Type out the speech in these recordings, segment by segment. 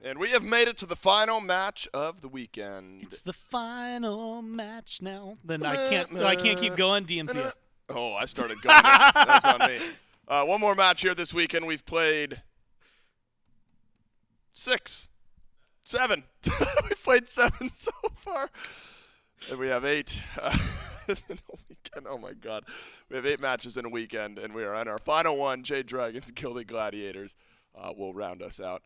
And we have made it to the final match of the weekend. It's the final match now. Then I can't keep going. DMC it. Oh, I started going. That's on me. One more match here this weekend. We've played 7. We've played 7 so far. And we have 8 in a weekend. Oh, my God. We have 8 matches in a weekend, and we are on our final one. Jade Dragons, Gilded Gladiators will round us out.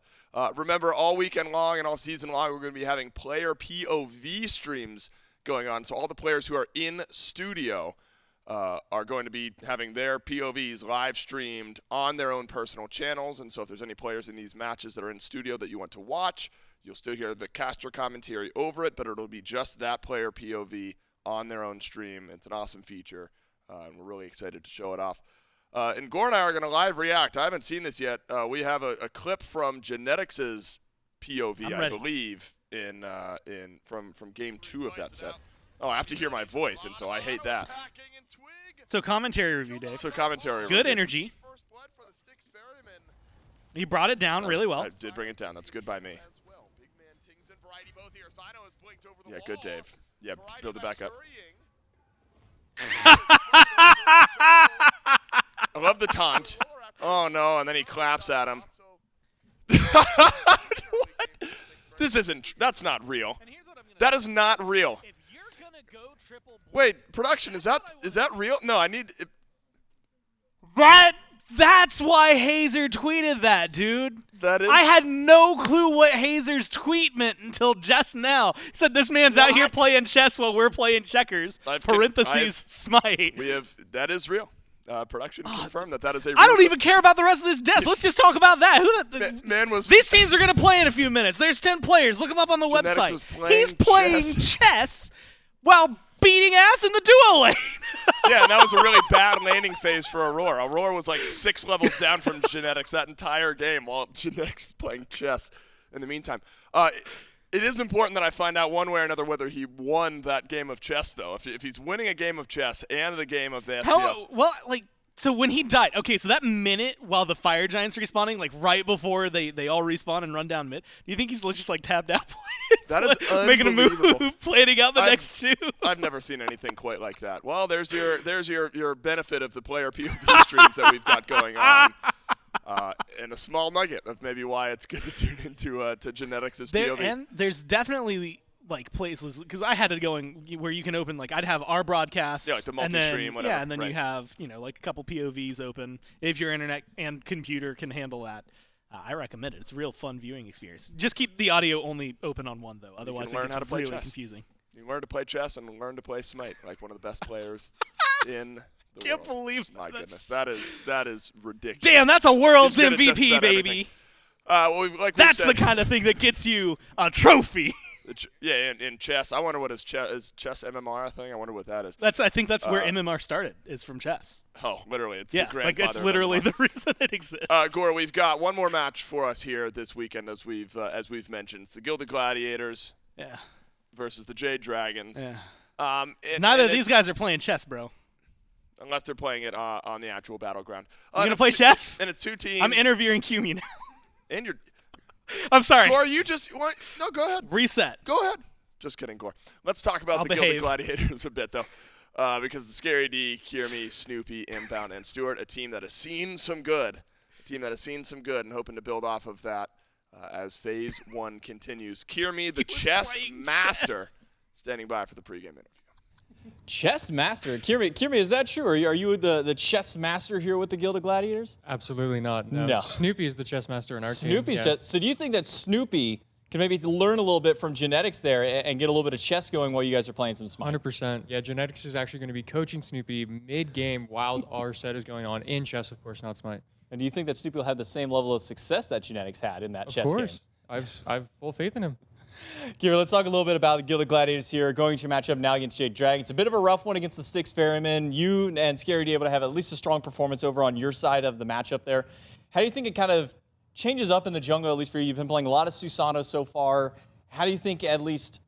Remember, all weekend long and all season long, we're going to be having player POV streams going on. So all the players who are in studio are going to be having their POVs live streamed on their own personal channels. And so if there's any players in these matches that are in studio that you want to watch, you'll still hear the caster commentary over it, but it'll be just that player POV on their own stream. It's an awesome feature, and we're really excited to show it off. And Guan and I are going to live react. I haven't seen this yet. We have a clip from Genetics' POV, I believe, from game 2 of that set. Oh, I have to hear my voice, and so I hate that. So commentary review, Dave. So commentary Good review. Energy. You brought it down really well. I did bring it down. That's good by me. Yeah, good, Dave. Yeah, build it back up. I love the taunt. Oh, no, and then he claps at him. What? This isn't, that's not real. That is not real. Wait, production, is that real? No, I need... That's why Hazer tweeted that, dude. That is... I had no clue what Hazer's tweet meant until just now. He said this man's out here playing chess while we're playing checkers. Parentheses, SMITE. That is real. Production confirmed that is a real... I don't even care about the rest of this death. Let's just talk about that. Man was... These teams are going to play in a few minutes. There's 10 players. Look them up on the website. He's playing chess while beating ass in the duo lane. Yeah, and that was a really bad laning phase for Aurora. Aurora was like 6 levels down from Genetics that entire game while Genetics is playing chess in the meantime. It is important that I find out one way or another whether he won that game of chess, though. If he's winning a game of chess and a game of the SPL. So when he died, okay, so that minute while the Fire Giants are respawning, like right before they all respawn and run down mid, do you think he's just like tapped out that is making a move, planning out the next 2? I've never seen anything quite like that. Well, there's your benefit of the player POV streams that we've got going on. And a small nugget of maybe why it's good to tune into to Genetics' POV. And there's definitely like places, because I had it going where you can open, like I'd have our broadcast. Yeah, like the multi-stream, whatever. Yeah, and then you have, like a couple POVs open. If your internet and computer can handle that, I recommend it. It's a real fun viewing experience. Just keep the audio only open on one, though. Otherwise, it gets really confusing. You can learn to play chess and learn to play SMITE, like one of the best players in the Can't world. believe My goodness, that is ridiculous. Damn, that's a world's MVP, baby. That's the kind of thing that gets you a trophy. Yeah, in chess. I wonder what is chess MMR thing. I wonder what that is. I think that's where MMR started, is from chess. Oh, literally, it's the grandfather. It's literally the reason it exists. Gore, we've got one more match for us here this weekend, as we've mentioned. It's the Gilded Gladiators. Yeah. Versus the Jade Dragons. Yeah. Neither of these guys are playing chess, bro. Unless they're playing it on the actual battleground. You gonna play chess? And it's 2 teams. I'm interviewing Kyrmi now. And you're. I'm sorry. Gore, you just want no. Go ahead. Reset. Go ahead. Just kidding, Gore. Let's talk about the Gilded Gladiators a bit, though, because the Scary D, Kyrmi, Snoopy, Inbowned, and Stuart, a team that has seen some good, and hoping to build off of that as Phase 1 continues. Kyrmi, the chess master, standing by for the pregame interview. Chess master, Kyrmi, is that true? Or are you the chess master here with the Gilded Gladiators? Absolutely not. No. Snoopy is the chess master in our team. So do you think that Snoopy can maybe learn a little bit from Genetics there and get a little bit of chess going while you guys are playing some SMITE? 100%. Yeah, Genetics is actually going to be coaching Snoopy mid-game while our set is going on in chess, of course, not SMITE. And do you think that Snoopy will have the same level of success that Genetics had in that chess game? Of course. I've full faith in him. Kira, let's talk a little bit about the Gilded Gladiators here, going to your matchup now against Jade Dragons. A bit of a rough one against the Styx Ferryman. You and Scary D able to have at least a strong performance over on your side of the matchup there. How do you think it kind of changes up in the jungle, at least for you? You've been playing a lot of Susanoo so far. How do you think, at least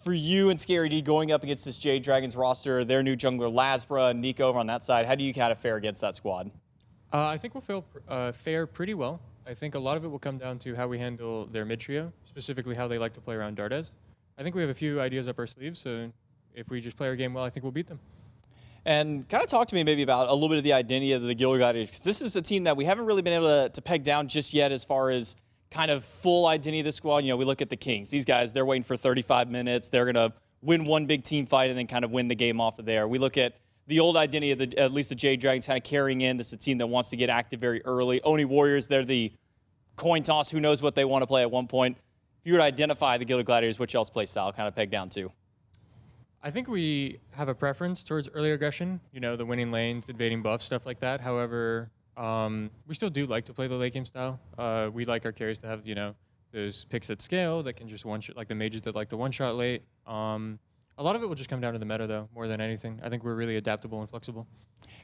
for you and Scary D, going up against this Jade Dragons roster, their new jungler LASBRA and Nika over on that side, how do you kind of fare against that squad? I think we'll fare pretty well. I think a lot of it will come down to how we handle their mid trio, specifically how they like to play around Dardez. I think we have a few ideas up our sleeves, so if we just play our game well, I think we'll beat them. And kind of talk to me maybe about a little bit of the identity of the Gilded Gladiators, because this is a team that we haven't really been able to peg down just yet as far as kind of full identity of the squad. You know, we look at the Kings. These guys, they're waiting for 35 minutes. They're going to win one big team fight and then kind of win the game off of there. We look at the old identity of at least the Jade Dragons kind of carrying in. This is a team that wants to get active very early. Oni Warriors, they're the coin toss. Who knows what they want to play at one point. If you were to identify the Gilded Gladiators, which else play style kind of peg down to? I think we have a preference towards early aggression, you know, the winning lanes, invading buffs, stuff like that. However, we still do like to play the late game style. We like our carries to have, you know, those picks at scale that can just one-shot, like the mages that like the one-shot late. A lot of it will just come down to the meta, though, more than anything. I think we're really adaptable and flexible.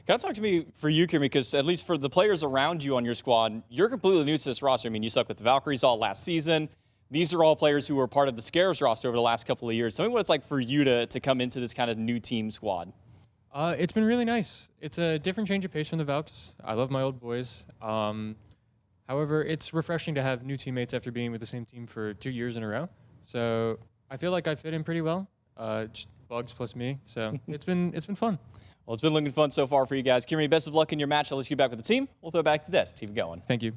Kind of talk to me for you, Kyrmi, because at least for the players around you on your squad, you're completely new to this roster. I mean, you stuck with the Valkyries all last season. These are all players who were part of the Scarabs roster over the last couple of years. Tell me what it's like for you to come into this kind of new team squad. It's been really nice. It's a different change of pace from the Valks. I love my old boys. However, it's refreshing to have new teammates after being with the same team for 2 years in a row. So I feel like I fit in pretty well. Just bugs plus me. So it's been fun. Well, it's been looking fun so far for you guys. Kyrmi, best of luck in your match. I'll let you back with the team. We'll throw it back to Des. Keep it going. Thank you.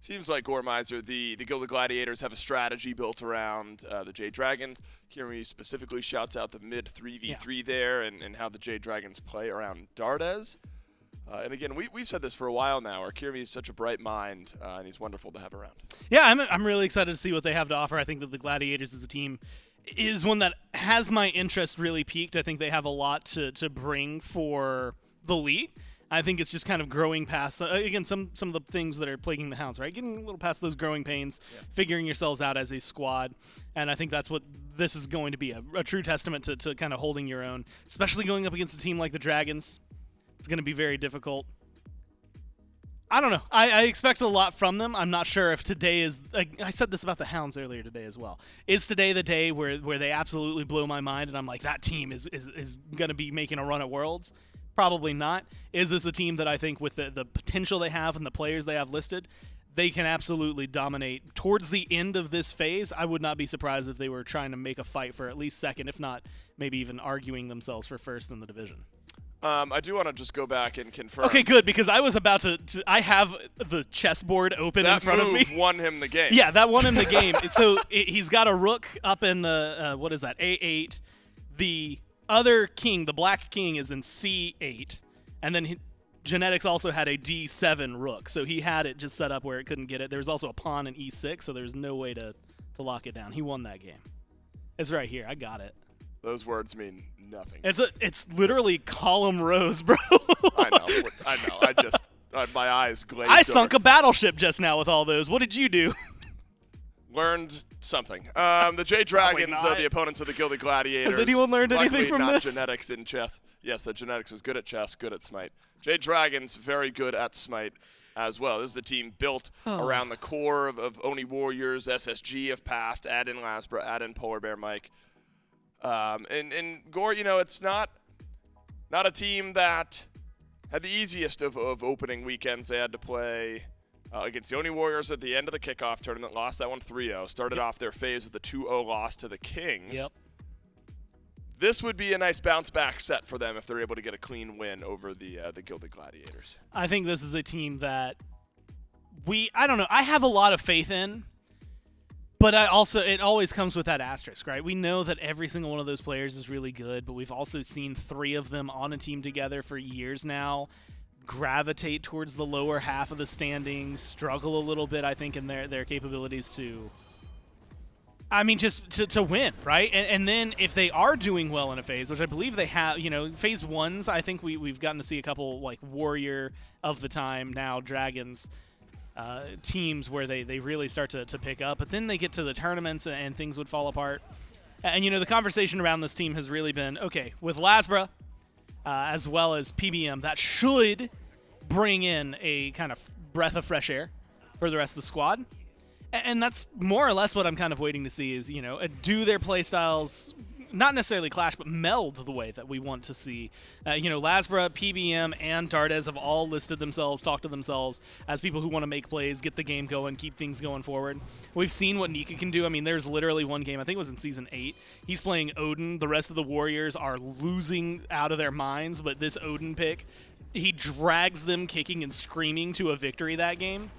Seems like Gormizer, the Gilded Gladiators have a strategy built around the Jade Dragons. Kyrmi specifically shouts out the mid 3v3 there and how the Jade Dragons play around Dardez. And again, we've said this for a while now, where Kyrmi is such a bright mind, and he's wonderful to have around. Yeah, I'm really excited to see what they have to offer. I think that the Gladiators as a team is one that has my interest really piqued. I think they have a lot to bring for the league. I think it's just kind of growing past, again, some of the things that are plaguing the Hounds, right? Getting a little past those growing pains, figuring yourselves out as a squad. And I think that's what this is going to be, a true testament to kind of holding your own, especially going up against a team like the Dragons. It's going to be very difficult. I don't know. I expect a lot from them. I'm not sure if today is, I said this about the Hounds earlier today as well. Is today the day where they absolutely blow my mind and I'm like, that team is going to be making a run at Worlds? Probably not. Is this a team that I think with the potential they have and the players they have listed, they can absolutely dominate towards the end of this phase? I would not be surprised if they were trying to make a fight for at least second, if not maybe even arguing themselves for first in the division. I do want to just go back and confirm. Okay, good, because I was about to I have the chessboard open in front of me. That move won him the game. Yeah, that won him the game. So he's got a rook up in the, what is that, A8. The other king, the black king, is in C8, and then Genetics also had a D7 rook, so he had it just set up where it couldn't get it. There was also a pawn in E6, so there's no way to lock it down. He won that game. It's right here. I got it. Those words mean nothing. It's literally column rows, bro. I know. I just my eyes glazed I sunk over. a battleship just now with all those. What did you do? Learned something. The Jade Dragons, the opponents of the Gilded Gladiators. Has anyone learned anything from not this? Genetics in chess. Yes, the Genetics is good at chess, good at SMITE. Jade Dragons, very good at SMITE as well. This is a team built around the core of Oni Warriors, SSG of past, add in LASBRA, add in PolarBearMike. And Gore, you know, it's not a team that had the easiest of opening weekends. They had to play against the Oni Warriors at the end of the kickoff tournament, lost that one 3-0, started off their phase with a 2-0 loss to the Kings. Yep. This would be a nice bounce-back set for them if they're able to get a clean win over the Gilded Gladiators. I think this is a team that I don't know, I have a lot of faith in, but it always comes with that asterisk, right? We know that every single one of those players is really good, but we've also seen 3 of them on a team together for years now gravitate towards the lower half of the standings, struggle a little bit, I think, in their capabilities to, I mean, just to win, right? And then if they are doing well in a phase, which I believe they have, you know, phase 1s, I think we've gotten to see a couple, like, Warrior of the time, now Dragons, teams where they really start to pick up, but then they get to the tournaments and things would fall apart. And, you know, the conversation around this team has really been, okay, with LASBRA, as well as PBM, that should bring in a kind of breath of fresh air for the rest of the squad. And that's more or less what I'm kind of waiting to see is, you know, do their playstyles not necessarily clash, but meld the way that we want to see. LASBRA, PBM, and Dardez have all listed themselves, talked to themselves as people who want to make plays, get the game going, keep things going forward. We've seen what Nika can do. I mean, there's literally one game, I think it was in Season 8. He's playing Odin. The rest of the Warriors are losing out of their minds, but this Odin pick, he drags them kicking and screaming to a victory that game.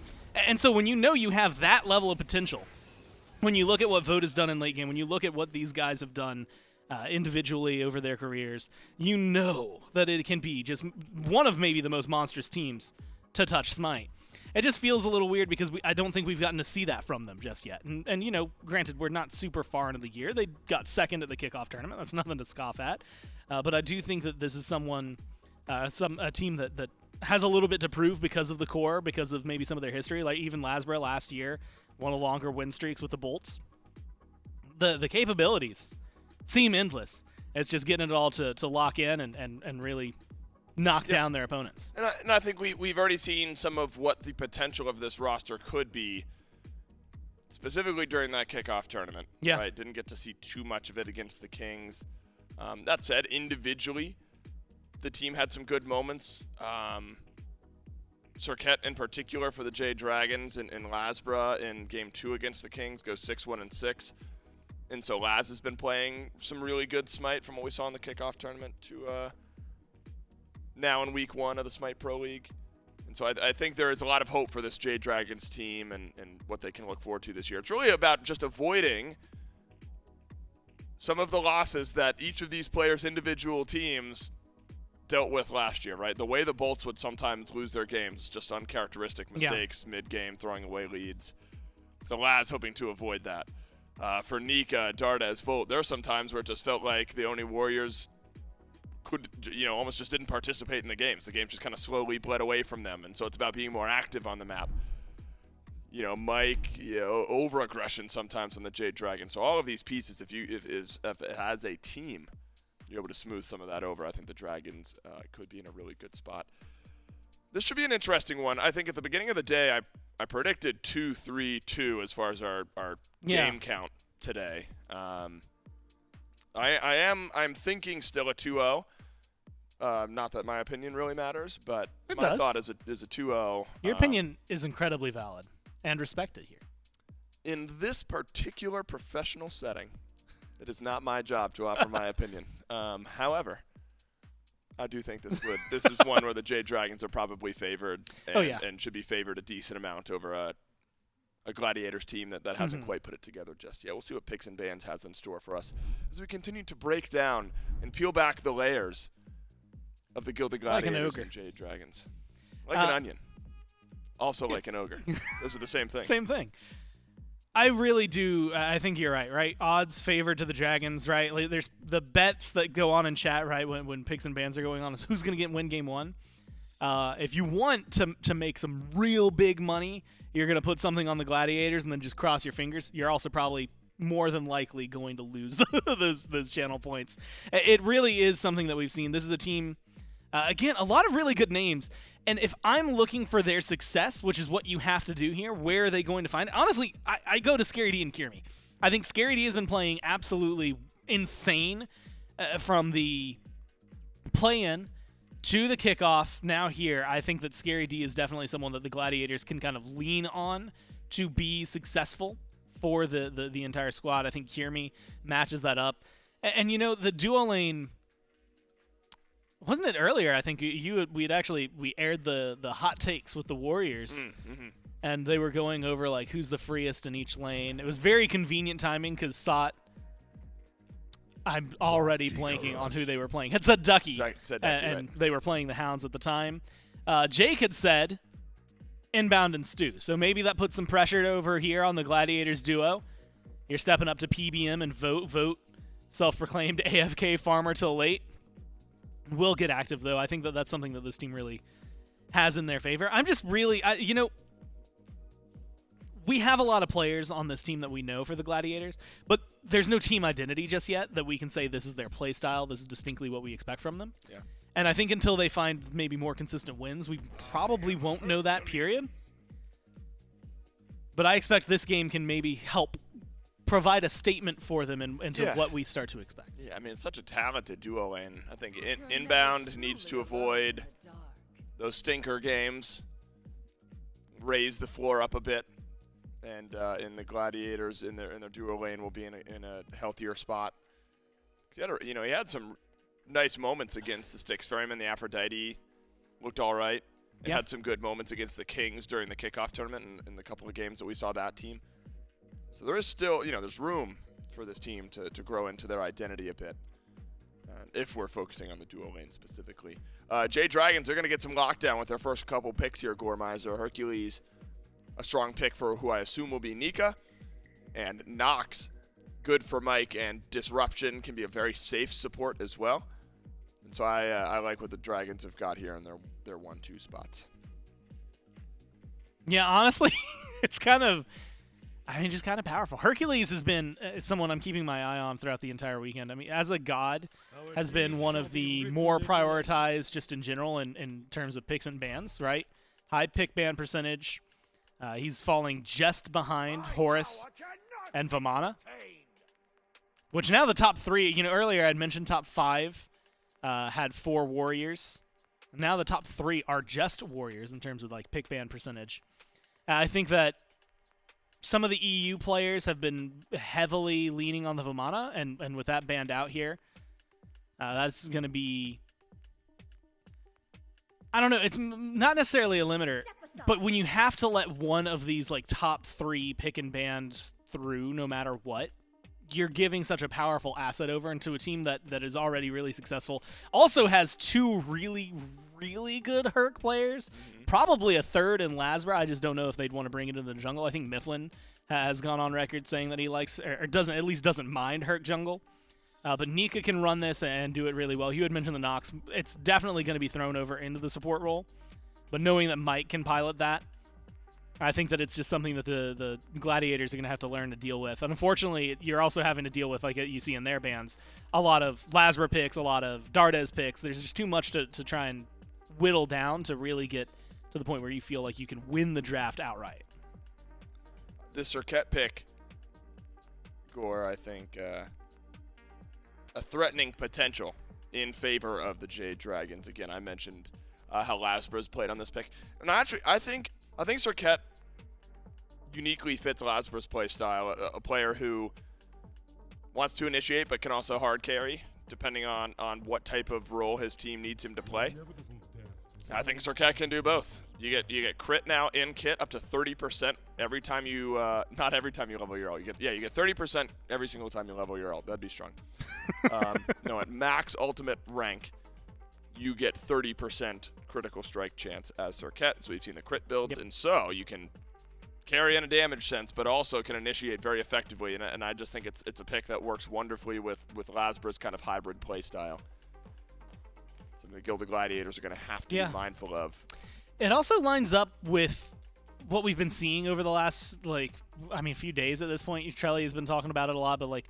And so when you have that level of potential, when you look at what Vote has done in late game, when you look at what these guys have done individually over their careers, you know that it can be just one of maybe the most monstrous teams to touch SMITE. It just feels a little weird because I don't think we've gotten to see that from them just yet. And granted, we're not super far into the year. They got second at the kickoff tournament. That's nothing to scoff at. But I do think that this is a team that has a little bit to prove because of the core, because of maybe some of their history. Like even LASBRA last year, one of the longer win streaks with the Bolts. The capabilities seem endless. It's just getting it all to lock in and really knock down their opponents. And I think we've already seen some of what the potential of this roster could be, specifically during that kickoff tournament. Yeah. Right? Didn't get to see too much of it against the Kings. That said, individually, the team had some good moments. Serqet in particular for the Jade Dragons and LASBRA in Game 2 against the Kings goes 6-1-6. And so Laz has been playing some really good SMITE from what we saw in the kickoff tournament to now in Week 1 of the SMITE Pro League. And so I think there is a lot of hope for this Jade Dragons team and what they can look forward to this year. It's really about just avoiding some of the losses that each of these players' individual teams dealt with last year, right? The way the Bolts would sometimes lose their games, just uncharacteristic mistakes mid-game, throwing away leads. So Laz hoping to avoid that. For Nika, Dardez, Volt, there are some times where it just felt like the only Warriors could, almost just didn't participate in the games. The games just kind of slowly bled away from them, and so it's about being more active on the map. Mike, over-aggression sometimes on the Jade Dragon. So all of these pieces, if it has a team, you're able to smooth some of that over. I think the Dragons could be in a really good spot. This should be an interesting one. I think at the beginning of the day, I predicted 2-3-2 as far as our game count today. I'm thinking still a 2-0. Not that my opinion really matters, but my thought is a 2-0. Your opinion is incredibly valid and respected here. In this particular professional setting, it is not my job to offer my opinion. However, I do think this is one where the Jade Dragons are probably favored and should be favored a decent amount over a Gladiators team that hasn't quite put it together just yet. We'll see what Picks and Bans has in store for us as we continue to break down and peel back the layers of the Gilded Gladiators and Jade Dragons. Like an onion. Also like an ogre. Those are the same thing. Same thing. I really do. I think you're right? Odds favored to the Dragons, right? Like, there's the bets that go on in chat, right, when Picks and Bans are going on is who's going to win Game 1. If you want to make some real big money, you're going to put something on the Gladiators and then just cross your fingers. You're also probably more than likely going to lose those channel points. It really is something that we've seen. This is a team, again, a lot of really good names. And if I'm looking for their success, which is what you have to do here, where are they going to find it? Honestly, I go to Scary D and Kyrmi. I think Scary D has been playing absolutely insane from the play-in to the kickoff, now here. I think that Scary D is definitely someone that the Gladiators can kind of lean on to be successul for the entire squad. I think Kyrmi matches that up. And the duo lane, wasn't it earlier? I think we aired the hot takes with the Warriors, and they were going over like who's the freest in each lane. It was very convenient timing because Sot, I'm already blanking on who they were playing. It said Ducky, and they were playing the Hounds at the time. Jake had said Inbound and Stu, so maybe that puts some pressure over here on the Gladiators duo. You're stepping up to PBM and vote, self-proclaimed AFK farmer till late. Will get active, though. I think that's something that this team really has in their favor. I'm just really, we have a lot of players on this team that we know for the Gladiators, but there's no team identity just yet that we can say this is their play style, this is distinctly what we expect from them. Yeah. And I think until they find maybe more consistent wins, we probably won't know that, period. But I expect this game can maybe help provide a statement for them into what we start to expect. Yeah, I mean, it's such a talented duo lane. I think Inbowned needs to avoid those stinker games, raise the floor up a bit, and in the Gladiators in their duo lane will be in a healthier spot. He had some nice moments against the Styx Ferryman. The Aphrodite looked all right. He had some good moments against the Kings during the kickoff tournament and in the couple of games that we saw that team. So there is still, there's room for this team to grow into their identity a bit, if we're focusing on the duo lane specifically. Jade Dragons are going to get some lockdown with their first couple picks here, Gormizer. Hercules, a strong pick for who I assume will be Nika, and Nox, good for Mike, and Disruption can be a very safe support as well. And so I like what the Dragons have got here in their 1-2 spots. Yeah, honestly, it's kind of powerful. Hercules has been someone I'm keeping my eye on throughout the entire weekend. I mean, as a god, has been one of the more prioritized just in general in terms of picks and bans, right? High pick ban percentage. He's falling just behind Horus and Vamana, which now the top 3, earlier I'd mentioned top 5 had 4 warriors. Now the top 3 are just warriors in terms of like pick ban percentage. I think that some of the EU players have been heavily leaning on the Vamana, and with that banned out here, that's going to be, I don't know, it's not necessarily a limiter, but when you have to let one of these like top 3 pick and bans through no matter what, you're giving such a powerful asset over into a team that is already really successful. Also has 2 really, really good Herc players. Probably a third in LASBRA. I just don't know if they'd want to bring it into the jungle. I think Mifflin has gone on record saying that he likes, or doesn't mind Herc jungle. But Nika can run this and do it really well. You had mentioned the Nox. It's definitely going to be thrown over into the support role. But knowing that Mike can pilot that, I think that it's just something that the Gladiators are going to have to learn to deal with. And unfortunately, you're also having to deal with, like you see in their bans, a lot of LASBRA picks, a lot of Dardez picks. There's just too much to try and whittle down to really get to the point where you feel like you can win the draft outright. This Serqet pick, Gore, I think, a threatening potential in favor of the Jade Dragons. Again, I mentioned how LASBRA's played on this pick. And actually, I think Serqet uniquely fits LASBRA's play style, a player who wants to initiate but can also hard carry, depending on what type of role his team needs him to play. I think Serqet can do both. You get crit now in kit up to 30% every time you not every time you level your ult. You get 30% every single time you level your ult. That'd be strong. No, at max ultimate rank, you get 30% critical strike chance as Serqet. So we've seen the crit builds, and so you can carry in a damage sense, but also can initiate very effectively. And I just think it's a pick that works wonderfully with LASBRA's kind of hybrid play style. Something the Gilded Gladiators are going to have to be mindful of. It also lines up with what we've been seeing over the last, few days at this point. Trelly has been talking about it a lot, but,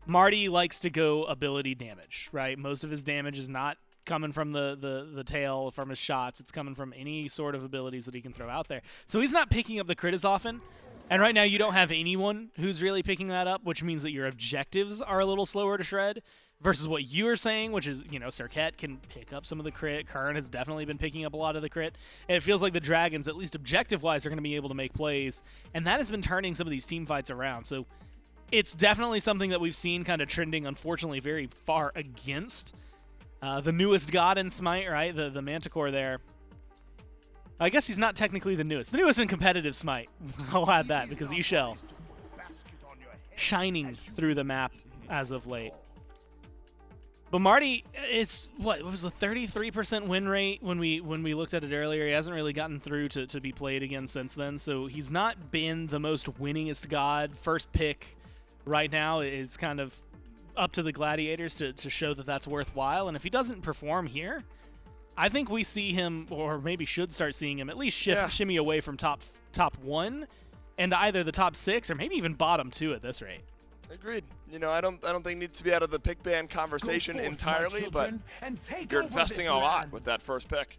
Marty likes to go ability damage, right? Most of his damage is not coming from the tail, from his shots. It's coming from any sort of abilities that he can throw out there. So he's not picking up the crit as often. And right now you don't have anyone who's really picking that up, which means that your objectives are a little slower to shred versus what you were saying, which is, Serqet can pick up some of the crit. Kern has definitely been picking up a lot of the crit. And it feels like the Dragons, at least objective-wise, are going to be able to make plays. And that has been turning some of these team fights around. So it's definitely something that we've seen kind of trending, unfortunately, very far against the newest god in SMITE, right? The Manticore there. I guess he's not technically the newest. The newest in competitive SMITE. I'll add that because Ishel shining through the map as of late. But Marty, it's what was the 33% win rate when we looked at it earlier. He hasn't really gotten through to be played again since then. So he's not been the most winningest god. First pick right now, it's kind of up to the Gladiators to show that that's worthwhile. And if he doesn't perform here, I think we see him, or maybe should start seeing him, at least shimmy away from top 1 and either the top 6 or maybe even bottom 2 at this rate. Agreed. I don't think he needs to be out of the pick ban conversation entirely, but you're investing a lot with that first pick.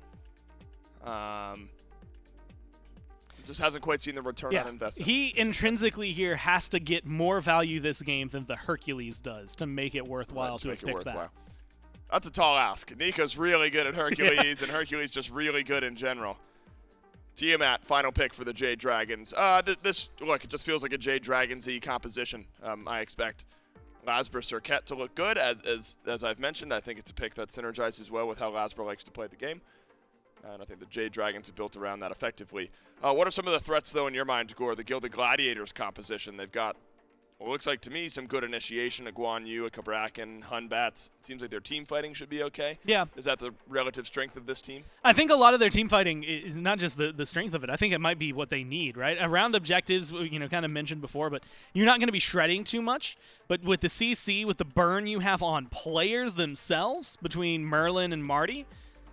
Just hasn't quite seen the return on investment. He intrinsically here has to get more value this game than the Hercules does to make it worthwhile to have picked that. That's a tall ask. Nika's really good at Hercules, and Hercules just really good in general. Tiamat, final pick for the Jade Dragons. Look, it just feels like a Jade Dragons-y composition. I expect LASBRA Serqet to look good. As I've mentioned, I think it's a pick that synergizes well with how LASBRA likes to play the game. And I think the Jade Dragons have built around that effectively. What are some of the threats, though, in your mind, Gore? The Gilded Gladiators composition. They've got, well, it looks like to me, some good initiation, a Guan, a Cabrakan, Batz. It seems like their team fighting should be okay. Yeah. Is that the relative strength of this team? I think a lot of their team fighting is not just the strength of it. I think it might be what they need, right? Around objectives, kind of mentioned before, but you're not going to be shredding too much. But with the CC, with the burn you have on players themselves between Merlin and Marty,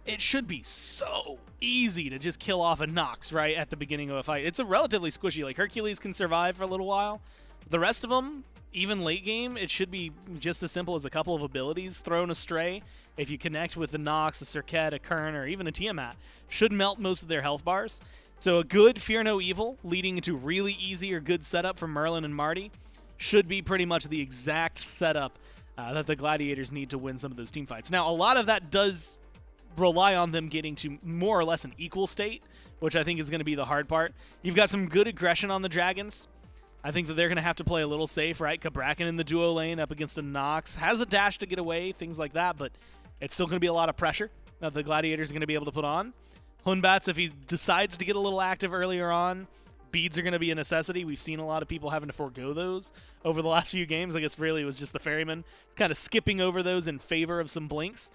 it should be so easy to just kill off a Nox right at the beginning of a fight. It's a relatively squishy. Like, Hercules can survive for a little while. The rest of them, even late game, it should be just as simple as a couple of abilities thrown astray. If you connect with the Nox, a Serqet, a Kern, or even a Tiamat, should melt most of their health bars. So a good Fear No Evil leading into really easy or good setup for Merlin and Marty should be pretty much the exact setup that the Gladiators need to win some of those team fights. Now, a lot of that does rely on them getting to more or less an equal state, which I think is going to be the hard part. You've got some good aggression on the Dragons. I think that they're going to have to play a little safe, right? Cabrakan in the duo lane up against a Nox. Has a dash to get away, things like that, but it's still going to be a lot of pressure that the Gladiators are going to be able to put on. Batz, if he decides to get a little active earlier on, beads are going to be a necessity. We've seen a lot of people having to forego those over the last few games. I guess really it was just the Ferryman kind of skipping over those in favor of some blinks.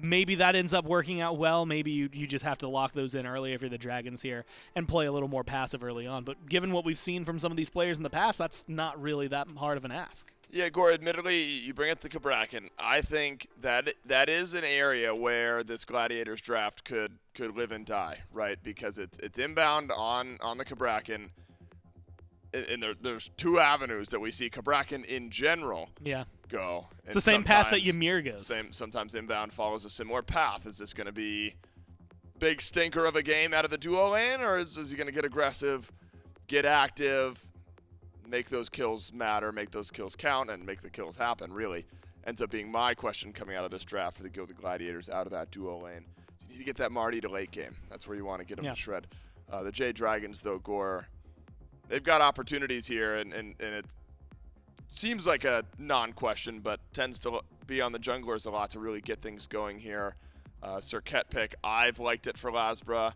Maybe that ends up working out well. Maybe you just have to lock those in early if you're the Dragons here and play a little more passive early on. But given what we've seen from some of these players in the past, that's not really that hard of an ask. Yeah, Gore, admittedly, you bring up the Cabrakan. I think that is an area where this Gladiators draft could live and die, right? Because it's inbound on the Cabrakan. And there's two avenues that we see Cabrakan in general go. It's the same path that Ymir goes. Sometimes inbound follows a similar path. Is this going to be big stinker of a game out of the duo lane, or is he going to get aggressive, get active, make those kills matter, make those kills count, and make the kills happen, really? Ends up being my question coming out of this draft for the Gilded Gladiators out of that duo lane. So you need to get that Marty to late game. That's where you want to get him to shred. The Jade Dragons, though, Gore, they've got opportunities here, and it seems like a non-question, but tends to be on the junglers a lot to really get things going here. Serqet pick, I've liked it for LASBRA.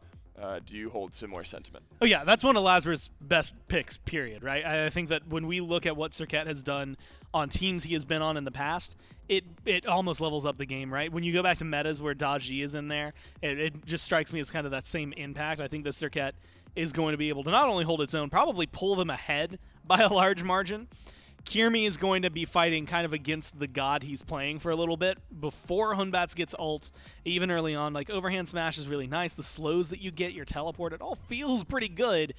Do you hold similar sentiment? Oh, yeah, that's one of LASBRA's best picks, period, right? I think that when we look at what Serqet has done on teams he has been on in the past, it almost levels up the game, right? When you go back to metas where Dardez is in there, it just strikes me as kind of that same impact. I think that Serqet is going to be able to not only hold its own, probably pull them ahead by a large margin. Kyrmi is going to be fighting kind of against the god he's playing for a little bit before Batz gets ult, even early on. Like, overhand smash is really nice. The slows that you get, your teleport, it all feels pretty good,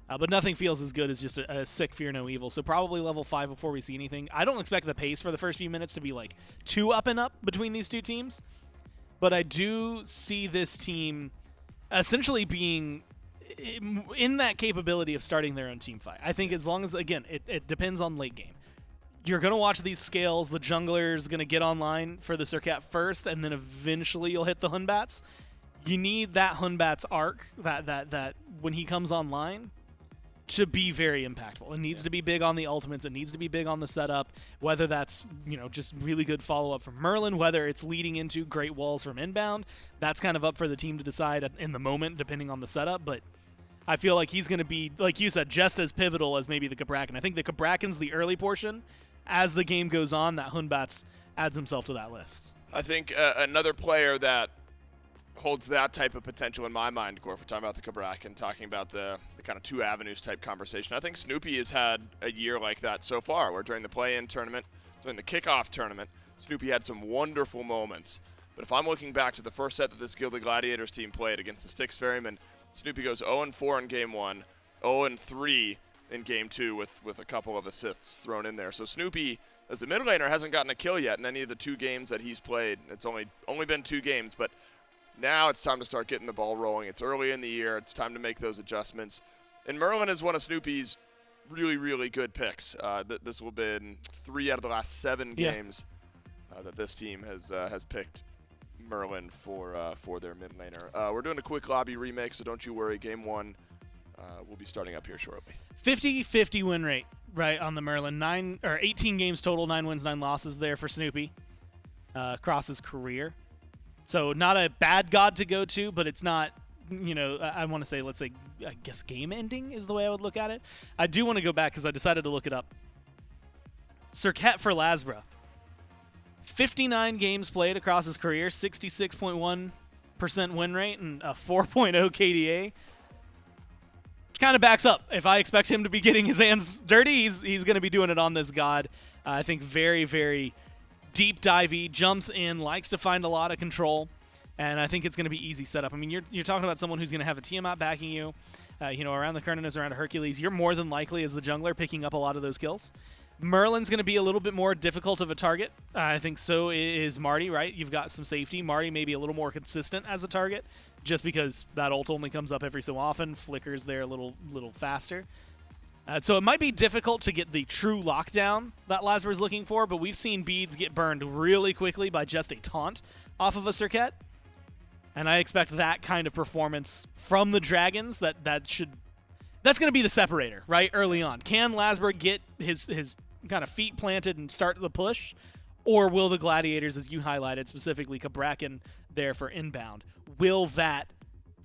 but nothing feels as good as just a sick Fear No Evil. So probably level 5 before we see anything. I don't expect the pace for the first few minutes to be like too up and up between these two teams, but I do see this team essentially being in that capability of starting their own team fight. I think as long as, again, it depends on late game. You're going to watch these scales. The jungler's going to get online for the Serqet first, and then eventually you'll hit the Batz. You need that Batz arc, that when he comes online, to be very impactful. It needs to be big on the ultimates. It needs to be big on the setup, whether that's, just really good follow-up from Merlin, whether it's leading into great walls from Inbound. That's kind of up for the team to decide in the moment, depending on the setup, but I feel like he's going to be, like you said, just as pivotal as maybe the Cabrakan. I think the Cabrakan's the early portion. As the game goes on, that Batz adds himself to that list. I think another player that holds that type of potential in my mind, Gore, if we're talking about the Cabrakan, talking about the kind of two avenues type conversation, I think Snoopy has had a year like that so far, where during the play-in tournament, during the kickoff tournament, Snoopy had some wonderful moments. But if I'm looking back to the first set that this Gilded Gladiators team played against the Styx Ferryman, Snoopy goes 0-4 in game 1, 0-3 in game 2 with a couple of assists thrown in there. So Snoopy, as a mid laner, hasn't gotten a kill yet in any of the 2 games that he's played. It's only been 2 games, but now it's time to start getting the ball rolling. It's early in the year. It's time to make those adjustments. And Merlin is one of Snoopy's really, really good picks. This will have been 3 out of the last 7 games that this team has picked Merlin for their mid laner. We're doing a quick lobby remake, so don't you worry. Game 1 will be starting up here shortly. 50-50 win rate, right, on the Merlin. 18 games total, 9 wins, 9 losses there for Snoopy across his career. So not a bad god to go to, but it's not, I want to say, let's say, I guess game ending is the way I would look at it. I do want to go back because I decided to look it up. Serqet for LASBRA. 59 games played across his career, 66.1% win rate, and a 4.0 KDA. Kind of backs up. If I expect him to be getting his hands dirty, he's going to be doing it on this god. I think very, very deep divey, jumps in, likes to find a lot of control, and I think it's going to be easy setup. I mean, you're talking about someone who's going to have a Tiamat backing you, around the Cernunnos, around a Hercules. You're more than likely, as the jungler, picking up a lot of those kills. Merlin's going to be a little bit more difficult of a target. I think so is Marty, right? You've got some safety. Marty may be a little more consistent as a target, just because that ult only comes up every so often, flickers there a little faster. So it might be difficult to get the true lockdown that LASBRA is looking for, but we've seen beads get burned really quickly by just a taunt off of a Serqet. And I expect that kind of performance from the Dragons, that's going to be the separator, right, early on. Can LASBRA get his kind of feet planted and start the push? Or will the Gladiators, as you highlighted, specifically Cabrakan there for Inbound, will that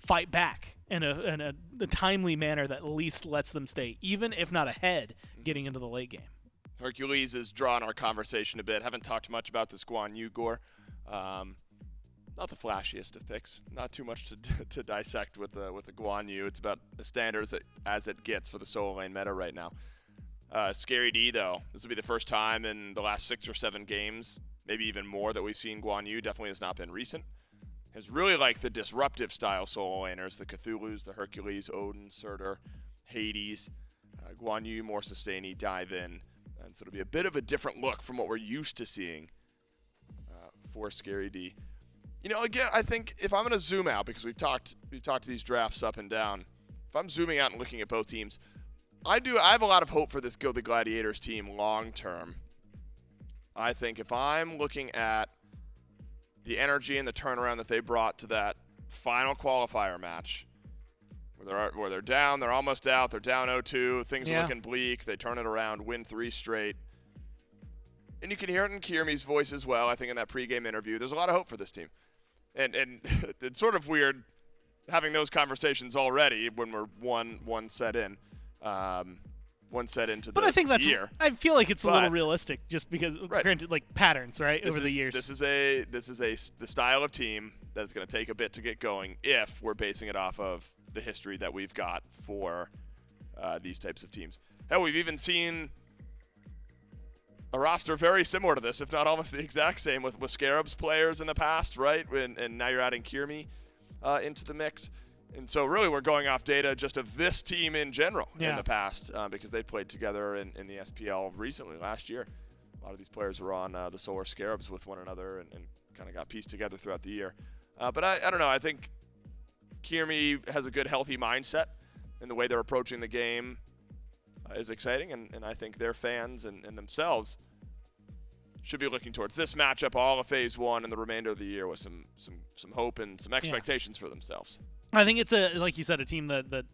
fight back in a timely manner that at least lets them stay, even if not ahead, getting into the late game? Hercules has drawn our conversation a bit. Haven't talked much about this Guan Yu Gore. Not the flashiest of picks. Not too much to dissect with the Guan Yu. It's about as standard as it gets for the solo lane meta right now. Scary D, though. This will be the first time in the last 6 or 7 games, maybe even more, that we've seen Guan Yu. Definitely has not been recent. Has really liked the disruptive style solo laners, the Cthulhus, the Hercules, Odin, Surtur, Hades. Guan Yu more sustainy, dive in. And so it'll be a bit of a different look from what we're used to seeing for Scary D. Again, I think if I'm going to zoom out, because we've talked these drafts up and down, if I'm zooming out and looking at both teams, I have a lot of hope for this Gilded Gladiators team long term. I think if I'm looking at the energy and the turnaround that they brought to that final qualifier match, where they're down, they're almost out, they're down 0-2, things are looking bleak, they turn it around, win 3 straight. And you can hear it in Kyrmi's voice as well, I think, in that pregame interview. There's a lot of hope for this team. And it's sort of weird having those conversations already when we're one set in. One set into the year. But I think I feel like it's a little realistic, just because, granted, like patterns, right, over the years. This is the style of team that is going to take a bit to get going if we're basing it off of the history that we've got for these types of teams. Hell, we've even seen a roster very similar to this, if not almost the exact same, with Scarab's players in the past, right? And now you're adding Kyrmi into the mix. And so really we're going off data just of this team in general in the past, because they played together in the SPL recently, last year. A lot of these players were on the Solar Scarabs with one another and kind of got pieced together throughout the year. But I don't know. I think Kyrmi has a good, healthy mindset, and the way they're approaching the game is exciting. And I think their fans and themselves should be looking towards this matchup, all of Phase 1 and the remainder of the year with some hope and some expectations for themselves. I think it's like you said, a team that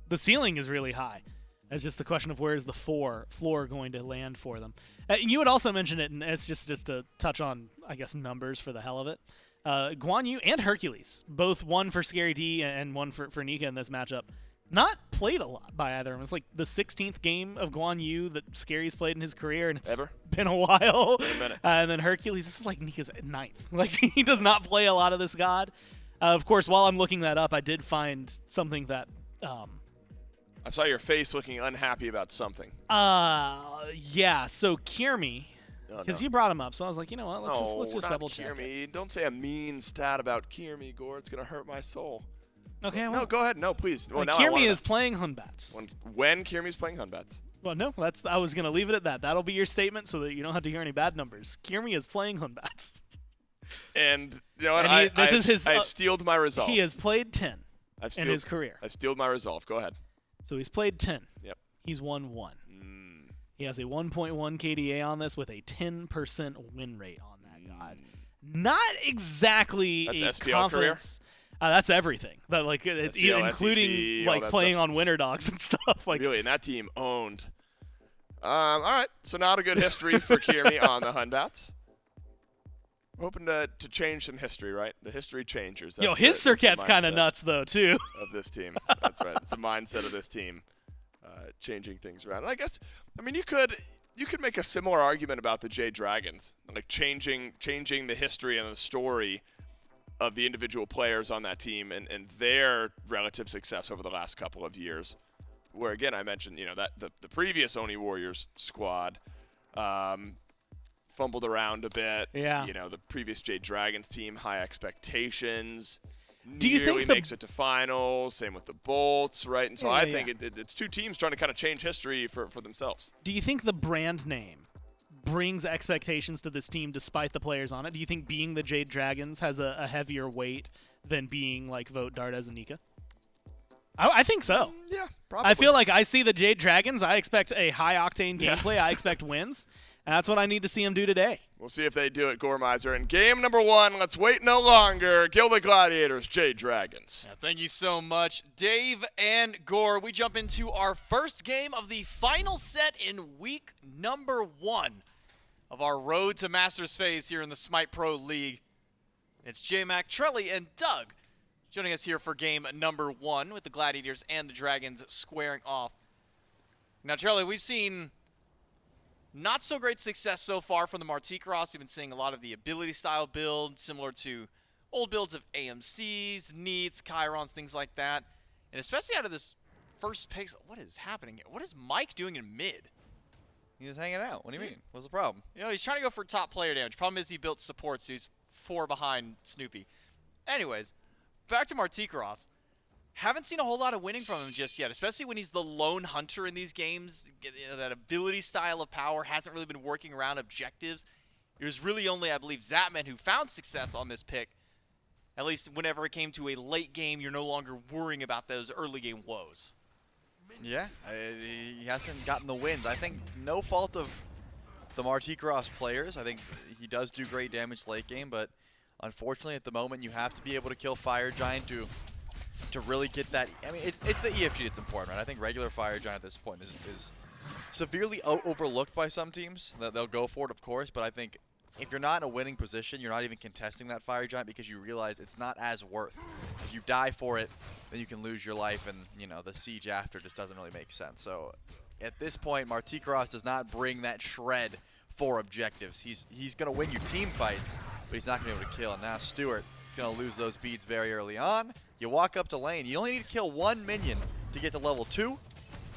the ceiling is really high. It's just the question of where's the floor going to land for them. You had also mentioned it, and it's just to touch on, I guess, numbers for the hell of it. Guan Yu and Hercules, both one for Scary D and one for Nika in this matchup, not played a lot by either of them. It's like the 16th game of Guan Yu that Scary's played in his career, and it's been a while. Been a minute. And then Hercules, this is like Nika's 9th. Like, he does not play a lot of this god. Of course, while I'm looking that up, I did find something that... I saw your face looking unhappy about something. Yeah, so Kyrmi, because you brought him up, so I was like, you know what, let's just double check. Kyrmi. Don't say a mean stat about Kyrmi, Gore. It's going to hurt my soul. Okay, well, no, go ahead. No, please. Well, Kyrmi is playing Hun Batz. When Kyrmi's playing Hun Batz? Well, no, I was going to leave it at that. That'll be your statement so that you don't have to hear any bad numbers. Kyrmi is playing Hun Batz. And you know what? I've steeled my resolve. He has played 10 in his career. I've steeled my resolve. Go ahead. So he's played 10. Yep. He's won 1. He has a 1.1 KDA on this with a 10% win rate on that god. Not exactly That's a SPL confidence. That's everything. That like SPL, including SEC, all like that playing stuff. on winter dogs and stuff. Like Really, and that team owned. All right, so not a good history for Kyrmi on the Hunbats. We're hoping to change some history, right? The history changers. Yo, That's his that's the Serqet's kind of mindset nuts though too. of this team. That's right. It's the mindset of this team, changing things around. And I guess, I mean, you could make a similar argument about the Jade Dragons, like changing the history and the story of the individual players on that team and their relative success over the last couple of years. Where again, I mentioned, that the previous Oni Warriors squad fumbled around a bit. Yeah. The previous Jade Dragons team, high expectations. Do you think makes it to finals? Same with the Bolts, right? And so Yeah, I yeah, think it's two teams trying to kind of change history for themselves. Do you think the brand name brings expectations to this team despite the players on it? Do you think being the Jade Dragons has a heavier weight than being like vote Dardez and Nika? I think so. Yeah, probably. I feel like I see the Jade Dragons. I expect a high-octane gameplay. I expect wins. And that's what I need to see them do today. We'll see if they do it, Gormizer. In game number 1, let's wait no longer. Gilded Gladiators, Jade Dragons. Yeah, thank you so much, Dave and Gore. We jump into our first game of the final set in week number 1 of our Road to Masters phase here in the SMITE Pro League. It's J-Mac, Trelly, and Doug joining us here for game number 1 with the Gladiators and the Dragons squaring off. Now, Trelly, we've seen not so great success so far from the Martichoras. We've been seeing a lot of the ability style build, similar to old builds of AMCs, Neats, Chirons, things like that. And especially out of this first pick, what is happening here? What is Mike doing in mid? He's hanging out. What do you mean? What's the problem? He's trying to go for top player damage. Problem is he built support, so he's 4 behind Snoopy. Anyways, back to Martichoras. Haven't seen a whole lot of winning from him just yet, especially when he's the lone hunter in these games. That ability style of power hasn't really been working around objectives. It was really only, I believe, Zapman who found success on this pick. At least whenever it came to a late game, you're no longer worrying about those early game woes. Yeah, he hasn't gotten the wins. I think no fault of the Martichoras players. I think he does do great damage late game, but unfortunately at the moment you have to be able to kill Fire Giant to really get that. I mean, it's the EFG that's important, right? I think regular Fire Giant at this point is severely overlooked by some teams. They'll go for it, of course, but I think if you're not in a winning position, you're not even contesting that Fire Giant because you realize it's not as worth. If you die for it, then you can lose your life, and the siege after just doesn't really make sense. So at this point, Martichoras does not bring that shred for objectives. He's going to win you team fights, but he's not going to be able to kill. And now Stuart is going to lose those beads very early on. You walk up to lane. You only need to kill 1 minion to get to level 2,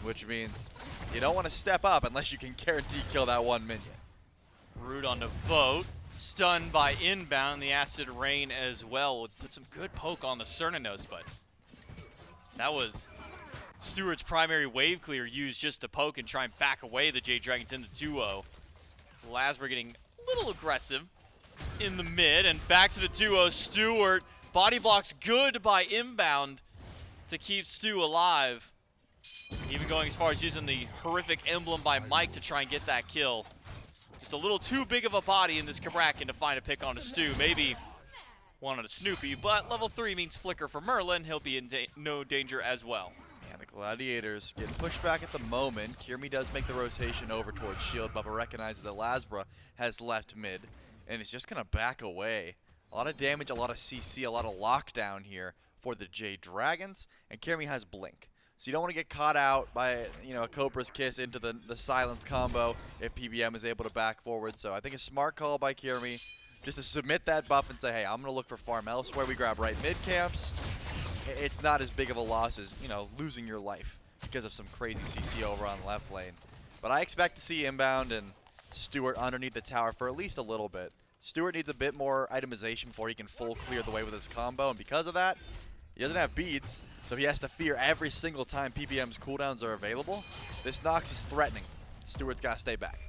which means you don't want to step up unless you can guarantee kill that 1 minion. Root on the vote, stunned by Inbound, the Acid Rain as well. Would put some good poke on the Cernunnos, but that was Stuart's primary wave clear used just to poke and try and back away the Jade Dragons in the duo. LASBRA getting a little aggressive in the mid, and back to the duo. Stuart, body blocks good by Inbound to keep Stu alive. Even going as far as using the horrific emblem by Mike to try and get that kill. Just a little too big of a body in this Cabrakan to find a pick on a Stu. Maybe one on a Snoopy, but level 3 means flicker for Merlin. He'll be in no danger as well. And the Gladiators getting pushed back at the moment. Kyrmi does make the rotation over towards shield, but recognizes that LASBRA has left mid, and is just going to back away. A lot of damage, a lot of CC, a lot of lockdown here for the Jade Dragons, and Kyrmi has Blink. So you don't want to get caught out by a Cobra's Kiss into the silence combo if PBM is able to back forward. So I think a smart call by Kyrmi just to submit that buff and say, hey, I'm going to look for farm elsewhere. We grab right mid camps. It's not as big of a loss as losing your life because of some crazy CC over on left lane. But I expect to see Inbound and Stuart underneath the tower for at least a little bit. Stuart needs a bit more itemization before he can full clear the way with his combo, and because of that, he doesn't have beads, so he has to fear every single time PBM's cooldowns are available. This Nox is threatening. Stuart's got to stay back.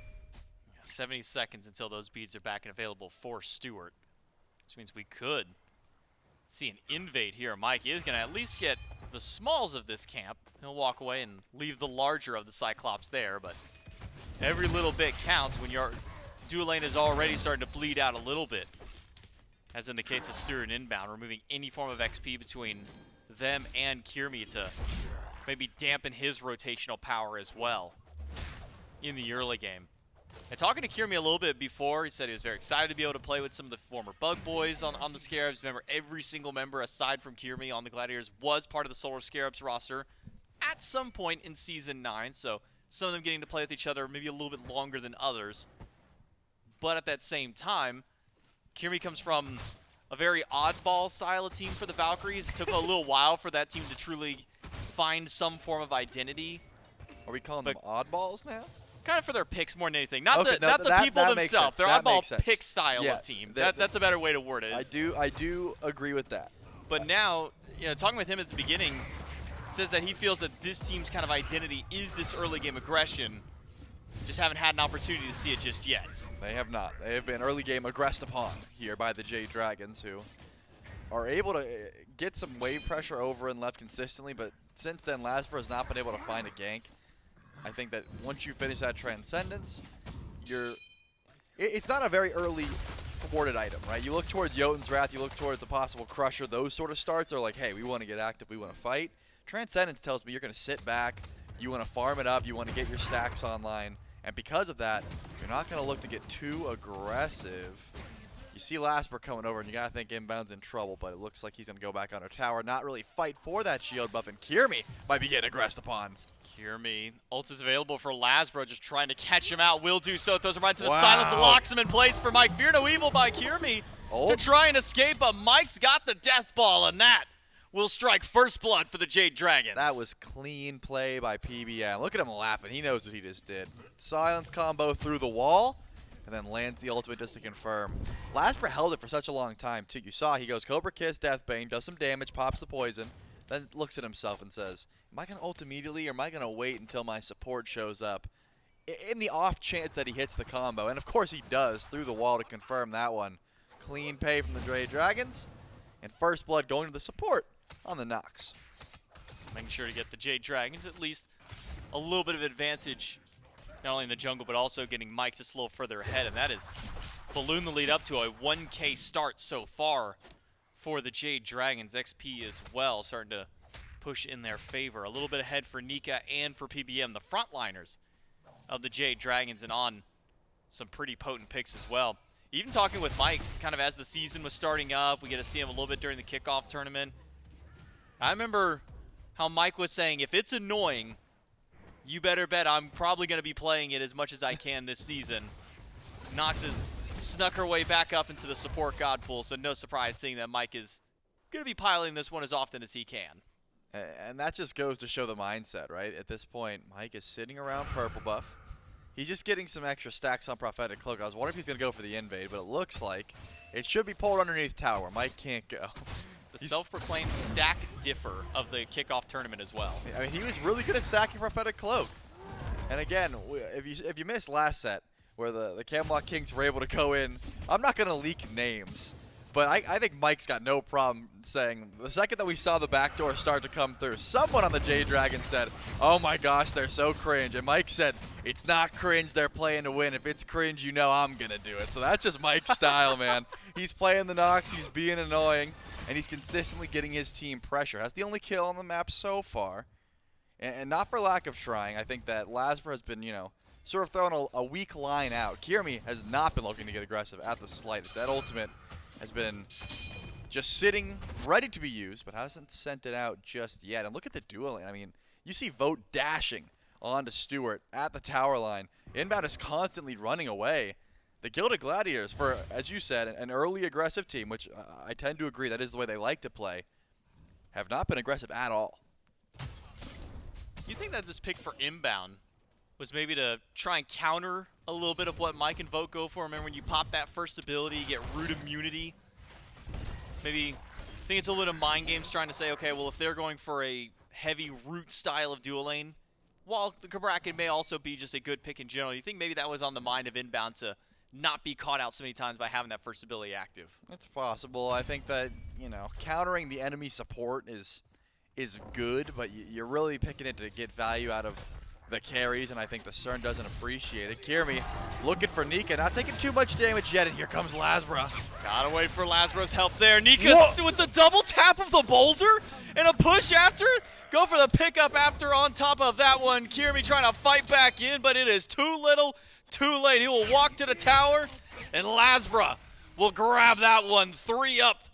70 seconds until those beads are back and available for Stuart, which means we could see an invade here. Mike is going to at least get the smalls of this camp. He'll walk away and leave the larger of the Cyclops there, but every little bit counts when your dual lane is already starting to bleed out a little bit. As in the case of Stuart and Inbound, removing any form of XP between them and Kyrmi to maybe dampen his rotational power as well in the early game. And talking to Kyrmi a little bit before, he said he was very excited to be able to play with some of the former Bug Boys on the Scarabs. Remember, every single member aside from Kyrmi on the Gladiators was part of the Solar Scarabs roster at some point in Season 9, so some of them getting to play with each other maybe a little bit longer than others. But at that same time, Kyrmi comes from a very oddball style of team for the Valkyries. It took a little while for that team to truly find some form of identity. Are we calling them oddballs now? Kind of for their picks more than anything. Not Okay, the, not the people themselves. Their oddball pick style of team. That's a better way to word it. I do agree with that. But now, you know, talking with him at the beginning, says that he feels that this team's kind of identity is this early game aggression. Just haven't had an opportunity to see it just yet. They have not. They have been early game aggressed upon here by the Jade Dragons, who are able to get some wave pressure over and left consistently, but since then, LASBRA has not been able to find a gank. I think that once you finish that Transcendence, it's not a very early thwarted item, right? You look towards Jotun's Wrath, you look towards a possible Crusher, those sort of starts are like, hey, we want to get active, we want to fight. Transcendence tells me you're going to sit back, you want to farm it up, you want to get your stacks online, and because of that, you're not going to look to get too aggressive. You see LASBRA coming over, and you got to think Inbound's in trouble, but it looks like he's going to go back under tower, not really fight for that shield buff, and Kyrmi might be getting aggressed upon. Kyrmi, ult is available for LASBRA, just trying to catch him out. Will do so, throws him right to the silence and locks him in place for Mike. Fear no evil by Kyrmi to try and escape, but Mike's got the death ball, and that will strike first blood for the Jade Dragons. That was clean play by PBM. Look at him laughing. He knows what he just did. Silence combo through the wall, and then lands the ultimate just to confirm. LASBRA held it for such a long time, too. You saw he goes Cobra Kiss, Deathbane, does some damage, pops the poison, then looks at himself and says, am I going to ult immediately, or am I going to wait until my support shows up? In the off chance that he hits the combo, and of course he does, through the wall to confirm that one. Clean pay from the Jade Dragons, and first blood going to the support on the Nox. Making sure to get the Jade Dragons at least a little bit of advantage, not only in the jungle, but also getting Mike just a little further ahead, and that is balloon the lead up to a 1K start so far for the Jade Dragons. XP as well, starting to push in their favor. A little bit ahead for Nika and for PBM, the frontliners of the Jade Dragons, and on some pretty potent picks as well. Even talking with Mike, kind of as the season was starting up, we get to see him a little bit during the kickoff tournament. I remember how Mike was saying, if it's annoying, you better bet I'm probably going to be playing it as much as I can this season. Nox has snuck her way back up into the support god pool, so no surprise seeing that Mike is going to be piloting this one as often as he can. And that just goes to show the mindset, right? At this point, Mike is sitting around purple buff. He's just getting some extra stacks on Prophetic Cloak. I was wondering if he's going to go for the invade, but it looks like it should be pulled underneath tower where Mike can't go. The self-proclaimed stack differ of the kickoff tournament as well. I mean, he was really good at stacking Prophetic Cloak. And again, if you missed last set, where the Camelot Kings were able to go in, I'm not going to leak names, but I think Mike's got no problem saying, the second that we saw the backdoor start to come through, someone on the Jade Dragon said, oh my gosh, they're so cringe. And Mike said, it's not cringe, they're playing to win. If it's cringe, you know I'm going to do it. So that's just Mike's style, man. He's playing the Nox, he's being annoying, and he's consistently getting his team pressure. That's the only kill on the map so far. And not for lack of trying. I think that LASBRA has been, you know, sort of throwing a weak line out. Kyrmi has not been looking to get aggressive at the slightest. That ultimate has been just sitting, ready to be used, but hasn't sent it out just yet. And look at the dueling. I mean, you see Vote dashing onto Stuart at the tower line. Inbound is constantly running away. The Gilded Gladiators, for, as you said, an early aggressive team, which I tend to agree that is the way they like to play, have not been aggressive at all. You think that this pick for Inbound was maybe to try and counter a little bit of what Mike and Vote go for? Remember when you pop that first ability, you get root immunity? Maybe think it's a little bit of mind games trying to say, okay, well, if they're going for a heavy root style of dual lane, while the Cabrakan may also be just a good pick in general, you think maybe that was on the mind of Inbound to not be caught out so many times by having that first ability active. It's possible. I think that, you know, countering the enemy support is good, but you're really picking it to get value out of the carries, and I think the Cern doesn't appreciate it. Kyrmi looking for Nika, not taking too much damage yet, and here comes LASBRA. Gotta wait for LASBRA's help there. Nika with the double tap of the boulder and a push after. Go for the pickup after on top of that one. Kyrmi trying to fight back in, but it is too little, too late. He will walk to the tower, and LASBRA will grab that one. 3 up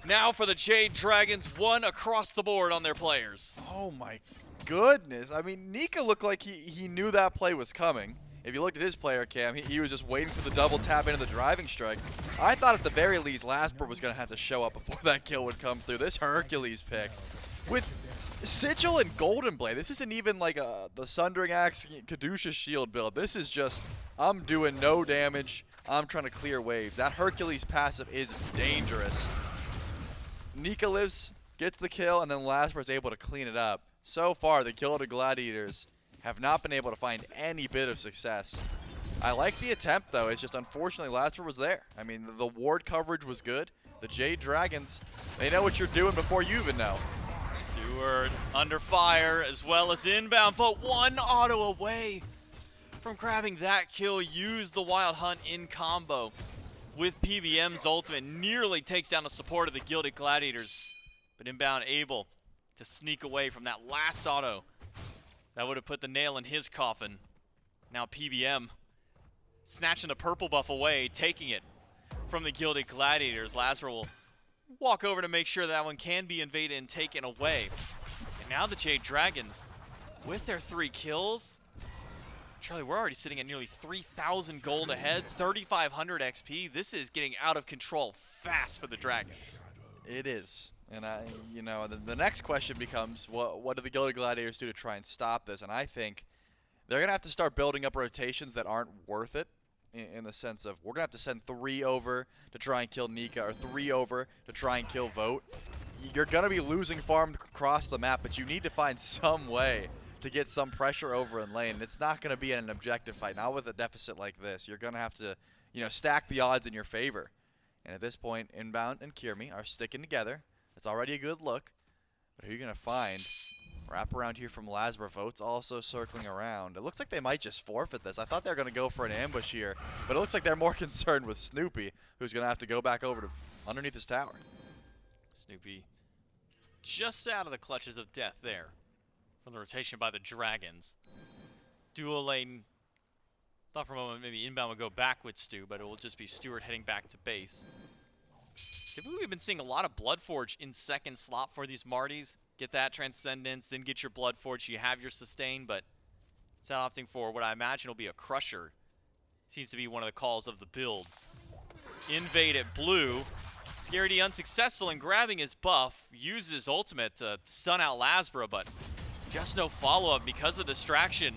now for the Jade Dragons, 1 across the board on their players. Oh my goodness. I mean, Nika looked like he knew that play was coming. If you looked at his player cam, he was just waiting for the double tap into the driving strike. I thought at the very least LASBRA was going to have to show up before that kill would come through. This Hercules pick with Sigil and Golden Blade. This isn't even like the Sundering Axe Caduceus shield build. This is just, I'm doing no damage. I'm trying to clear waves. That Hercules passive is dangerous. Nika lives, gets the kill, and then LASBRA is able to clean it up. So far, the Gilded Gladiators have not been able to find any bit of success. I like the attempt, though. It's just unfortunately LASBRA was there. I mean, the ward coverage was good. The Jade Dragons, they know what you're doing before you even know. Stuart under fire as well as inbound, but 1 auto away from grabbing that kill. Used the Wild Hunt in combo with PBM's ultimate. Nearly takes down the support of the Gilded Gladiators, but Inbound able to sneak away from that last auto. That would have put the nail in his coffin. Now PBM snatching the purple buff away, taking it from the Gilded Gladiators. LASBRA will walk over to make sure that one can be invaded and taken away. And now the Jade Dragons with their 3 kills. Charlie, we're already sitting at nearly 3,000 gold ahead, 3,500 XP. This is getting out of control fast for the Dragons. It is. And you know, the next question becomes, what do the Gilded Gladiators do to try and stop this? And I think they're going to have to start building up rotations that aren't worth it, in the sense of we're going to have to send 3 over to try and kill Nika, or 3 over to try and kill Vote. You're going to be losing farm across the map, but you need to find some way to get some pressure over in lane. And it's not going to be an objective fight. Not with a deficit like this. You're going to have to, you know, stack the odds in your favor. And at this point, Inbound and Kyrmi are sticking together. It's already a good look, but who are you going to find? Wrap around here from LASBRA. Vote's also circling around. It looks like they might just forfeit this. I thought they were going to go for an ambush here, but it looks like they're more concerned with Snoopy, who's going to have to go back over to underneath his tower. Snoopy just out of the clutches of death there from the rotation by the Dragons. Dual lane. Thought for a moment maybe Inbound would go back with Stu, but it will just be Stuart heading back to base. Typically, we've been seeing a lot of Bloodforge in second slot for these Martys. Get that Transcendence, then get your Bloodforge, you have your Sustain, but it's opting for what I imagine will be a Crusher. Seems to be one of the calls of the build. Invade at blue. Scary D unsuccessful in grabbing his buff. Uses his ultimate to stun out LASBRA, but just no follow-up because of the distraction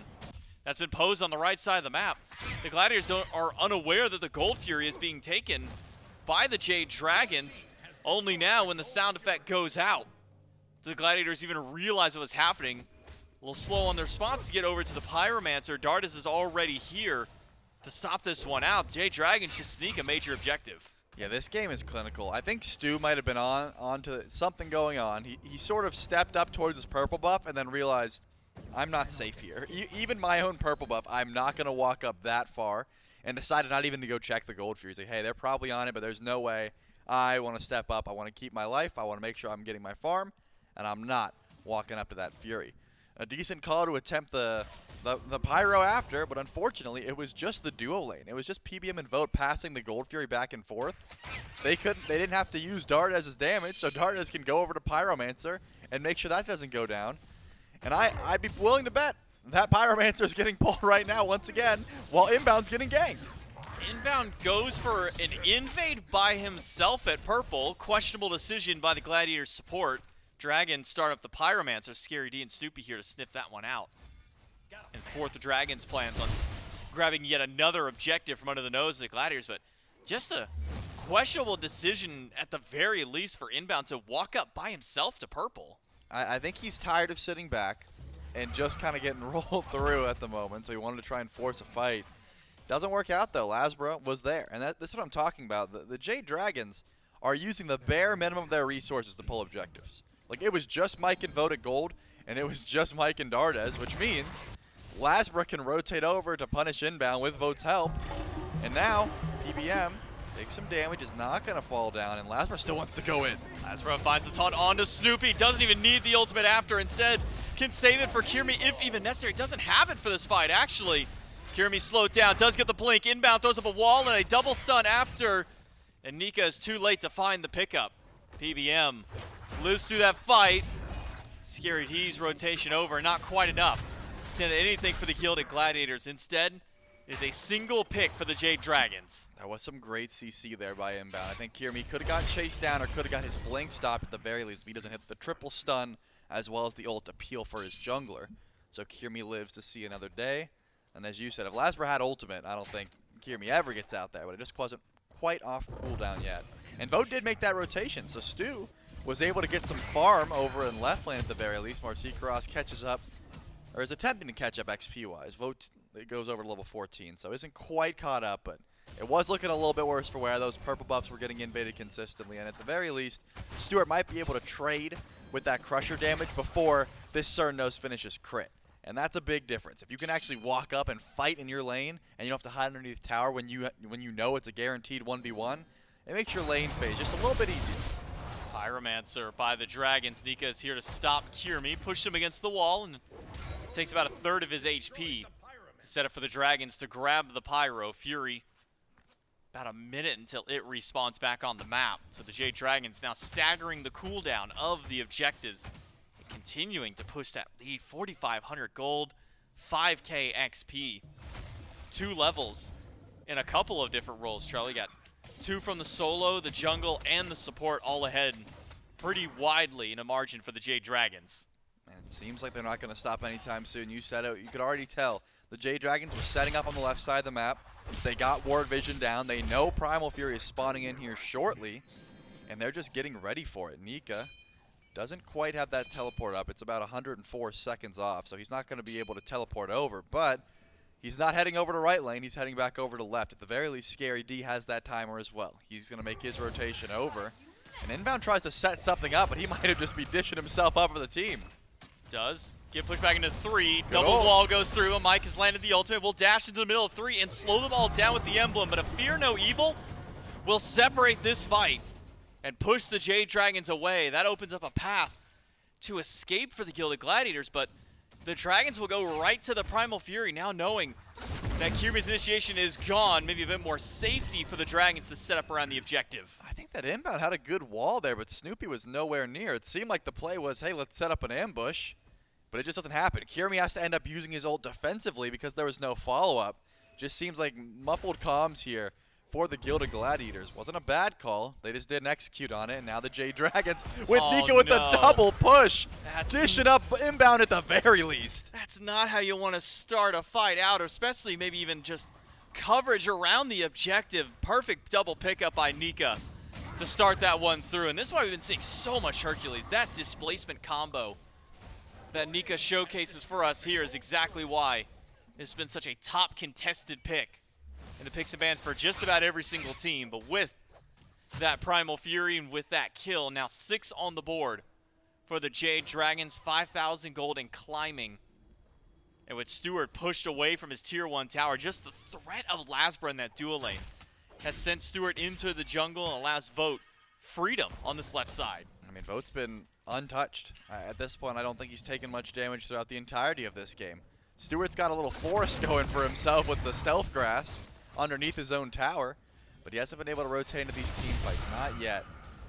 that's been posed on the right side of the map. The Gladiators are unaware that the Gold Fury is being taken by the Jade Dragons. Only now, when the sound effect goes out, do the Gladiators even realize what was happening. A little slow on their response to get over to the Pyromancer. Dardez is already here to stop this one out. Jade Dragons just sneak a major objective. Yeah, this game is clinical. I think Stu might have been on to something going on. He sort of stepped up towards his purple buff and then realized, I'm not safe here. Even my own purple buff, I'm not going to walk up that far, and decided not even to go check the Gold Fury. He's like, hey, they're probably on it, but there's no way. I want to step up. I want to keep my life. I want to make sure I'm getting my farm, and I'm not walking up to that Fury. A decent call to attempt the Pyro after, but unfortunately, it was just the duo lane. It was just PBM and Vote passing the Gold Fury back and forth. They didn't have to use Dardez's damage, so Dardez can go over to Pyromancer and make sure that doesn't go down. And I'd be willing to bet that Pyromancer is getting pulled right now once again, while Inbound's getting ganked. Inbound goes for an invade by himself at purple. Questionable decision by the Gladiator support. Dragons start up the Pyromancer. Scary D and Snoopy here to sniff that one out. And fourth, the Dragons plans on grabbing yet another objective from under the nose of the Gladiators, but just a questionable decision at the very least for Inbound to walk up by himself to purple. I think he's tired of sitting back and just kind of getting rolled through at the moment, so he wanted to try and force a fight. Doesn't work out though. LASBRA was there, and this is what I'm talking about. The Jade Dragons are using the bare minimum of their resources to pull objectives. Like, it was just Mike and Vote at gold, and it was just Mike and Dardez, which means LASBRA can rotate over to punish Inbound with Vote's help. And now, PBM takes some damage, is not going to fall down, and LASBRA still wants to go in. LASBRA finds the taunt onto Snoopy, doesn't even need the ultimate after, instead can save it for Kyrmi if even necessary. Doesn't have it for this fight, actually. Kyrmi slowed down, does get the blink, Inbound throws up a wall and a double stun after, and Nika is too late to find the pickup. PBM lives through that fight. Scary D's rotation over, not quite enough. Did anything for the Gilded Gladiators. Instead, is a single pick for the Jade Dragons. That was some great CC there by Inbound. I think Kyrmi could have got chased down or could have got his blink stopped at the very least if he doesn't hit the triple stun as well as the ult appeal for his jungler. So Kyrmi lives to see another day. And as you said, if LASBRA had ultimate, I don't think Kyrmi ever gets out there, but it just wasn't quite off cooldown yet. And Vote did make that rotation, so Stu was able to get some farm over in left lane at the very least. Martichoras catches up, or is attempting to catch up XP-wise. Vote it goes over to level 14, so isn't quite caught up, but it was looking a little bit worse for wear. Those purple buffs were getting invaded consistently, and at the very least, Stuart might be able to trade with that crusher damage before this Cernunnos finishes crit. And that's a big difference. If you can actually walk up and fight in your lane, and you don't have to hide underneath tower when you know it's a guaranteed 1v1, it makes your lane phase just a little bit easier. Pyromancer by the Dragons. Nika is here to stop Kyrmi, push him against the wall, and takes about a third of his HP. Set up for the Dragons to grab the Pyro. Fury, about a minute until it respawns back on the map. So the Jade Dragons now staggering the cooldown of the objectives. Continuing to push that lead, 4,500 gold, 5k XP. 2 levels in a couple of different roles, Charlie. Got 2 from the solo, the jungle, and the support all ahead pretty widely in a margin for the Jade Dragons. And it seems like they're not going to stop anytime soon. You said it, you could already tell. The Jade Dragons were setting up on the left side of the map. They got Ward Vision down. They know Primal Fury is spawning in here shortly, and they're just getting ready for it. Nika doesn't quite have that teleport up. It's about 104 seconds off, so he's not going to be able to teleport over, but he's not heading over to right lane. He's heading back over to left. At the very least, Scary D has that timer as well. He's going to make his rotation over, and Inbound tries to set something up, but he might have just be dishing himself up for the team. Does get pushed back into 3. Double wall goes through, and Mike has landed the ultimate. Will dash into the middle of 3 and slow them all down with the emblem, but a Fear No Evil will separate this fight and push the Jade Dragons away. That opens up a path to escape for the Gilded Gladiators, but the Dragons will go right to the Primal Fury, now knowing that Kyrmi's initiation is gone. Maybe a bit more safety for the Dragons to set up around the objective. I think that Inbound had a good wall there, but Snoopy was nowhere near. It seemed like the play was, hey, let's set up an ambush, but it just doesn't happen. Kyrmi has to end up using his ult defensively because there was no follow-up. Just seems like muffled comms here for the Gilded Gladiators. Wasn't a bad call. They just didn't execute on it, and now the Jade Dragons with Nika with the double push. Dishing up Inbound at the very least. That's not how you want to start a fight out, or especially maybe even just coverage around the objective. Perfect double pickup by Nika to start that one through, and this is why we've been seeing so much Hercules. That displacement combo that Nika showcases for us here is exactly why it's been such a top contested pick in the picks and bans for just about every single team. But with that Primal Fury and with that kill, now 6 on the board for the Jade Dragons, 5,000 gold and climbing. And with Stuart pushed away from his tier 1 tower, just the threat of LASBRA in that dual lane has sent Stuart into the jungle and allows Vote freedom on this left side. I mean, Vote's been untouched. At this point, I don't think he's taken much damage throughout the entirety of this game. Stuart's got a little forest going for himself with the stealth grass underneath his own tower, but he hasn't been able to rotate into these team fights, not yet.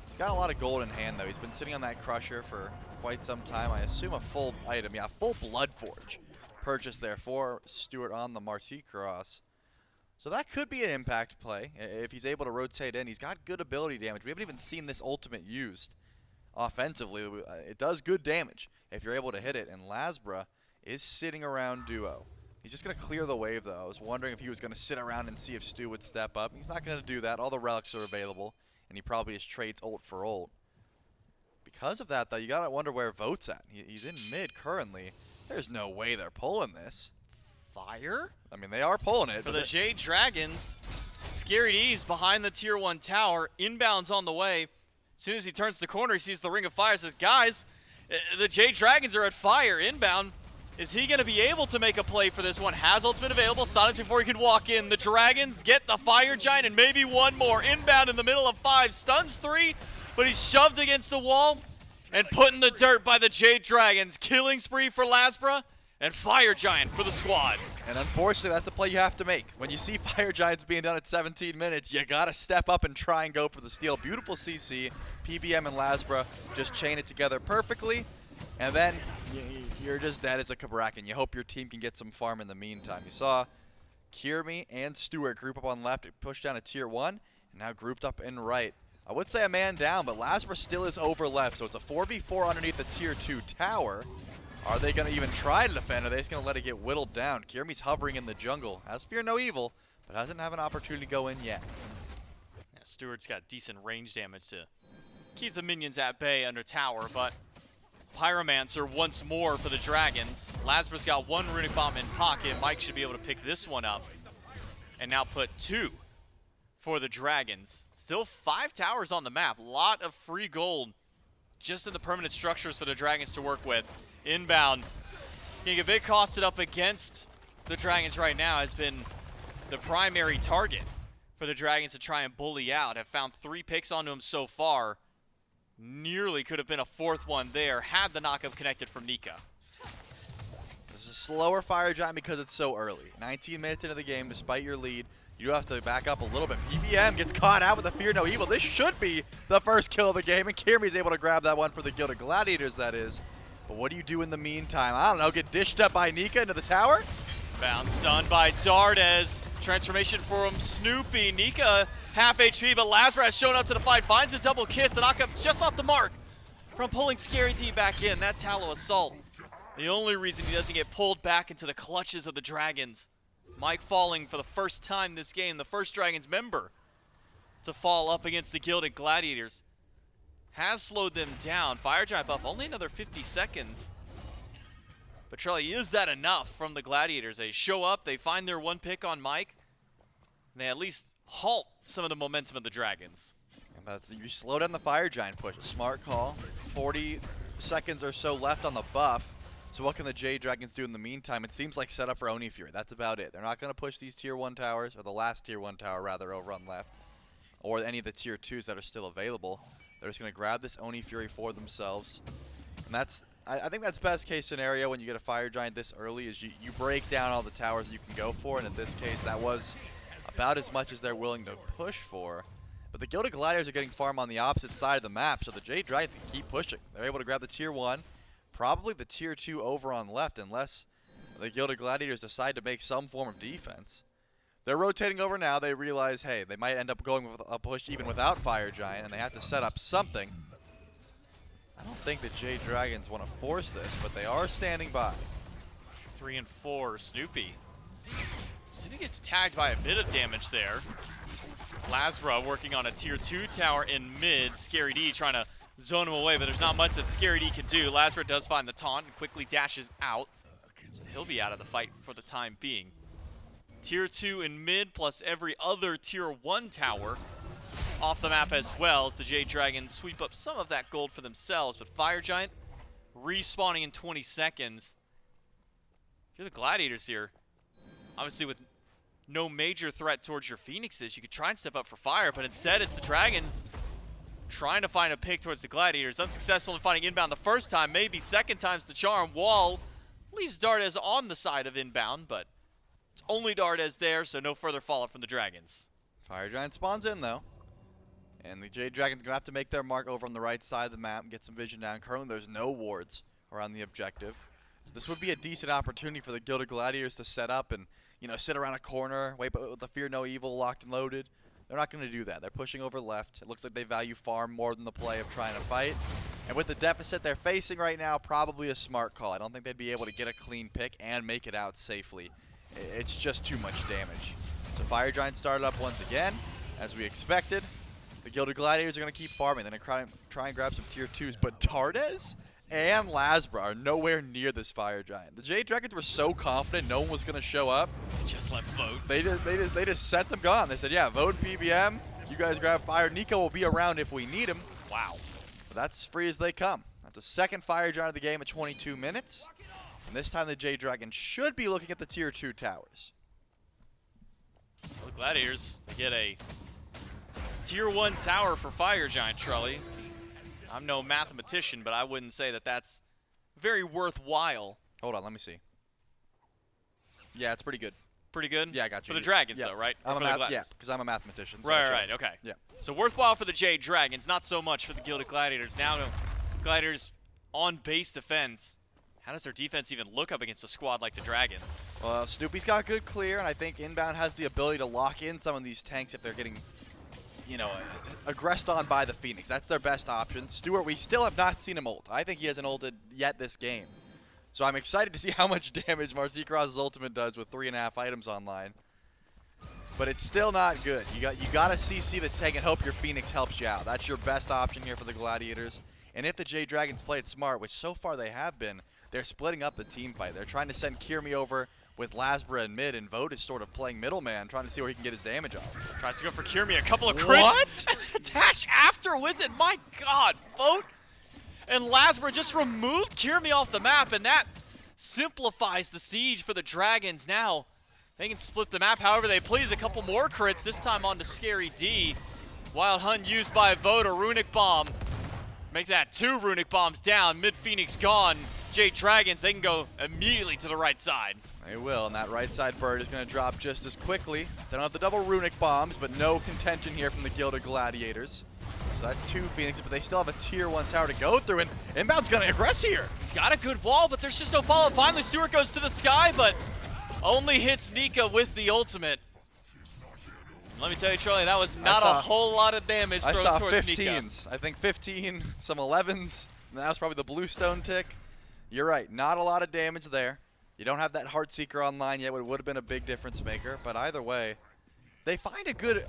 He's got a lot of gold in hand though. He's been sitting on that crusher for quite some time. I assume a full item, yeah, full Blood Forge purchased there for Stuart on the Martichoras. So that could be an impact play if he's able to rotate in. He's got good ability damage. We haven't even seen this ultimate used offensively. It does good damage if you're able to hit it, and LASBRA is sitting around duo. He's just going to clear the wave, though. I was wondering if he was going to sit around and see if Stu would step up. He's not going to do that. All the relics are available, and he probably just trades ult for ult. Because of that, though, you got to wonder where Vote's at. He's in mid currently. There's no way they're pulling this. Fire? I mean, they are pulling it. For the Jade Dragons, Scary D's behind the tier 1 tower. Inbound's on the way. As soon as he turns the corner, he sees the Ring of Fire, says, guys, the Jade Dragons are at fire. Inbound, is he going to be able to make a play for this one? Has ultimate available, silence before he can walk in. The Dragons get the Fire Giant and maybe one more. Inbound in the middle of 5, stuns 3, but he's shoved against the wall and put in the dirt by the Jade Dragons. Killing spree for LASBRA and Fire Giant for the squad. And unfortunately, that's a play you have to make. When you see Fire Giants being done at 17 minutes, you got to step up and try and go for the steal. Beautiful CC. PBM and LASBRA just chain it together perfectly. And then you're just dead as a Cabrakan. You hope your team can get some farm in the meantime. You saw Kyrmi and Stuart group up on left, push down a tier 1, and now grouped up in right. I would say a man down, but LASBRA still is over left, so it's a 4v4 underneath the tier 2 tower. Are they going to even try to defend? Are they just going to let it get whittled down? Kyrmi's hovering in the jungle. Has Fear No Evil, but hasn't have an opportunity to go in yet. Yeah, Stuart's got decent range damage to keep the minions at bay under tower, but Pyromancer once more for the Dragons. LASBRA's got 1 Runic Bomb in pocket. Mike should be able to pick this one up and now put 2 for the Dragons. Still 5 towers on the map. Lot of free gold just in the permanent structures for the Dragons to work with. Inbound, getting a bit costed up against the Dragons right now, has been the primary target for the Dragons to try and bully out. Have found 3 picks onto him so far. Nearly could have been a 4th one there had the knockup connected from Nika. This is a slower Fire Giant because it's so early. 19 minutes into the game, despite your lead, you do have to back up a little bit. PBM gets caught out with the Fear No Evil. This should be the first kill of the game, and Kyrmi's able to grab that one for the Gilded Gladiators, that is. But what do you do in the meantime? I don't know, get dished up by Nika into the tower? Bound stun by Dardez. Transformation from Snoopy. Nika half HP, but LASBRA has shown up to the fight. Finds the double kiss. The knockup just off the mark from pulling Scary D back in. That Tallow Assault. The only reason he doesn't get pulled back into the clutches of the Dragons. Mike falling for the first time this game. The first Dragons member to fall up against the Gilded Gladiators. Has slowed them down. Fire Giant buff, only another 50 seconds. But Trelly, is that enough from the Gladiators? They show up, they find their 1 pick on Mike, and they at least halt some of the momentum of the Dragons. And you slow down the Fire Giant push. Smart call. 40 seconds or so left on the buff. So what can the Jade Dragons do in the meantime? It seems like set up for Oni Fury. That's about it. They're not going to push these tier 1 towers, or the last tier 1 tower rather, over on left, or any of the tier 2s that are still available. They're just going to grab this Oni Fury for themselves. And that's, I think that's best case scenario when you get a Fire Giant this early, is you break down all the towers that you can go for. And in this case, that was about as much as they're willing to push for. But the Gilded Gladiators are getting farm on the opposite side of the map, so the Jade Dragons can keep pushing. They're able to grab the tier 1, probably the tier 2 over on left, unless the Gilded Gladiators decide to make some form of defense. They're rotating over now. They realize, hey, they might end up going with a push even without Fire Giant, and they have to set up something. I don't think the Jade Dragons want to force this, but they are standing by. 3 and 4, Snoopy. Snoopy gets tagged by a bit of damage there. LASBRA working on a tier 2 tower in mid. Scary D trying to zone him away, but there's not much that Scary D can do. LASBRA does find the taunt and quickly dashes out. So he'll be out of the fight for the time being. Tier 2 in mid, plus every other tier 1 tower off the map as well, as the Jade Dragons sweep up some of that gold for themselves. But Fire Giant respawning in 20 seconds. If you're the Gladiators here, obviously with no major threat towards your Phoenixes, you could try and step up for Fire, but instead it's the Dragons trying to find a pick towards the Gladiators. Unsuccessful in finding Inbound the first time, maybe second time's the charm. Wall leaves Dardez on the side of Inbound, but it's only Dardez there, so no further fallout from the Dragons. Fire Giant spawns in, though. And the Jade Dragons are going to have to make their mark over on the right side of the map and get some vision down. Currently, there's no wards around the objective. So this would be a decent opportunity for the Gilded Gladiators to set up and, you know, sit around a corner, wait with the Fear No Evil locked and loaded. They're not going to do that. They're pushing over left. It looks like they value farm more than the play of trying to fight. And with the deficit they're facing right now, probably a smart call. I don't think they'd be able to get a clean pick and make it out safely. It's just too much damage. So Fire Giant started up once again, as we expected. The Gilded Gladiators are going to keep farming. They're going to try and grab some tier 2s. But Dardez and LASBRA are nowhere near this Fire Giant. The Jade Dragons were so confident no one was going to show up. Just let vote. They just sent them gone. They said, yeah, vote PBM. You guys grab fire. Nika will be around if we need him. Wow. But that's as free as they come. That's the second Fire Giant of the game at 22 minutes. And this time the Jade Dragons should be looking at the tier 2 towers. Well, the Gladiators, they get a tier 1 tower for Fire Giant, Trulli. I'm no mathematician, but I wouldn't say that that's very worthwhile. Hold on, let me see. Yeah, it's pretty good. Pretty good? Yeah, I got you. For the Dragons, yeah. though, right? Yeah, because I'm a mathematician. So Right, okay. Yeah. So worthwhile for the Jade Dragons, not so much for the Gilded Gladiators. Now, Gladiators on base defense. How does their defense even look up against a squad like the Dragons? Well, Snoopy's got good clear, and I think Inbound has the ability to lock in some of these tanks if they're getting, you know, aggressed on by the Phoenix. That's their best option. Stuart, we still have not seen him ult. I think he hasn't ulted yet this game. So I'm excited to see how much damage Martichoras' ultimate does with 3.5 items online. But it's still not good. You got to CC the tank and hope your Phoenix helps you out. That's your best option here for the Gladiators. And if the Jade Dragons play it smart, which so far they have been, they're splitting up the team fight. They're trying to send Kyrmi over with LASBRA in mid, and Vote is sort of playing middleman, trying to see where he can get his damage off. Tries to go for Kyrmi, a couple of crits. What? Dash after with it, my God. Vote and LASBRA just removed Kyrmi off the map, and that simplifies the siege for the Dragons. Now they can split the map however they please. A couple more crits, this time onto Scary D. Wild Hunt used by Vote, a Runic Bomb. Make that 2 Runic Bombs down, mid-Phoenix gone. Jade Dragons, they can go immediately to the right side. They will, and that right side bird is going to drop just as quickly. They don't have the double Runic Bombs, but no contention here from the Gilded Gladiators. So that's 2 Phoenixes, but they still have a tier 1 tower to go through, and Inbound's going to aggress here. He's got a good wall, but there's just no follow. Finally, Stuart goes to the sky, but only hits Nika with the ultimate. Let me tell you, Charlie, that was not a whole lot of damage thrown towards Nika. I saw 15s. I think 15, some 11s, and that was probably the Bluestone tick. You're right, not a lot of damage there. You don't have that Heartseeker online yet, it would have been a big difference maker, but either way, they find a good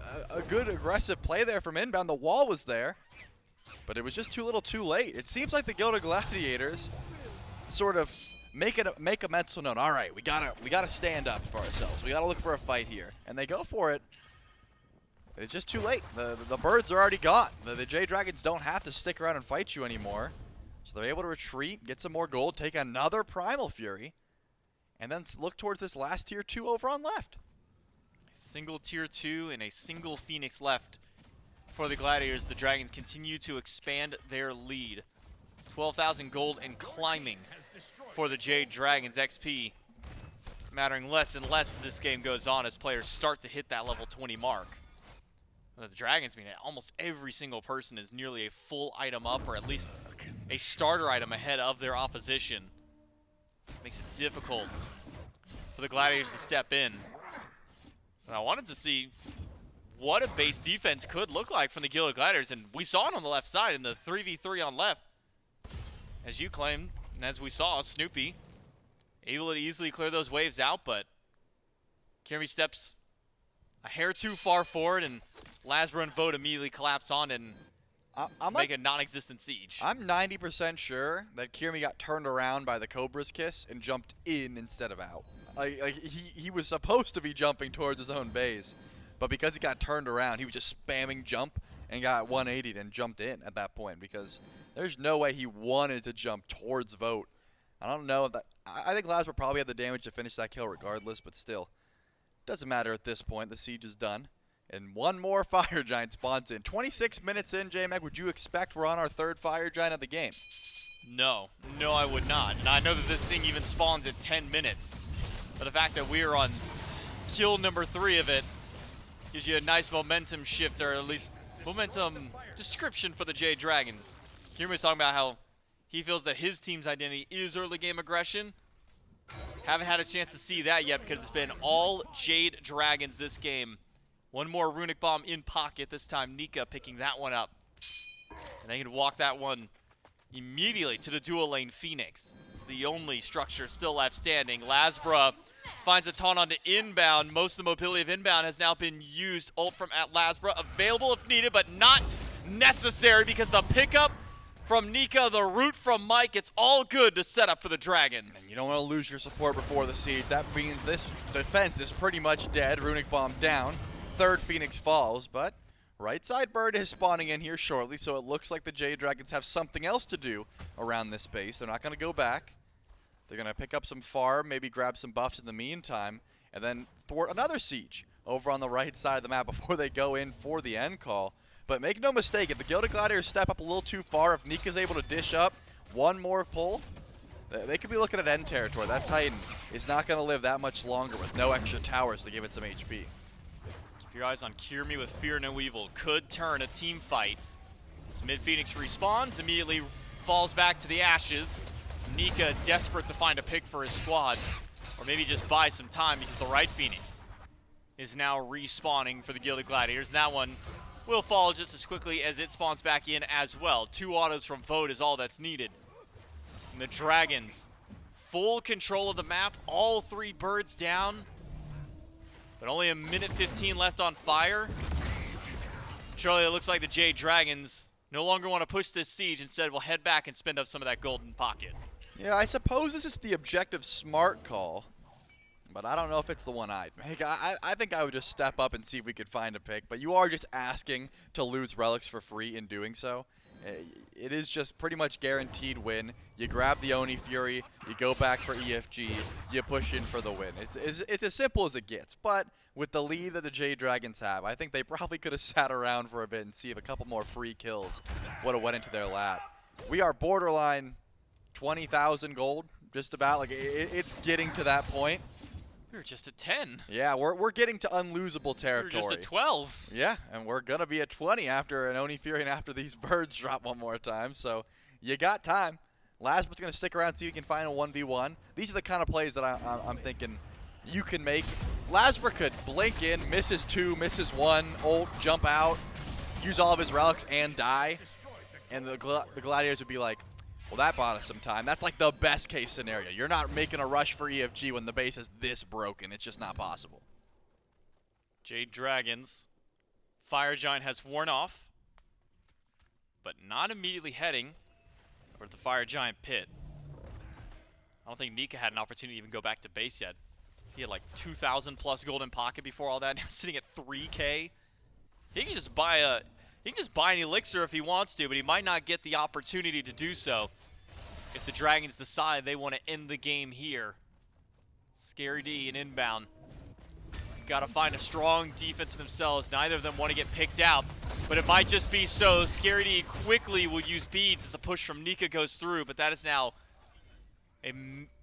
aggressive play there from Inbound. The wall was there, but it was just too little too late. It seems like the Gilded Gladiators sort of make a mental note. All right, we gotta stand up for ourselves. We gotta look for a fight here, and they go for it. It's just too late. The birds are already gone. The Jade Dragons don't have to stick around and fight you anymore. So they're able to retreat, get some more gold, take another Primal Fury, and then look towards this last tier 2 over on left. A single tier 2 and a single Phoenix left for the Gladiators. The Dragons continue to expand their lead. 12,000 gold and climbing for the Jade Dragons. XP mattering less and less as this game goes on as players start to hit that level 20 mark. The Dragons, I mean, almost every single person is nearly a full item up, or at least a starter item ahead of their opposition. Makes it difficult for the Gladiators to step in. And I wanted to see what a base defense could look like from the Gilded Gladiators, and we saw it on the left side in the 3v3 on left. As you claimed, and as we saw, Snoopy able to easily clear those waves out, but Kyrmi steps a hair too far forward, and LASBRA and Vote immediately collapse on and make a non-existent siege. I'm 90% sure that Kyrmi got turned around by the Cobra's Kiss and jumped in instead of out. He was supposed to be jumping towards his own base, but because he got turned around, he was just spamming jump and got 180'd and jumped in at that point, because there's no way he wanted to jump towards Vote. I don't know. I think LASBRA probably had the damage to finish that kill regardless, but still. Doesn't matter at this point. The siege is done. And one more Fire Giant spawns in. 26 minutes in, J-Meg, would you expect we're on our 3rd Fire Giant of the game? No, I would not. And I know that this thing even spawns in 10 minutes. But the fact that we are on kill number 3 of it gives you a nice momentum shift, or at least momentum description for the Jade Dragons. Kyrmi was talking about how he feels that his team's identity is early game aggression. Haven't had a chance to see that yet because it's been all Jade Dragons this game. One more Runic Bomb in pocket, this time Nika picking that one up. And they can walk that one immediately to the dual lane Phoenix. It's the only structure still left standing. LASBRA finds a taunt onto Inbound. Most of the mobility of Inbound has now been used. Ult from at LASBRA available if needed, but not necessary because the pickup from Nika, the root from Mike. It's all good to set up for the Dragons. And you don't want to lose your support before the siege. That means this defense is pretty much dead. Runic Bomb down. Third Phoenix falls, but right side bird is spawning in here shortly, so it looks like the Jade Dragons have something else to do around this base. They're not going to go back. They're going to pick up some farm, maybe grab some buffs in the meantime, and then thwart another siege over on the right side of the map before they go in for the end call. But make no mistake, if the Gilded Gladiators step up a little too far, if Nika's able to dish up one more pull, they could be looking at end territory. That Titan is not going to live that much longer with no extra towers to give it some HP. Keep your eyes on Kyrmi with Fear No Evil. Could turn a team fight. As Mid Phoenix respawns, immediately falls back to the ashes. Nika desperate to find a pick for his squad, or maybe just buy some time because the right Phoenix is now respawning for the Gilded Gladiators. That one will fall just as quickly as it spawns back in as well. 2 autos from Vote is all that's needed. And the Dragons, full control of the map, all 3 birds down, but only a minute 15 left on fire. Surely it looks like the Jade Dragons no longer want to push this siege. Instead, we'll head back and spend up some of that golden pocket. Yeah, I suppose this is the objective smart call, but I don't know if it's the one I'd make. I think I would just step up and see if we could find a pick, but you are just asking to lose relics for free in doing so. It is just pretty much guaranteed win. You grab the Oni Fury, you go back for EFG, you push in for the win. It's as simple as it gets, but with the lead that the Jade Dragons have, I think they probably could have sat around for a bit and see if a couple more free kills would have went into their lap. We are borderline 20,000 gold, just about. Like it's getting to that point. We were just at 10. Yeah, we're getting to unlosable territory. We were just at 12. Yeah, and we're gonna be at 20 after an Oni Fury and after these birds drop one more time. So you got time. LASBRA's gonna stick around, see if you can find a 1v1. These are the kind of plays that I'm thinking you can make. LASBRA could blink in, misses 2, misses 1, ult, jump out, use all of his relics and die, and the Gladiators would be like, well, that bought us some time. That's like the best case scenario. You're not making a rush for EFG when the base is this broken. It's just not possible. Jade Dragons. Fire Giant has worn off, but not immediately heading over to the Fire Giant pit. I don't think Nika had an opportunity to even go back to base yet. He had like 2,000 plus golden pocket before all that. Now sitting at 3K. He can just buy an elixir if he wants to, but he might not get the opportunity to do so if the Dragons decide they want to end the game here. Scary D and Inbound. Got to find a strong defense themselves. Neither of them want to get picked out, but it might just be so. Scary D quickly will use beads as the push from Nika goes through, but that is now a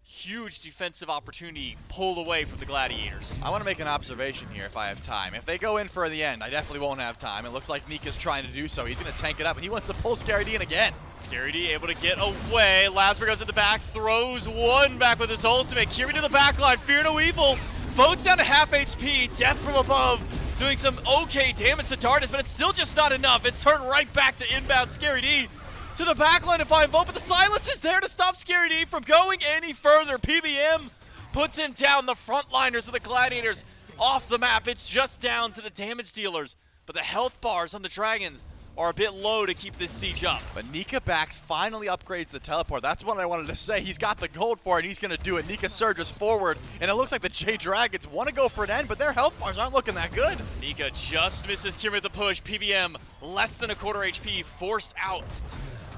huge defensive opportunity pulled away from the Gladiators. I want to make an observation here if I have time. If they go in for the end, I definitely won't have time. It looks like Nika's trying to do so. He's going to tank it up, and he wants to pull Scary D in again. Scary D able to get away. LASBRA goes at the back, throws one back with his ultimate. Kyrmi to the back line, Fear No Evil. Votes down to half HP, death from above, doing some okay damage to Dardez, but it's still just not enough. It's turned right back to Inbound Scary D. To the backline to find Vote, but the silence is there to stop Scary D from going any further. PBM puts him down. The frontliners of the Gladiators off the map. It's just down to the damage dealers, but the health bars on the Dragons are a bit low to keep this siege up. But Nika backs finally upgrades the teleport. That's what I wanted to say. He's got the gold for it, and he's going to do it. Nika surges forward, and it looks like the Jade Dragons want to go for an end, but their health bars aren't looking that good. Nika just misses Kyrmi with the push. PBM less than a quarter HP, forced out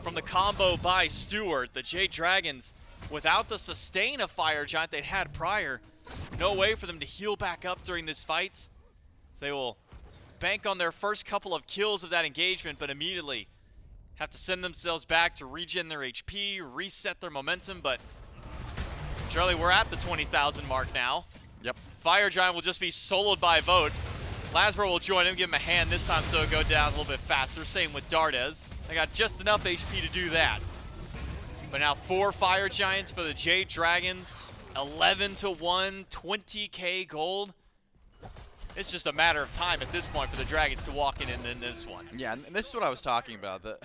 from the combo by Stuart. The Jade Dragons, without the sustain of Fire Giant they'd had prior, no way for them to heal back up during this fight. So they will bank on their first couple of kills of that engagement, but immediately have to send themselves back to regen their HP, reset their momentum. But Charlie, we're at the 20,000 mark now. Yep. Fire Giant will just be soloed by Vote. LASBRA will join him, give him a hand this time so it'll go down a little bit faster. Same with Dardez. They got just enough HP to do that. But now 4 Fire Giants for the Jade Dragons. 11-1, 20K gold. It's just a matter of time at this point for the Dragons to walk in this one. Yeah, and this is what I was talking about. The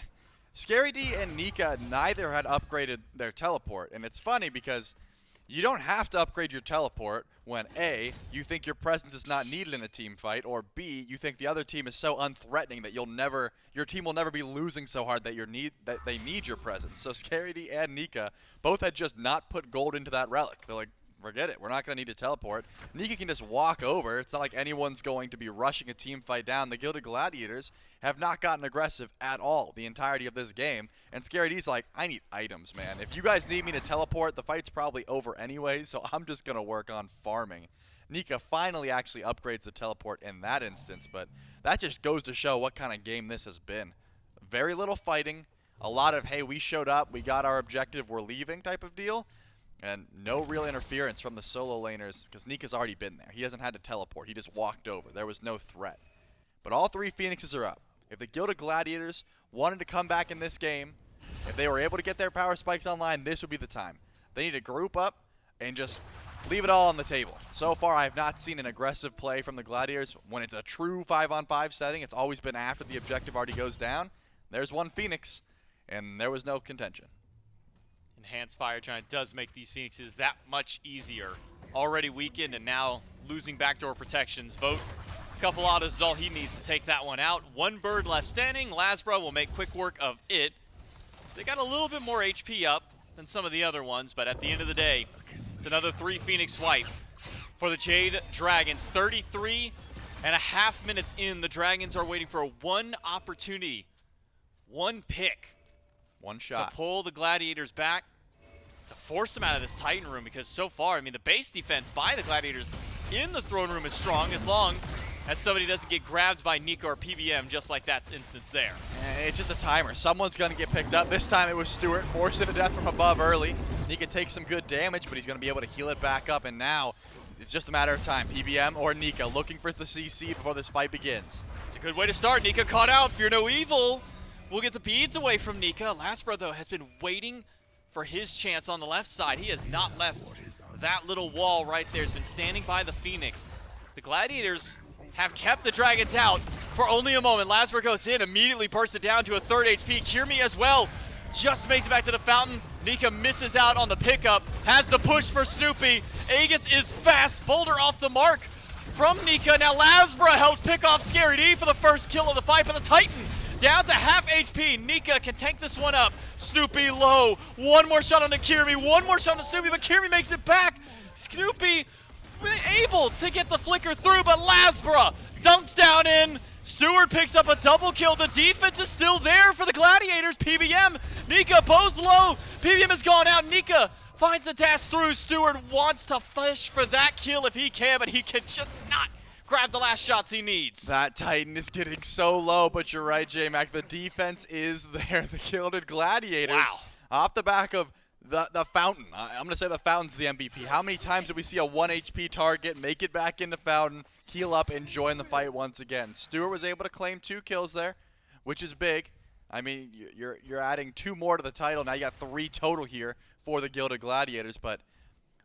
Scary D and Nika neither had upgraded their teleport. And it's funny because You don't have to upgrade your teleport when A, you think your presence is not needed in a team fight, or B, you think the other team is so unthreatening that your team will never be losing so hard that they need your presence. So Scary D and Nika both had just not put gold into that relic. They're like, forget it, we're not going to need to teleport. Nika can just walk over. It's not like anyone's going to be rushing a team fight down. The Gilded Gladiators have not gotten aggressive at all the entirety of this game. And Scary D's like, I need items, man. If you guys need me to teleport, the fight's probably over anyway, so I'm just going to work on farming. Nika finally actually upgrades the teleport in that instance, but that just goes to show what kind of game this has been. Very little fighting, a lot of, hey, we showed up, we got our objective, we're leaving type of deal. And no real interference from the solo laners because Nika's already been there. He hasn't had to teleport. He just walked over. There was no threat. But all 3 Phoenixes are up. If the Gilded Gladiators wanted to come back in this game, if they were able to get their power spikes online, this would be the time. They need to group up and just leave it all on the table. So far, I have not seen an aggressive play from the Gladiators. When it's a true 5-on-5 setting, it's always been after the objective already goes down. There's one Phoenix, and there was no contention. Enhanced Fire Giant does make these Phoenixes that much easier. Already weakened and now losing backdoor protections. Vote, a couple autos is all he needs to take that one out. 1 bird left standing. LASBRA will make quick work of it. They got a little bit more HP up than some of the other ones, but at the end of the day, it's another 3 Phoenix wipe for the Jade Dragons. 33.5 minutes in, the Dragons are waiting for one opportunity, one pick. One shot. To pull the Gladiators back, to force them out of this Titan room, because so far, I mean, the base defense by the Gladiators in the throne room is strong as long as somebody doesn't get grabbed by Nika or PBM, just like that instance there. It's just a timer. Someone's going to get picked up. This time it was Stuart, forced into death from above early. Nika takes some good damage, but he's going to be able to heal it back up, and now it's just a matter of time. PBM or Nika looking for the CC before this fight begins. It's a good way to start. Nika caught out. Fear no evil. We'll get the beads away from Nika. LASBRA, though, has been waiting for his chance on the left side. He has not left that little wall right there. He's been standing by the Phoenix. The Gladiators have kept the Dragons out for only a moment. LASBRA goes in, immediately bursts it down to a 3rd HP. Kyrmi as well just makes it back to the fountain. Nika misses out on the pickup, has the push for Snoopy. Aegis is fast, Boulder off the mark from Nika. Now LASBRA helps pick off Scary D for the first kill of the fight, but the Titan down to half HP. Nika can tank this one up. Snoopy low. One more shot on the Kyrmi. One more shot on Snoopy, but Kyrmi makes it back. Snoopy able to get the flicker through, but LASBRA dunks down in. Stuart picks up a double kill. The defense is still there for the Gladiators. PBM, Nika both low. PBM has gone out. Nika finds the dash through. Stuart wants to fish for that kill if he can, but he can just not grab the last shots he needs. That Titan is getting so low, but you're right, J-Mac. The defense is there. The Gilded Gladiators. Wow. Off the back of the Fountain. I'm going to say the Fountain's the MVP. How many times did we see a 1 HP target make it back into Fountain, heal up, and join the fight once again? Stuart was able to claim 2 kills there, which is big. I mean, you're adding 2 more to the title. Now you got 3 total here for the Gilded Gladiators, but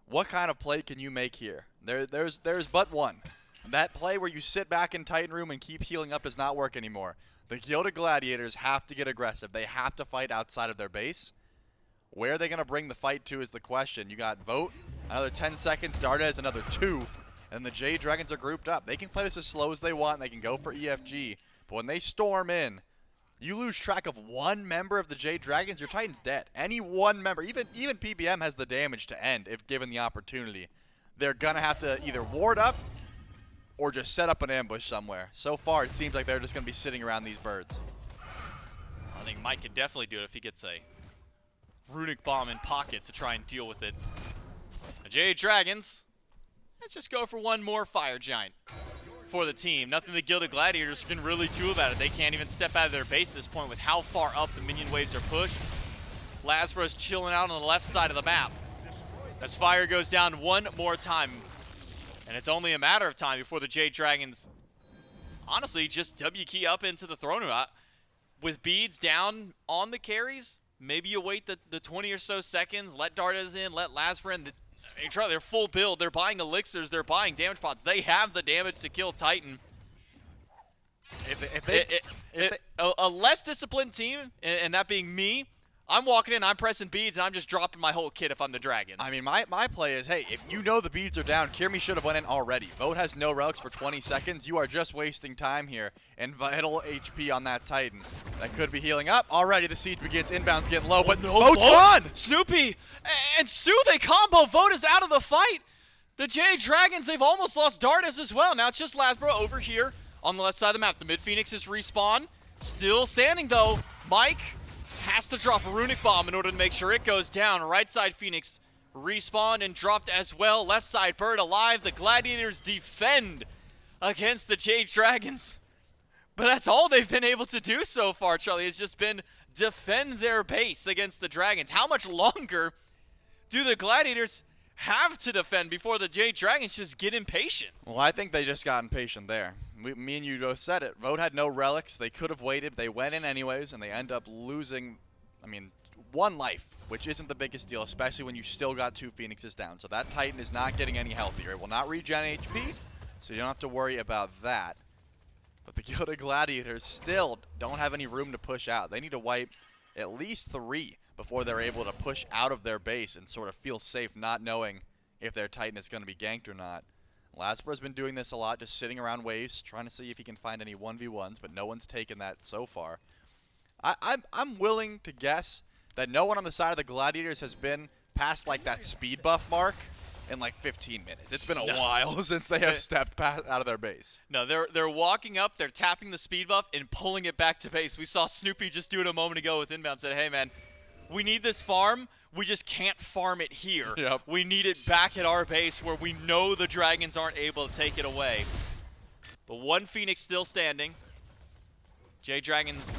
what kind of play can you make here? There's but one. That play where you sit back in Titan room and keep healing up does not work anymore. The Gilded Gladiators have to get aggressive. They have to fight outside of their base. Where are they going to bring the fight to is the question. You got Vote, another 10 seconds, Dardez, another 2, and the Jade Dragons are grouped up. They can play this as slow as they want, and they can go for EFG. But when they storm in, you lose track of one member of the Jade Dragons, your Titan's dead. Any one member, even PBM has the damage to end if given the opportunity. They're going to have to either ward up or just set up an ambush somewhere. So far, it seems like they're just going to be sitting around these birds. I think Mike can definitely do it if he gets a runic bomb in pocket to try and deal with it. The Jade Dragons, let's just go for one more Fire Giant for the team. Nothing the Gilded Gladiators can really do about it. They can't even step out of their base at this point with how far up the minion waves are pushed. LASBRA's chilling out on the left side of the map as fire goes down one more time. And it's only a matter of time before the Jade Dragons, honestly, just W key up into the throne room. With beads down on the carries, maybe you wait the 20 or so seconds, let Dardez in, let LASBRA in. They're full build. They're buying elixirs. They're buying damage pots. They have the damage to kill Titan. A less disciplined team, and that being me, I'm walking in, I'm pressing beads, and I'm just dropping my whole kit if I'm the Dragons. I mean, my play is, hey, if you know the beads are down, Kyrmi should have went in already. Vote has no relics for 20 seconds. You are just wasting time here. And vital HP on that Titan. That could be healing up. Already the siege begins. Inbound's getting low, but Vote's gone! Snoopy and Stu, they combo. Vote is out of the fight. The Jade Dragons, they've almost lost Dardez as well. Now it's just LASBRA over here on the left side of the map. The mid Phoenix is respawn. Still standing, though. Mike has to drop a runic bomb in order to make sure it goes down. Right side Phoenix respawned and dropped as well. Left side Bird alive. The Gladiators defend against the Jade Dragons. But that's all they've been able to do so far, Charlie, has just been defend their base against the Dragons. How much longer do the Gladiators have to defend before the Jade Dragons just get impatient? Well, I think they just got impatient there. Me and you just said it. Vote had no relics. They could have waited. They went in anyways, and they end up losing, I mean, 1 life, which isn't the biggest deal, especially when you still got 2 Phoenixes down. So that Titan is not getting any healthier. It will not regen HP, so you don't have to worry about that. But the Gilded Gladiators still don't have any room to push out. They need to wipe at least 3 before they're able to push out of their base and sort of feel safe not knowing if their Titan is going to be ganked or not. LASBRA's been doing this a lot, just sitting around waves, trying to see if he can find any 1v1s, but no one's taken that so far. I'm willing to guess that no one on the side of the Gladiators has been past like that speed buff mark in like 15 minutes. It's been a while since they have stepped out of their base. No, they're walking up, they're tapping the speed buff and pulling it back to base. We saw Snoopy just do it a moment ago with Inbound, said, hey man, we need this farm. We just can't farm it here. Yep. We need it back at our base where we know the Dragons aren't able to take it away. But 1 Phoenix still standing. Jade Dragons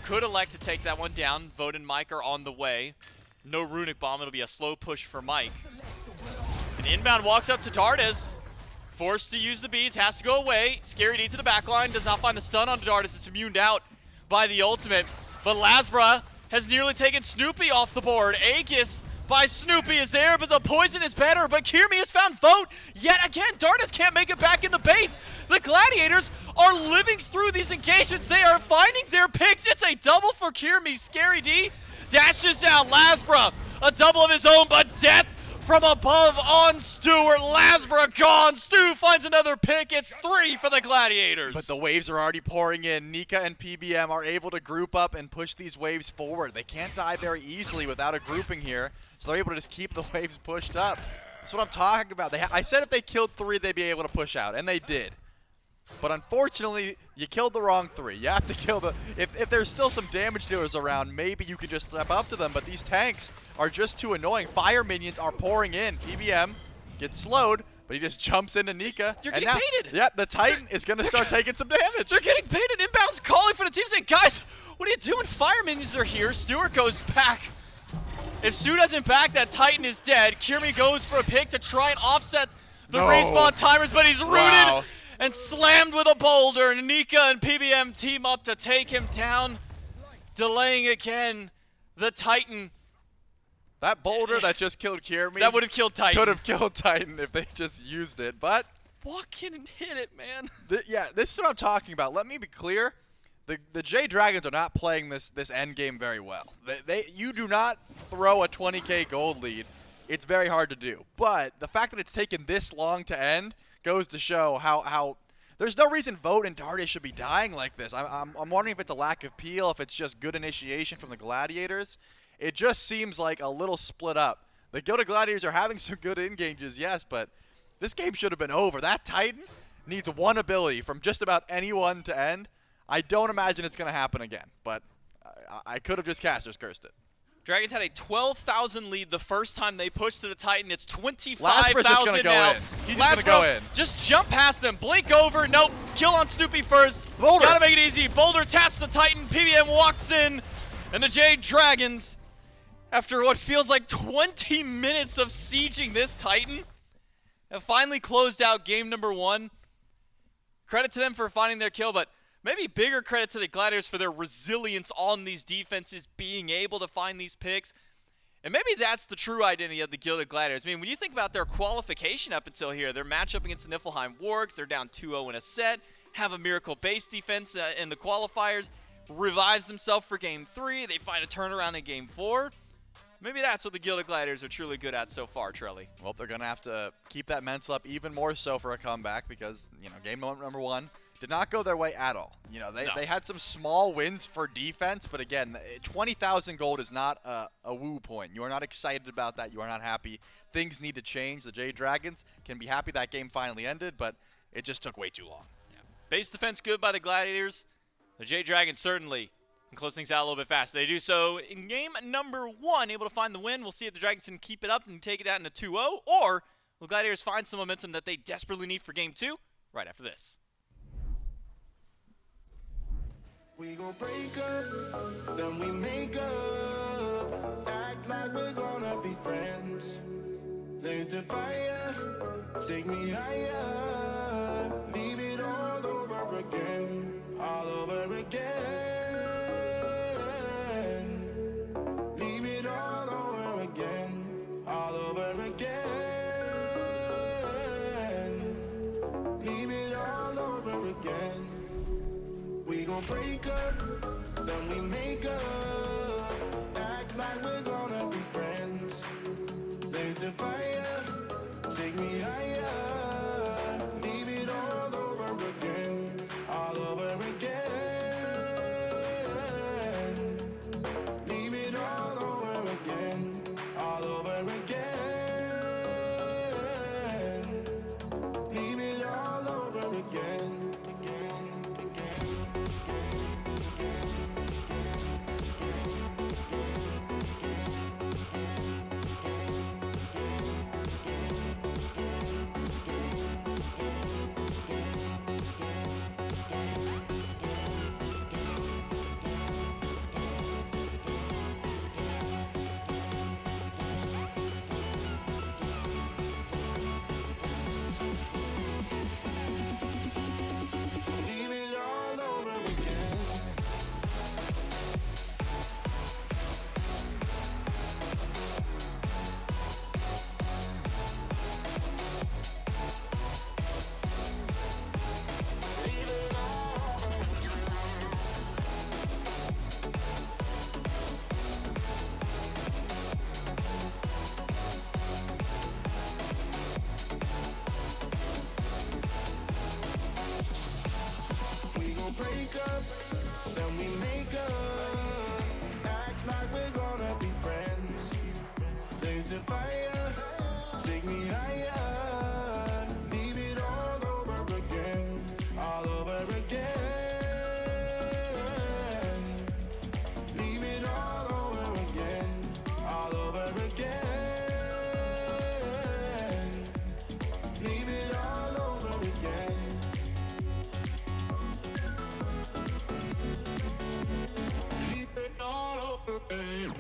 could elect to take that one down. Vote and Mike are on the way. No runic bomb. It'll be a slow push for Mike. And Inbound walks up to Dardez. Forced to use the beads. Has to go away. Scary D to the backline. Does not find the stun on Dardez. It's immuned out by the ultimate. But LASBRA has nearly taken Snoopy off the board. Aegis by Snoopy is there, but the poison is better. But Kyrmi has found Vote yet again. Dardez can't make it back in the base. The Gladiators are living through these engagements. They are finding their picks. It's a double for Kyrmi. Scary D dashes out. LASBRA, a double of his own, but death from above on Stuart. LASBRA gone. Stu finds another pick. It's 3 for the Gladiators. But the waves are already pouring in. Nika and PBM are able to group up and push these waves forward. They can't die very easily without a grouping here, so they're able to just keep the waves pushed up. That's what I'm talking about. I said if they killed 3, they'd be able to push out, and they did. But unfortunately, you killed the wrong 3. You have to kill the... If there's still some damage dealers around, maybe you could just step up to them. But these tanks are just too annoying. Fire minions are pouring in. PBM gets slowed, but he just jumps into Nika. You're getting baited. Yeah, the Titan is going to start taking some damage. They're getting baited. Inbound's calling for the team, saying, guys, what are you doing? Fire minions are here. Stuart goes back. If Stu doesn't back, that Titan is dead. Kyrmi goes for a pick to try and offset the respawn timers, but he's rooted and slammed with a boulder. And Nika and PBM team up to take him down, delaying again the Titan. That boulder that just killed Kyrmi. That would have killed Titan. Could have killed Titan if they just used it, but... Walk in and hit it, man. Yeah, this is what I'm talking about. Let me be clear. The Jade Dragons are not playing this end game very well. You do not throw a 20k gold lead. It's very hard to do. But the fact that it's taken this long to end goes to show how there's no reason Vote and Dardez should be dying like this. I'm wondering if it's a lack of peel, if it's just good initiation from the Gladiators. It just seems like a little split up. The Gilded Gladiators are having some good engages, yes, but this game should have been over. That Titan needs one ability from just about anyone to end. I don't imagine it's going to happen again, but I could have just Caster's cursed it. Dragons had a 12,000 lead the first time they pushed to the Titan. It's 25,000 now. He's just going to go in. Just jump past them. Blink over. Nope. Kill on Snoopy first. Boulder. Gotta make it easy. Boulder taps the Titan. PBM walks in. And the Jade Dragons, after what feels like 20 minutes of sieging this Titan, have finally closed out game number 1. Credit to them for finding their kill, but maybe bigger credit to the Gladiators for their resilience on these defenses, being able to find these picks. And maybe that's the true identity of the Gilded Gladiators. I mean, when you think about their qualification up until here, their matchup against the Niflheim Wargs, they're down 2-0 in a set, have a miracle base defense in the qualifiers. revives himself for game 3. They find a turnaround in game 4. Maybe that's what the Gilded Gladiators are truly good at so far, Trelly. Well, they're going to have to keep that mental up even more so for a comeback because, game number 1 did not go their way at all. They had some small wins for defense, but again, 20,000 gold is not a woo point. You are not excited about that. You are not happy. Things need to change. The Jade Dragons can be happy that game finally ended, but it just took way too long. Yeah. Base defense good by the Gladiators. The Jade Dragons certainly can close things out a little bit fast. They do so in game number 1, able to find the win. We'll see if the Dragons can keep it up and take it out into 2-0, or will Gladiators find some momentum that they desperately need for game 2 right after this. We gon' break up, then we make up. Act like we're gonna be friends. Blaze the fire, take me higher. Leave it all over again, all over again. Leave it all over again, all over again. Leave it all over again. We gon' break up, then we make up. Act like we're gonna be friends. Blaze the fire, take me higher. Leave it all over again, all over again. Leave it all over again, all over again. Leave it all over again, again, again. Leave it all over again. We gon' break up, then we make up. Act like we're gonna be friends. Blaze the fire, take me higher. Leave it all over again, all over again. Leave it all over again, all over again. Leave it all over again. Leave it all over again.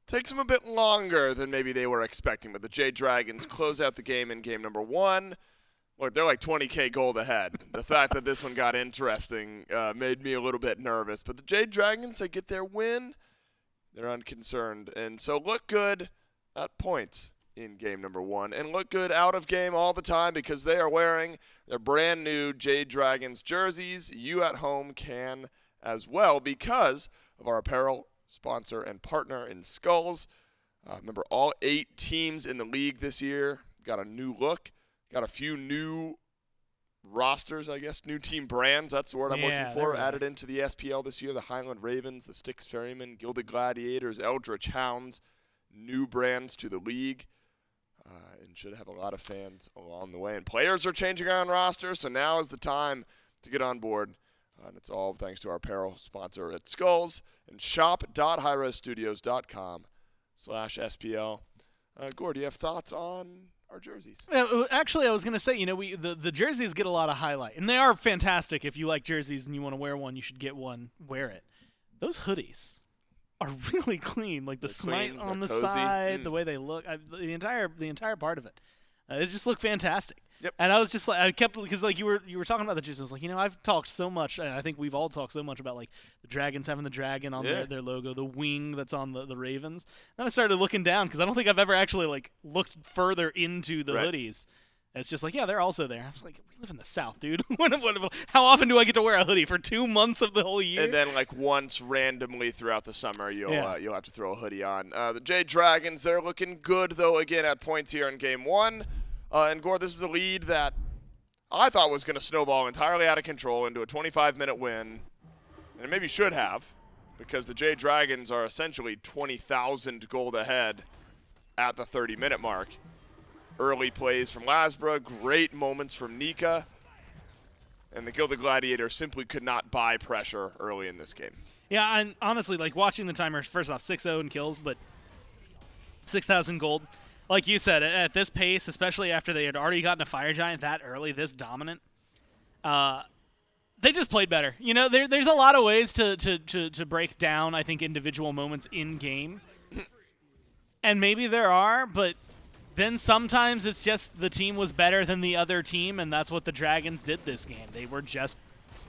Takes them a bit longer than maybe they were expecting, but the Jade Dragons close out the game in game number 1. Look, they're like 20K gold ahead. The fact that this one got interesting made me a little bit nervous. But the Jade Dragons, they get their win. They're unconcerned. And so look good at points in game number 1. And look good out of game all the time because they are wearing their brand new Jade Dragons jerseys. You at home can as well because of our apparel sponsor and partner in Skulls. Remember, all 8 teams in the league this year got a new look. Got a few new rosters, I guess, new team brands. That's the word I'm looking for. Added into the SPL this year, the Highland Ravens, the Styx Ferrymen, Gilded Gladiators, Eldritch Hounds, new brands to the league, and should have a lot of fans along the way. And players are changing on rosters, so now is the time to get on board. And it's all thanks to our apparel sponsor at Skulls and shop.hi-rezstudios.com/SPL. Gord, do you have thoughts on our jerseys? Actually, I was going to say, the jerseys get a lot of highlight, and they are fantastic. If you like jerseys and you want to wear one, you should get one, wear it. Those hoodies are really clean, like the SMITE on the side, the way they look, the entire part of it. It just looked fantastic. Yep. And I was just like, I kept, because like you were talking about the jerseys. I was like, I've talked so much, and I think we've all talked so much about like the Dragons having the dragon on their logo, the wing that's on the Ravens. Then I started looking down because I don't think I've ever actually like looked further into the hoodies. It's just like, yeah, they're also there. I was like, we live in the South, dude. How often do I get to wear a hoodie for 2 months of the whole year? And then like once randomly throughout the summer, you'll have to throw a hoodie on. The Jade Dragons, they're looking good though. Again at points here in game 1. And Gord, this is a lead that I thought was going to snowball entirely out of control into a 25-minute win, and it maybe should have, because the Jade Dragons are essentially 20,000 gold ahead at the 30-minute mark. Early plays from LASBRA, great moments from Nika, and the Gilded Gladiators simply could not buy pressure early in this game. Yeah, and honestly, like watching the timers, first off, 6-0 in kills, but 6,000 gold. Like you said, at this pace, especially after they had already gotten a Fire Giant that early, this dominant, they just played better. There's a lot of ways to break down, I think, individual moments in game. And maybe there are, but then sometimes it's just the team was better than the other team, and that's what the Dragons did this game. They were just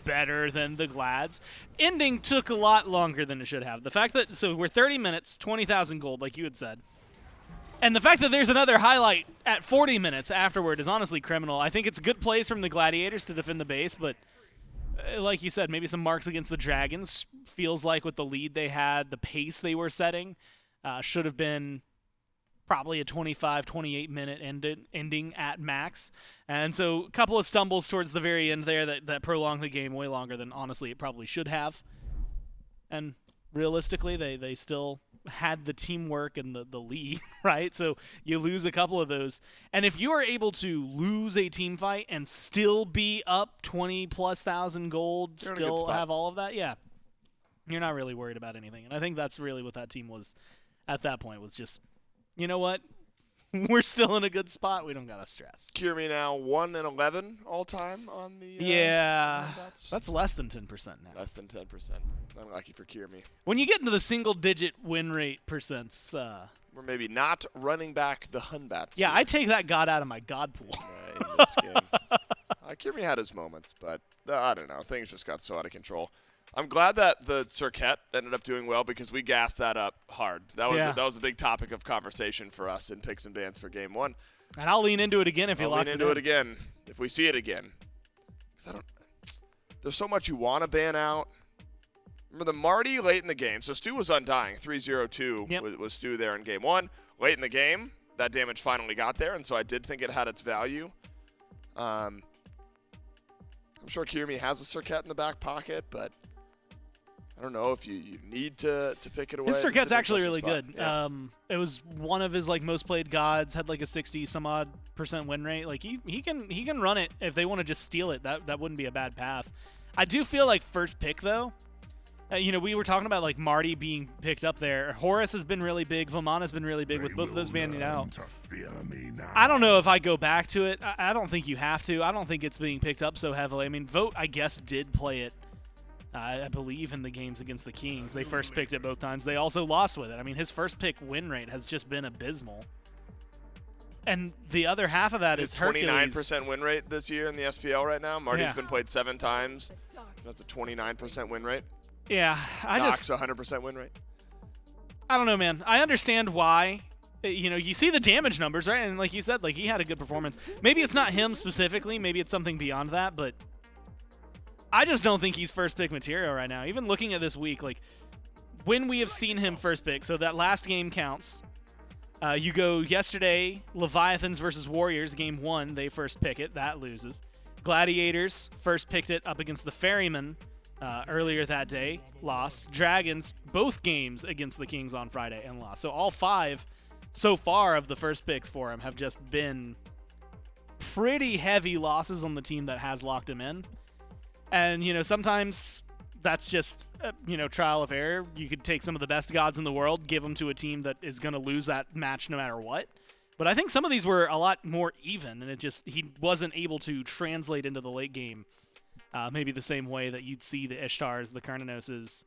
better than the Glads. Ending took a lot longer than it should have. The fact that, so we're 30 minutes, 20,000 gold, like you had said. And the fact that there's another highlight at 40 minutes afterward is honestly criminal. I think it's good plays from the Gladiators to defend the base, but like you said, maybe some marks against the Dragons. Feels like with the lead they had, the pace they were setting should have been probably a 25, 28-minute ending at max. And so a couple of stumbles towards the very end there that prolonged the game way longer than honestly it probably should have. And realistically, they still had the teamwork and the lead, right? So you lose a couple of those. And if you are able to lose a team fight and still be up 20,000+ gold, still have all of that, yeah, you're not really worried about anything. And I think that's really what that team was at that point, was just, you know what? We're still in a good spot. We don't got to stress. Kyrmi now 1-11 all-time on the that's less than 10% now. Less than 10%. Unlucky for Kyrmi. When you get into the single-digit win rate percents, we're maybe not running back the Hunbats. Yeah, I take that god out of my god pool. In this game. Kyrmi had his moments, but I don't know. Things just got so out of control. I'm glad that the Serqet ended up doing well because we gassed that up hard. That was a big topic of conversation for us in picks and bans for game 1. And I'll lean into it again if he locks it in. I'll lean into it again if we see it again. 'Cause there's so much you want to ban out. Remember the Marty late in the game. So Stu was undying. 3-0-2 was Stu there in game 1. Late in the game, that damage finally got there, and so I did think it had its value. I'm sure Kyrmi has a Serqet in the back pocket, but I don't know if you need to pick it away. His Serqet's actually really spot. good. Yeah. It was one of his most played gods, had like a 60-some-odd% win rate. Like he can run it if they want to just steal it. That wouldn't be a bad path. I do feel like first pick though. We were talking about like Marty being picked up there. Horus has been really big. Vamana's been really big with both of those banding out. I don't know if I go back to it. I don't think you have to. I don't think it's being picked up so heavily. I mean, Vote, I guess, did play it, I believe, in the games against the Kings. They first picked it both times. They also lost with it. I mean, his first pick win rate has just been abysmal. And the other half of that is Hercules. 29% win rate this year in the SPL right now. Marty's been played 7 times. That's a 29% win rate. Yeah, Nox 100% win rate. I don't know, man. I understand why. You see the damage numbers, right? And like you said, like he had a good performance. Maybe it's not him specifically. Maybe it's something beyond that. But I just don't think he's first pick material right now. Even looking at this week, like when we have seen him first pick, so that last game counts. You go yesterday, Leviathans versus Warriors, game 1. They first pick it. That loses. Gladiators first picked it up against the Ferrymen. Earlier that day, lost. Dragons, both games against the Kings on Friday and lost. So all 5 so far of the first picks for him have just been pretty heavy losses on the team that has locked him in. And, sometimes that's just, trial of error. You could take some of the best gods in the world, give them to a team that is going to lose that match no matter what. But I think some of these were a lot more even, and he wasn't able to translate into the late game. Maybe the same way that you'd see the Ishtars, the Cernunnos,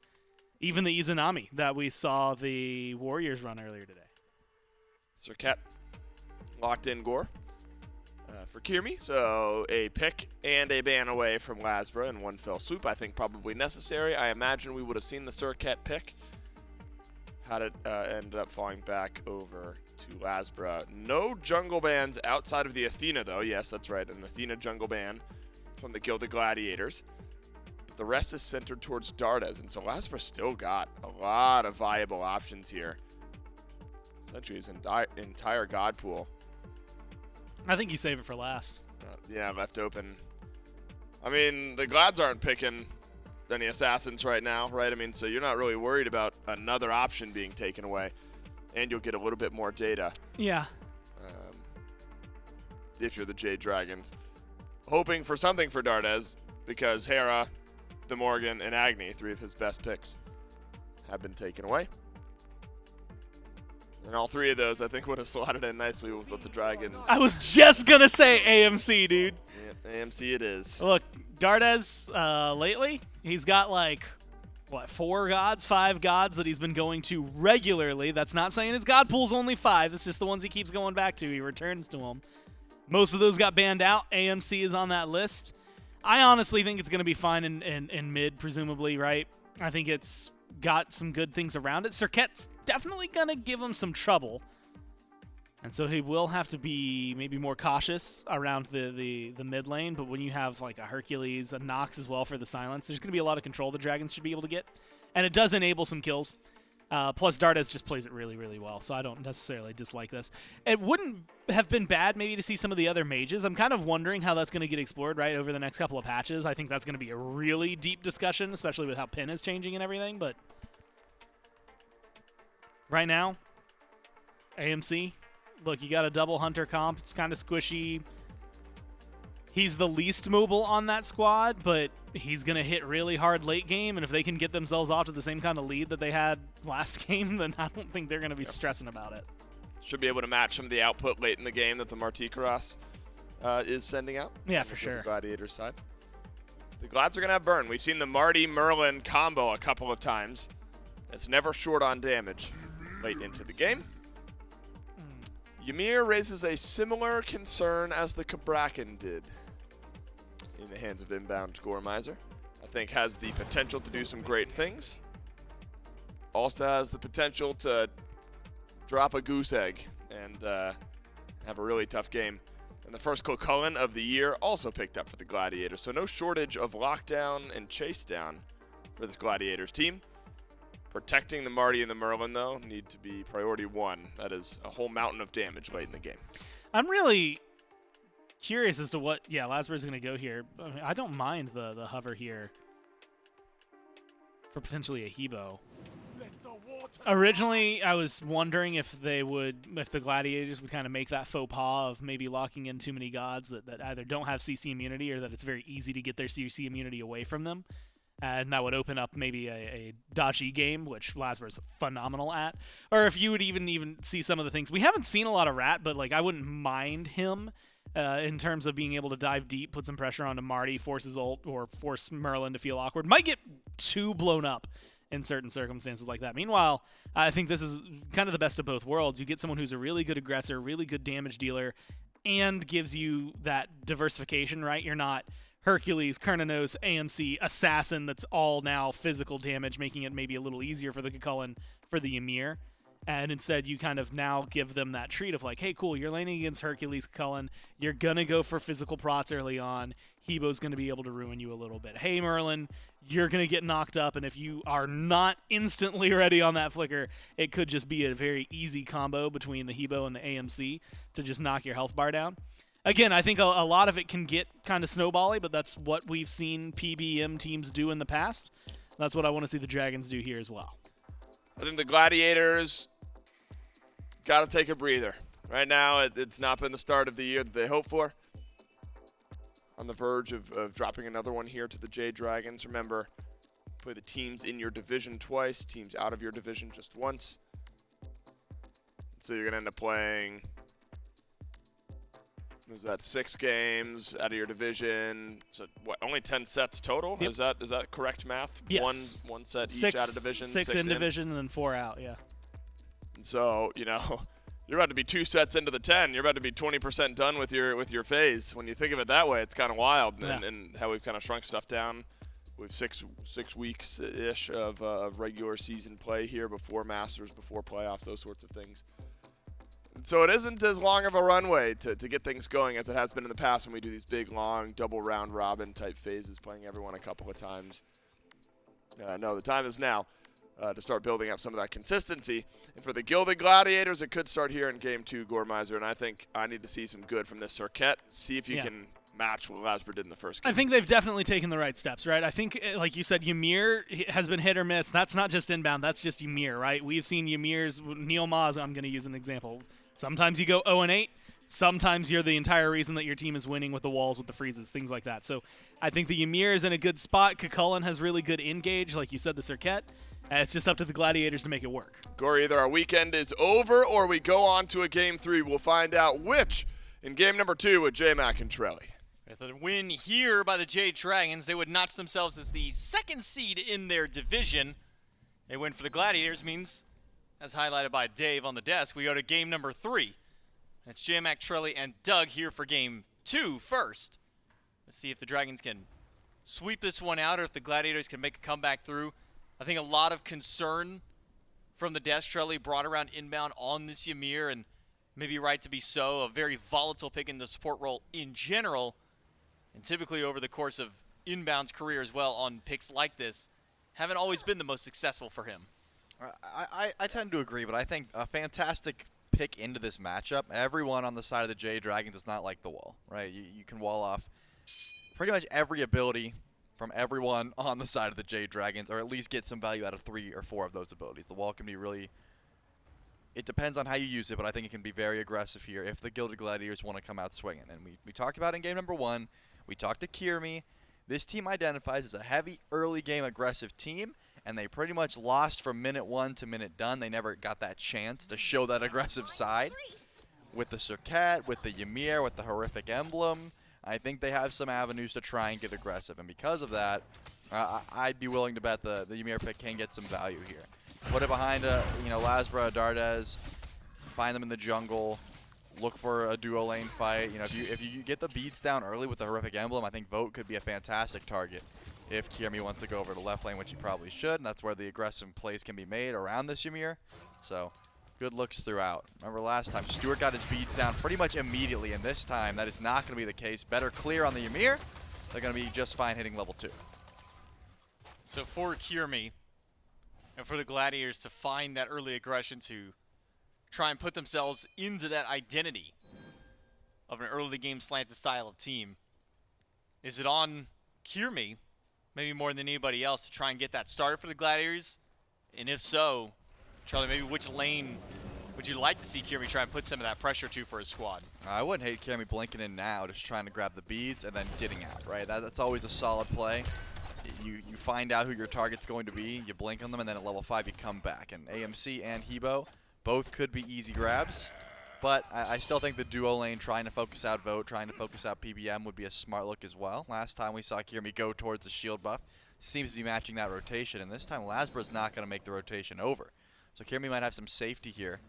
even the Izanami that we saw the Warriors run earlier today. Serqet locked in Gore for Kyrmi, so a pick and a ban away from LASBRA in one fell swoop. I think probably necessary. I imagine we would have seen the Serqet pick had it ended up falling back over to LASBRA. No jungle bans outside of the Athena, though. Yes, that's right, an Athena jungle ban from the Gilded Gladiators. But the rest is centered towards Dardez, and so LASBRA still got a lot of viable options here. Essentially his entire god pool. I think you save it for last. Yeah, left open. I mean, the Glads aren't picking any assassins right now, right? I mean, so you're not really worried about another option being taken away, and you'll get a little bit more data. Yeah. If you're the Jade Dragons. Hoping for something for Dardez, because Hera, De Morgan, and Agni, 3 of his best picks, have been taken away. And all 3 of those, I think, would have slotted in nicely with what the Dragons. I was just going to say AMC, dude. Yeah, AMC it is. Look, Dardez, lately, he's got 4 gods, 5 gods that he's been going to regularly. That's not saying his god pool's only 5. It's just the ones he keeps going back to. He returns to them. Most of those got banned out. AMC is on that list. I honestly think it's going to be fine in mid, presumably, right? I think it's got some good things around it. Serqet's definitely going to give him some trouble. And so he will have to be maybe more cautious around the mid lane. But when you have a Hercules, a Nox as well for the silence, there's going to be a lot of control the Dragons should be able to get. And it does enable some kills. Plus, Dardez just plays it really, really well, so I don't necessarily dislike this. It wouldn't have been bad maybe to see some of the other mages. I'm kind of wondering how that's going to get explored, right, over the next couple of patches. I think that's going to be a really deep discussion, especially with how Pin is changing and everything, but right now, AMC, look, you got a double Hunter comp. It's kind of squishy. He's the least mobile on that squad, but he's going to hit really hard late game, and if they can get themselves off to the same kind of lead that they had last game, then I don't think they're going to be stressing about it. Should be able to match some of the output late in the game that the Martichoras is sending out. Yeah, for sure. The Gladiator side. The Glads are going to have burn. We've seen the Marty-Merlin combo a couple of times. It's never short on damage late into the game. Ymir raises a similar concern as the Cabrakan did in the hands of Inbowned Gore Miser. I think has the potential to do some great things. Also has the potential to drop a goose egg and have a really tough game. And the first Chulainn of the year also picked up for the Gladiators. So no shortage of lockdown and chase down for this Gladiators team. Protecting the Marty and the Merlin, though, need to be priority one. That is a whole mountain of damage late in the game. I'm really curious as to what, LASBRA is going to go here. I mean, I don't mind the hover here for potentially a Hebo. Originally, I was wondering if the Gladiators would kind of make that faux pas of maybe locking in too many gods that either don't have CC immunity or that it's very easy to get their CC immunity away from them. And that would open up maybe a dodgy game, which LASBRA is phenomenal at. Or if you would even see some of the things. We haven't seen a lot of Rat, but like I wouldn't mind him in terms of being able to dive deep, put some pressure onto Marty, force his ult, or force Merlin to feel awkward. Might get too blown up in certain circumstances like that. Meanwhile, I think this is kind of the best of both worlds. You get someone who's a really good aggressor, really good damage dealer, and gives you that diversification, right? You're not Hercules, Cernunnos, AMC, Assassin that's all now physical damage, making it maybe a little easier for the Chulainn for the Ymir. And instead, you kind of now give them that treat of like, hey, cool, you're laning against Hercules, Chulainn. You're going to go for physical prots early on. Hebo's going to be able to ruin you a little bit. Hey, Merlin, you're going to get knocked up, and if you are not instantly ready on that flicker, it could just be a very easy combo between the Hebo and the AMC to just knock your health bar down. Again, I think a lot of it can get kind of snowbally, but that's what we've seen PBM teams do in the past. That's what I want to see the Dragons do here as well. I think the Gladiators got to take a breather. Right now, it's not been the start of the year that they hoped for. On the verge of dropping another one here to the Jade Dragons. Remember, play the teams in your division twice, teams out of your division just once. So you're going to end up playing, was that 6 games out of your division? So what, only 10 sets total? Yep. Is that correct math? Yes. One set each out of division? 6 in division and then 4 out, yeah. And so, you're about to be 2 sets into the 10. You're about to be 20% done with your phase. When you think of it that way, it's kind of wild. Yeah. And how we've kind of shrunk stuff down. We've 6 weeks-ish of regular season play here before Masters, before playoffs, those sorts of things. And so it isn't as long of a runway to get things going as it has been in the past when we do these big, long, double round robin type phases, playing everyone a couple of times. No, the time is now. To start building up some of that consistency. And for the Gilded Gladiators, it could start here in Game 2, Goremizer, and I think I need to see some good from this Serqet. See if you can match what LASBRA did in the first game. I think they've definitely taken the right steps, right? I think, like you said, Ymir has been hit or miss. That's not just Inbound, that's just Ymir, right? We've seen Ymir's, Neil Maz, I'm going to use an example. Sometimes you go 0-8. Sometimes you're the entire reason that your team is winning with the walls, with the freezes, things like that. So I think the Ymir is in a good spot. Chulainn has really good engage, like you said, the Serqet. It's just up to the Gladiators to make it work. Gory, either our weekend is over or we go on to a Game 3. We'll find out which in Game number 2 with J-Mac and Trelly. With a win here by the Jade Dragons, they would notch themselves as the 2nd seed in their division. A win for the Gladiators means, as highlighted by Dave on the desk, we go to Game number 3. It's J-Mac, Trelly, and Doug here for Game 2 first. Let's see if the Dragons can sweep this one out or if the Gladiators can make a comeback through. I think a lot of concern from the desk. Trelly brought around Inbound on this Ymir, and maybe right to be so. A very volatile pick in the support role in general, and typically over the course of Inbound's career as well on picks like this, haven't always been the most successful for him. I tend to agree, but I think a fantastic pick into this matchup. Everyone on the side of the Jade Dragons is not like the wall, right? You can wall off pretty much every ability from everyone on the side of the Jade Dragons, or at least get some value out of 3 or 4 of those abilities. The wall can be really, it depends on how you use it, but I think it can be very aggressive here if the Gilded Gladiators want to come out swinging. And we talked about in game number 1, we talked to Kyrmi. This team identifies as a heavy early game aggressive team, and they pretty much lost from minute 1 to minute done. They never got that chance to show that aggressive side. With the Serqet, with the Ymir, with the horrific emblem, I think they have some avenues to try and get aggressive, and because of that, I'd be willing to bet the Ymir pick can get some value here. Put it behind LASBRA, Dardez, find them in the jungle, look for a duo lane fight. If you get the beats down early with the horrific emblem, I think Vote could be a fantastic target if Kyrmi wants to go over to left lane, which he probably should, and that's where the aggressive plays can be made around this Ymir. So good looks throughout. Remember last time, Stuart got his beads down pretty much immediately, and this time that is not going to be the case. Better clear on the Ymir. They're going to be just fine hitting level 2. So for Kyrmi and for the Gladiators to find that early aggression to try and put themselves into that identity of an early game slanted style of team, is it on Kyrmi, maybe more than anybody else, to try and get that started for the Gladiators? And if so, Charlie, maybe which lane would you like to see Kyrmi try and put some of that pressure to for his squad? I wouldn't hate Kyrmi blinking in now, just trying to grab the beads and then getting out, right? That's always a solid play. You find out who your target's going to be, you blink on them, and then at level 5 you come back. And AMC and Hebo both could be easy grabs, but I still think the duo lane trying to focus out Vote, trying to focus out PBM would be a smart look as well. Last time we saw Kyrmi go towards the shield buff, seems to be matching that rotation, and this time LASBRA's not going to make the rotation over. So Kyrmi might have some safety here.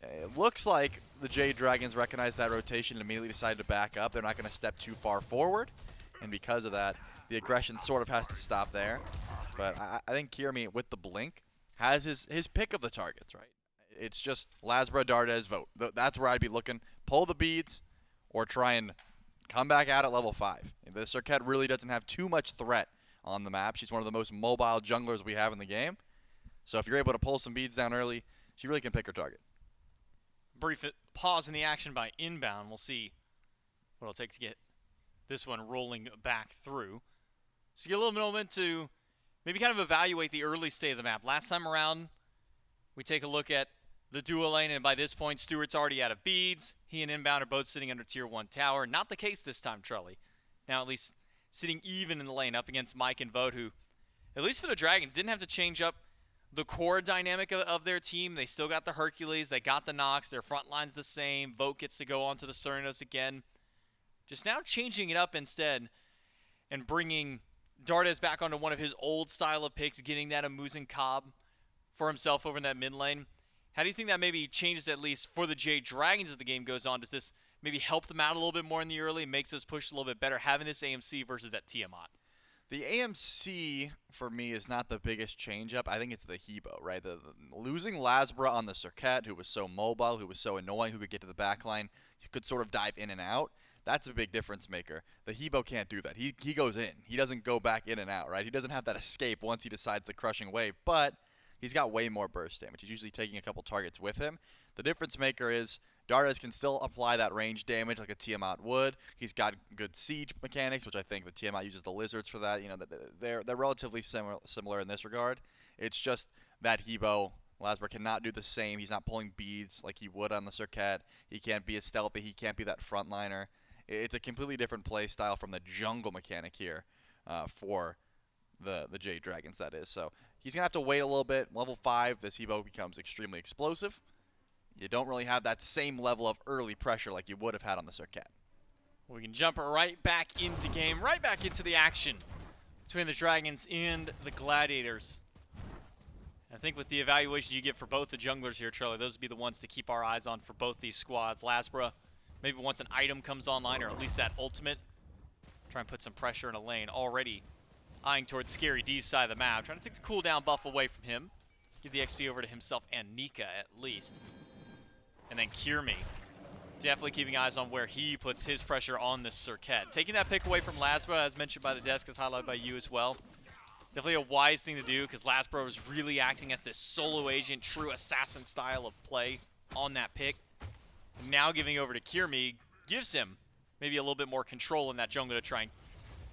It looks like the Jade Dragons recognized that rotation and immediately decided to back up. They're not going to step too far forward, and because of that, the aggression sort of has to stop there. But I think Kyrmi, with the blink, has his pick of the targets, right? It's just LASBRA, Dardez, Vote. That's where I'd be looking. Pull the beads or try and come back out at level 5. The Serqet really doesn't have too much threat on the map. She's one of the most mobile junglers we have in the game. So if you're able to pull some beads down early, she really can pick her target. Brief pause in the action by Inbound. We'll see what it'll take to get this one rolling back through. So you get a little moment to maybe kind of evaluate the early state of the map. Last time around, we take a look at the duo lane, and by this point, Stuart's already out of beads. He and Inbound are both sitting under tier 1 tower. Not the case this time, Charlie. Now at least sitting even in the lane up against Mike and Vote, who, at least for the Dragons, didn't have to change up the core dynamic of their team. They still got the Hercules, they got the Nox, their front line's the same. Vote gets to go on to the Cernunnos again. Just now changing it up instead and bringing Dardez back onto one of his old style of picks, getting that a Muzen Cobb for himself over in that mid lane. How do you think that maybe changes, at least for the Jade Dragons as the game goes on? Does this maybe help them out a little bit more in the early, makes us push a little bit better, having this AMC versus that Tiamat? The AMC, for me, is not the biggest change-up. I think it's the Hebo, right? Losing LASBRA on the Serqet, who was so mobile, who was so annoying, who could get to the backline, who could sort of dive in and out, that's a big difference maker. The Hebo can't do that. He goes in. He doesn't go back in and out, right? He doesn't have that escape once he decides the crushing wave, but he's got way more burst damage. He's usually taking a couple targets with him. The difference maker is Dardez can still apply that range damage like a Tiamat would. He's got good siege mechanics, which I think the Tiamat uses the lizards for that. You know, they're relatively similar in this regard. It's just that Hebo, LASBRA cannot do the same. He's not pulling beads like he would on the Serqet. He can't be as stealthy. He can't be that frontliner. It's a completely different play style from the jungle mechanic here for the Jade Dragons, that is. So he's going to have to wait a little bit. Level 5, this Hebo becomes extremely explosive. You don't really have that same level of early pressure like you would have had on the Serqet. We can jump right back into game, right back into the action between the Dragons and the Gladiators. I think with the evaluation you get for both the junglers here, Charlie, those would be the ones to keep our eyes on for both these squads. LASBRA, maybe once an item comes online, or at least that ultimate, try and put some pressure in a lane. Already eyeing towards Scary D's side of the map, trying to take the cooldown buff away from him. Give the XP over to himself and Nika at least. And then Kyrmi, definitely keeping eyes on where he puts his pressure on this Serqet. Taking that pick away from LASBRA, as mentioned by the desk, is highlighted by you as well. Definitely a wise thing to do, because LASBRA was really acting as this solo agent, true assassin style of play on that pick. And now giving over to Kyrmi gives him maybe a little bit more control in that jungle to try and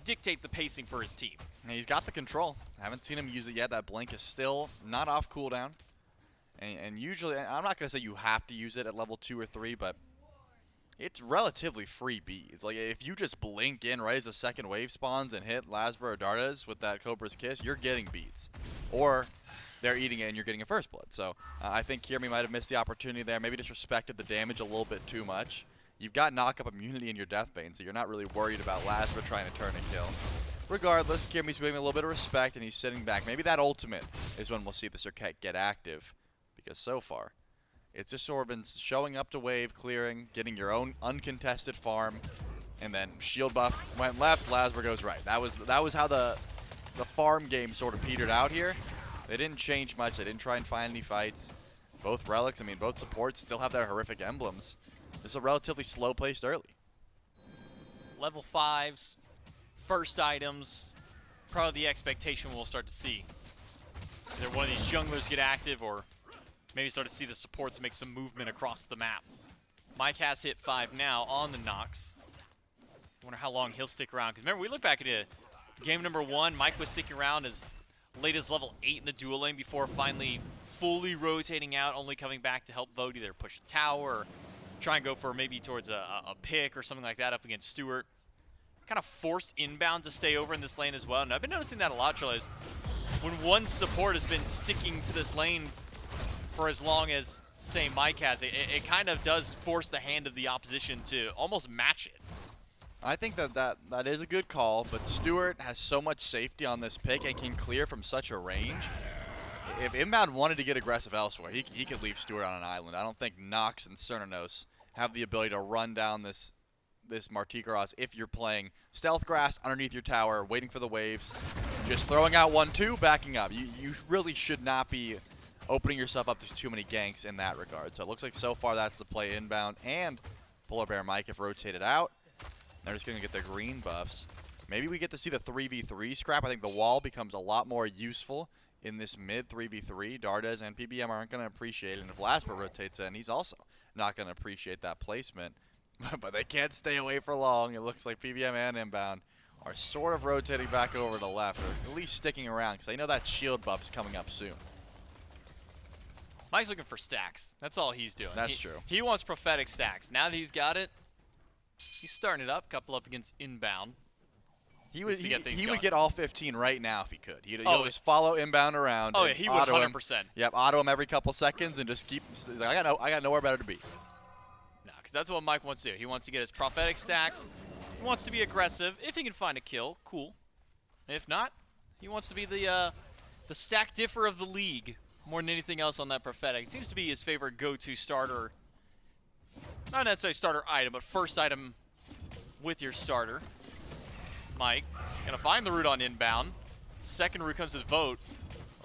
dictate the pacing for his team. And he's got the control. I haven't seen him use it yet. That blink is still not off cooldown. And usually, I'm not going to say you have to use it at level 2 or 3, but it's relatively free beads. Like, if you just blink in right as the second wave spawns and hit LASBRA or Dardez with that Cobra's Kiss, you're getting beads. Or they're eating it and you're getting a first blood. So I think Kyrmi might have missed the opportunity there, maybe disrespected the damage a little bit too much. You've got knock-up immunity in your Deathbane, so you're not really worried about LASBRA trying to turn a kill. Regardless, Kyrmi's giving a little bit of respect and he's sitting back. Maybe that ultimate is when we'll see the Serqet get active. Because so far, it's just sort of been showing up to wave, clearing, getting your own uncontested farm, and then shield buff went left, LASBRA goes right. That was how the the farm game sort of petered out here. They didn't change much. They didn't try and find any fights. Both relics, I mean, both supports still have their horrific emblems. This is a relatively slow-paced early. Level 5s, first items, probably the expectation we'll start to see. Either one of these junglers get active or maybe start to see the supports make some movement across the map. Mike has hit 5 now on the Nox. Wonder how long he'll stick around. Because remember, we look back at game number 1, Mike was sticking around as late as level 8 in the duel lane before finally fully rotating out, only coming back to help Vote either push a tower or try and go for maybe towards a pick or something like that up against Stuart. Kind of forced Inbound to stay over in this lane as well. And I've been noticing that a lot, Chulainn, when one support has been sticking to this lane for as long as, say, Mike has, it kind of does force the hand of the opposition to almost match it. I think that is a good call, but Stuart has so much safety on this pick and can clear from such a range. If Inbound wanted to get aggressive elsewhere, he could leave Stuart on an island. I don't think Nox and Cernunnos have the ability to run down this Martichoras if you're playing Stealth Grass underneath your tower, waiting for the waves, just throwing out 1-2, backing up. You really should not be opening yourself up to too many ganks in that regard. So it looks like so far that's the play. Inbound and PolarBearMike have rotated out. They're just going to get their green buffs. Maybe we get to see the 3v3 scrap. I think the wall becomes a lot more useful in this mid 3v3. Dardez and PBM aren't going to appreciate it. And if LASBRA rotates in, he's also not going to appreciate that placement. But they can't stay away for long. It looks like PBM and Inbound are sort of rotating back over to the left, or at least sticking around, because they know that shield buff's coming up soon. Mike's looking for stacks. That's all he's doing. That's true. He wants prophetic stacks. Now that he's got it, he's starting it up. Couple up against Inbound. He would get all 15 right now if he could. He'll just follow Inbound around. Oh yeah, he would 100%. Yep, auto him every couple seconds and just keep. I got nowhere better to be. No, because that's what Mike wants to do. He wants to get his prophetic stacks. He wants to be aggressive. If he can find a kill, cool. If not, he wants to be the stack differ of the league more than anything else on that prophetic. It seems to be his favorite go-to starter. Not necessarily starter item, but first item with your starter. Mike gonna find the root on Inbound. Second root comes with Vote.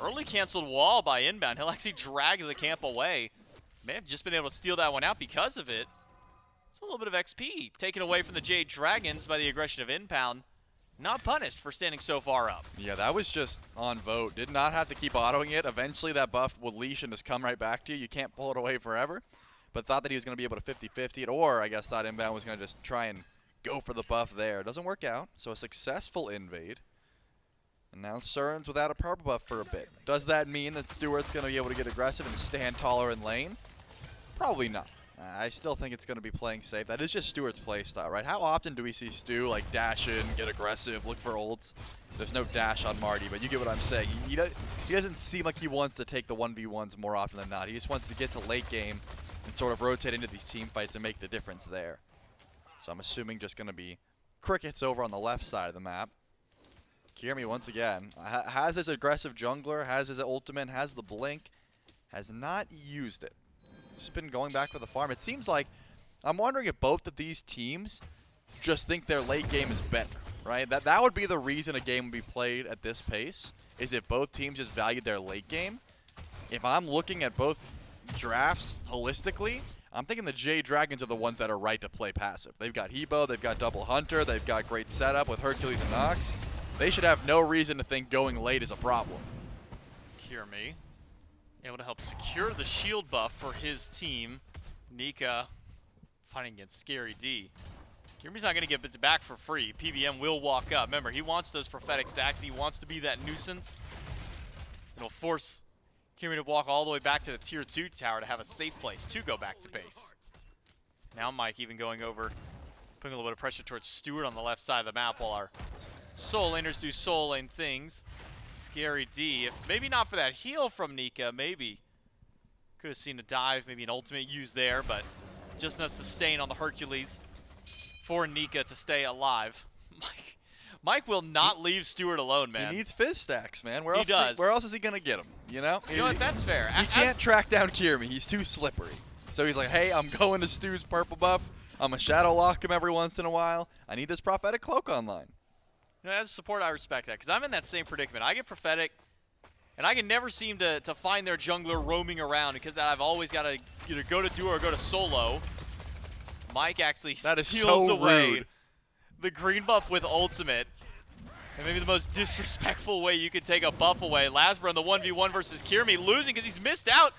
Early canceled wall by Inbound. He'll actually drag the camp away. May have just been able to steal that one out because of it. It's a little bit of XP taken away from the Jade Dragons by the aggression of Inbound. Not punished for standing so far up. Yeah, that was just on Vote. Did not have to keep autoing it. Eventually that buff will leash and just come right back to you. You can't pull it away forever. But thought that he was going to be able to 50-50 it, or I guess thought Inbound was going to just try and go for the buff there. It doesn't work out, so a successful invade. And now Cern's without a purple buff for a bit. Does that mean that Stuart's going to be able to get aggressive and stand taller in lane? Probably not. I still think it's going to be playing safe. That is just Stuart's playstyle, right? How often do we see Stu like dash in, get aggressive, look for ults? There's no dash on Marty, but you get what I'm saying. He doesn't seem like he wants to take the 1v1s more often than not. He just wants to get to late game and sort of rotate into these team fights and make the difference there. So I'm assuming just going to be crickets over on the left side of the map. Kyrmi once again has his aggressive jungler, has his ultimate, has the blink, has not used it. Just been going back for the farm. It seems like, I'm wondering if both of these teams just think their late game is better, right? That would be the reason a game would be played at this pace, is if both teams just valued their late game. If I'm looking at both drafts holistically, I'm thinking the Jade Dragons are the ones that are right to play passive. They've got Hebo, they've got Double Hunter, they've got great setup with Hercules and Nox. They should have no reason to think going late is a problem. Kyrmi able to help secure the shield buff for his team. Nika fighting against Scary D. Kyrmi's not going to get it back for free. PBM will walk up. Remember, he wants those prophetic stacks. He wants to be that nuisance. It'll force Kyrmi to walk all the way back to the tier 2 tower to have a safe place to go back to base. Now Mike even going over, putting a little bit of pressure towards Stuart on the left side of the map while our soul laners do soul lane things. Scary D, if maybe not for that heal from Nika, maybe could have seen a dive, maybe an ultimate used there, but just enough sustain on the Hercules for Nika to stay alive. Mike will not leave Stuart alone, man. He needs fizz stacks, man. Where else is he going to get them, you know? You know what, that's fair. He can't track down Kyrmi. He's too slippery. So he's like, hey, I'm going to Stu's purple buff. I'm going to shadow lock him every once in a while. I need this prophetic cloak online. You know, as a support, I respect that, because I'm in that same predicament. I get prophetic, and I can never seem to find their jungler roaming around, because I've always got to either go to duo or go to solo. Mike actually steals away the green buff with ultimate. And maybe the most disrespectful way you could take a buff away. LASBRA in the 1v1 versus Kyrmi, losing because he's missed out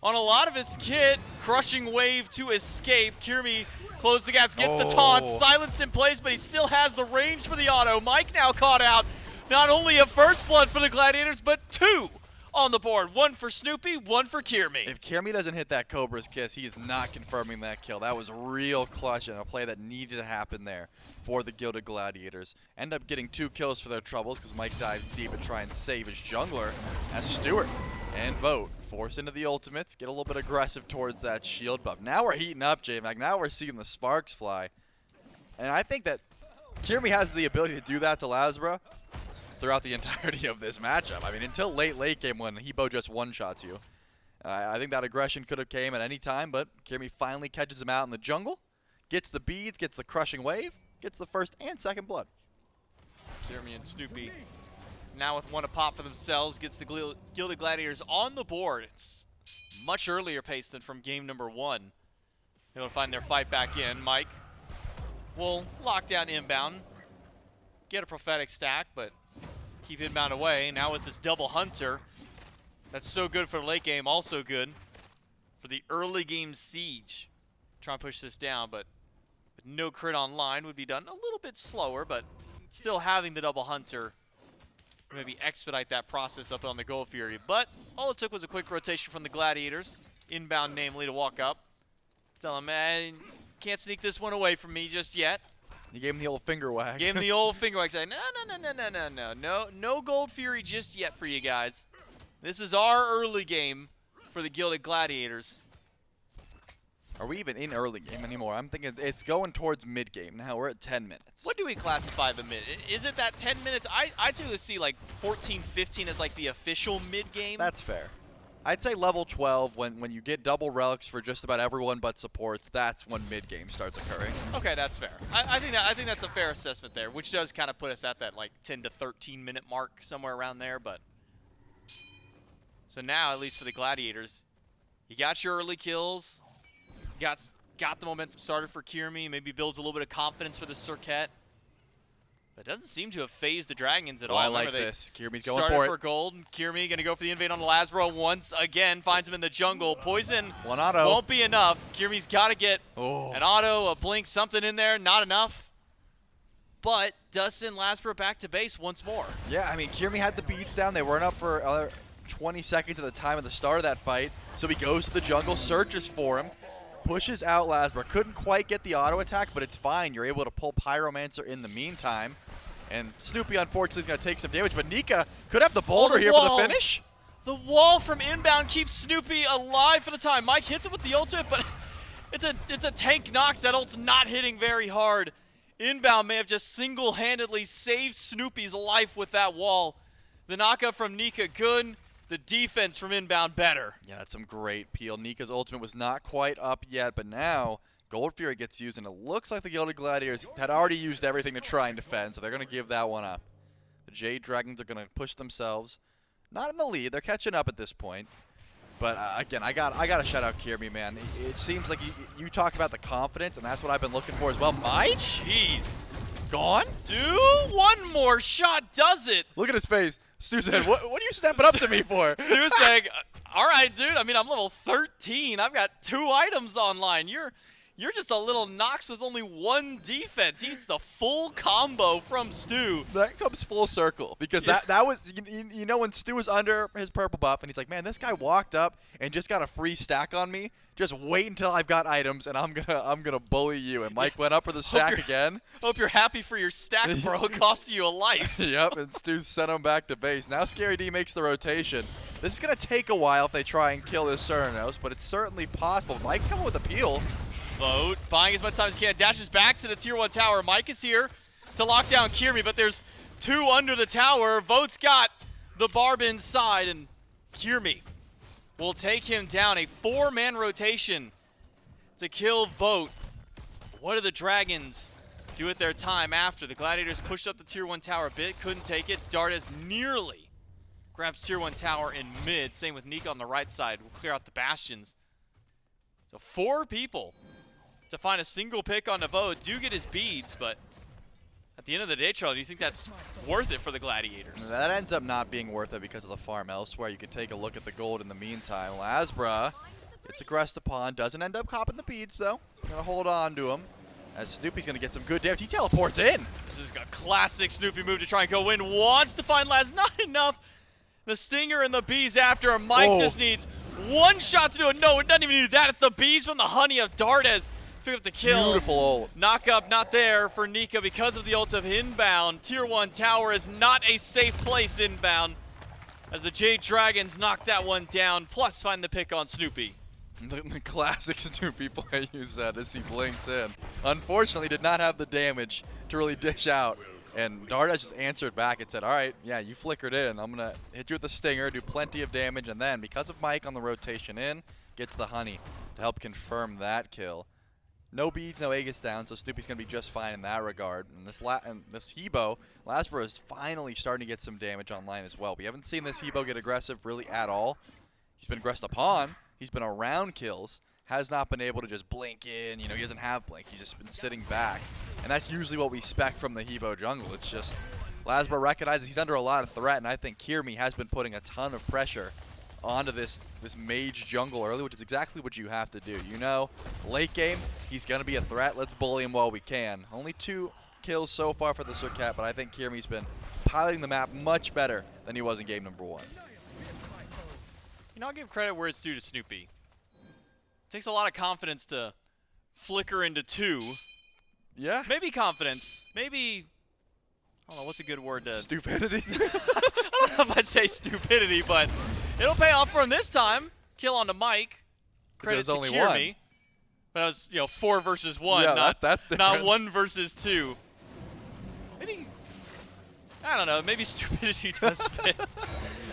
on a lot of his kit. Crushing wave to escape. Kyrmi closed the gaps, gets the taunt, silenced in place, but he still has the range for the auto. Mike now caught out. Not only a first blood for the Gladiators, but 2 on the board. 1 for Snoopy, 1 for Kyrmi. If Kyrmi doesn't hit that Cobra's Kiss, he is not confirming that kill. That was real clutch and a play that needed to happen there for the Gilded Gladiators. End up getting 2 kills for their troubles because Mike dives deep and try and save his jungler as Stuart and Vote force into the ultimates, get a little bit aggressive towards that shield buff. Now we're heating up, J-Mac. Now we're seeing the sparks fly. And I think that Kyrmi has the ability to do that to LASBRA throughout the entirety of this matchup. I mean, until late game when Hebo just one-shots you. I think that aggression could have came at any time, but Kyrmi finally catches him out in the jungle, gets the beads, gets the crushing wave, gets the first and second blood. Kyrmi and Snoopy now with 1 a pop for themselves, gets the Gilded Gladiators on the board. It's much earlier pace than from game number 1. Able to find their fight back in. Mike will lock down Inbound, get a prophetic stack, but keep Inbound away. Now with this double hunter, that's so good for the late game, also good for the early game siege. Try and push this down, but with no crit online would be done a little bit slower, but still having the double hunter maybe expedite that process up on the Gold Fury. But all it took was a quick rotation from the Gladiators, Inbound namely, to walk up. Tell him, man, can't sneak this one away from me just yet. You gave him the old finger wag. Gave him the old finger wag. Said, no Gold Fury just yet for you guys. This is our early game for the Gilded Gladiators. Are we even in early game anymore? I'm thinking it's going towards mid game now. We're at 10 minutes. What do we classify the mid? Is it that 10 minutes? I typically see like 14, 15 as like the official mid game. That's fair. I'd say level 12 when you get double relics for just about everyone but supports. That's when mid game starts occurring. Okay, that's fair. I think that's a fair assessment there, which does kind of put us at that like 10 to 13 minute mark somewhere around there. But so now, at least for the Gladiators, you got your early kills. Got the momentum started for Kyrmi. Maybe builds a little bit of confidence for the Serqet. But it doesn't seem to have phased the Dragons at all. I like this. Kyrmi's going for for it. gold. Kyrmi going to go for the invade on the LASBRA once again. Finds him in the jungle. Poison 1 auto. won't be enough. Kyrmi's got to get an auto, a blink, something in there. Not enough. But does send LASBRA back to base once more. Yeah, I mean, Kyrmi had the beats down. They weren't up for another 20 seconds at the time of the start of that fight. So he goes to the jungle, searches for him. Pushes out LASBRA. Couldn't quite get the auto attack, but it's fine. You're able to pull Pyromancer in the meantime. And Snoopy, unfortunately, is going to take some damage, but Nika could have the boulder here for the finish. The wall from Inbound keeps Snoopy alive for the time. Mike hits it with the ultimate, but it's a tank knocks. That ult's not hitting very hard. Inbound may have just single-handedly saved Snoopy's life with that wall. The knockup from Nika, good. The defense from Inbound, better. Yeah, that's some great peel. Nika's ultimate was not quite up yet, but now Gold Fury gets used, and it looks like the Gilded Gladiators had already used everything to try and defend, so they're going to give that one up. The Jade Dragons are going to push themselves. Not in the lead. They're catching up at this point. But again, I got to shout out Kyrmi, man. It seems like you talk about the confidence, and that's what I've been looking for as well. Mike? Jeez. Gone? Do one more shot, does it? Look at his face. Stu said, what are you stepping up to me for? Stu saying, all right, dude. I mean, I'm level 13. I've got 2 items online. You're just a little Nox with only 1 defense. He needs the full combo from Stu. That comes full circle because that was, you know, when Stu was under his purple buff and he's like, man, this guy walked up and just got a free stack on me. Just wait until I've got items and I'm gonna bully you. And Mike went up for the stack again. Hope you're happy for your stack, bro. It cost you a life. Yep, and Stu sent him back to base. Now Scary D makes the rotation. This is gonna take a while if they try and kill this Cernunnos, but it's certainly possible. Mike's coming with a peel. Vote, buying as much time as he can. Dashes back to the tier 1 tower. Mike is here to lock down Kyrmi, but there's 2 under the tower. Vote's got the barb inside, and Kyrmi will take him down. A 4-man rotation to kill Vote. What are the Dragons do it their time after. The Gladiators pushed up the tier 1 tower a bit, couldn't take it. Dardez nearly grabs tier 1 tower in mid. Same with Nika on the right side. We'll clear out the bastions. So 4 people to find a single pick on Nevo. Do get his beads, but at the end of the day, Charlie, do you think that's worth it for the Gladiators? That ends up not being worth it because of the farm elsewhere. You can take a look at the gold in the meantime. LASBRA gets aggressed upon, doesn't end up copping the beads though. He's gonna hold on to him. As Snoopy's gonna get some good damage. He teleports in. This is a classic Snoopy move to try and go in. Wants to find Laz, not enough. The Stinger and the bees after him. Mike just needs one shot to do it. No, it doesn't even need that. It's the bees from the honey of Dardez. Pick up the kill. Beautiful ult. Knock up not there for Nika because of the ult of Inbound. Tier 1 tower is not a safe place inbound as the Jade Dragons knock that one down, plus find the pick on Snoopy. The classic Snoopy play you said as he blinks in. Unfortunately, did not have the damage to really dish out. And Dardez just answered back and said, all right, yeah, you flickered in. I'm going to hit you with the Stinger, do plenty of damage, and then, because of Mike on the rotation in, gets the honey to help confirm that kill. No beads, no Aegis down, so Snoopy's going to be just fine in that regard. And this Hebo, LASBRA is finally starting to get some damage online as well. We haven't seen this Hebo get aggressive really at all. He's been aggressed upon. He's been around kills. Has not been able to just blink in. You know, he doesn't have blink. He's just been sitting back. And that's usually what we expect from the Hebo jungle. It's just LASBRA recognizes he's under a lot of threat, and I think Kyrmi has been putting a ton of pressure onto this mage jungle early, which is exactly what you have to do. You know, late game, he's going to be a threat. Let's bully him while we can. Only 2 kills so far for the Serqet, but I think Kyrmi's been piloting the map much better than he was in game number 1. You know, I'll give credit where it's due to Snoopy. It takes a lot of confidence to flicker into 2. Yeah. Maybe confidence. Maybe, I don't know, what's a good word to... Stupidity. I don't know if I'd say stupidity, but it'll pay off for him this time. Kill onto Mike. Credit to only Kyrmi. one. But it was, 4 versus 1, Yeah, that's different. not 1 versus 2. Maybe, I don't know, maybe stupidity does fit.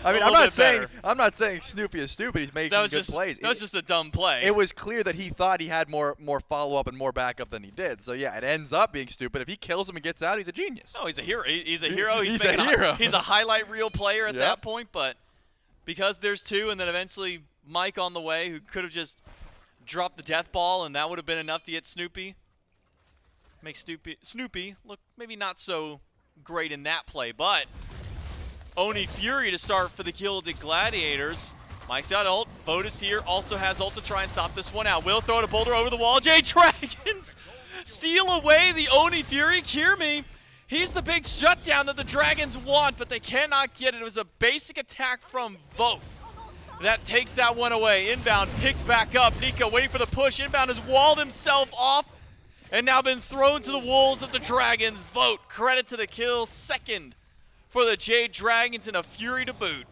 I mean, I'm not saying Snoopy is stupid. He's making good plays. That was just a dumb play. It was clear that he thought he had more follow-up and more backup than he did. So yeah, it ends up being stupid. If he kills him and gets out, he's a genius. No, he's a hero. He's a hero. He's a hero. He's a highlight reel player at Yep. that point. But because there's 2, and then eventually Mike on the way, who could have just dropped the death ball, and that would have been enough to get Snoopy. Make Snoopy look maybe not so great in that play, but Oni Fury to start for the Gilded Gladiators. Mike's out ult. Vote is here. Also has ult to try and stop this one out. Will throw a boulder over the wall. Jade Dragons steal away the Oni Fury. Kyrmi, he's the big shutdown that the Dragons want, but they cannot get it. It was a basic attack from Vote that takes that one away. Inbound picked back up. Nika waiting for the push. Inbound has walled himself off and now been thrown to the wolves of the Dragons. Vote, credit to the kill. Second for the Jade Dragons and a Fury to boot.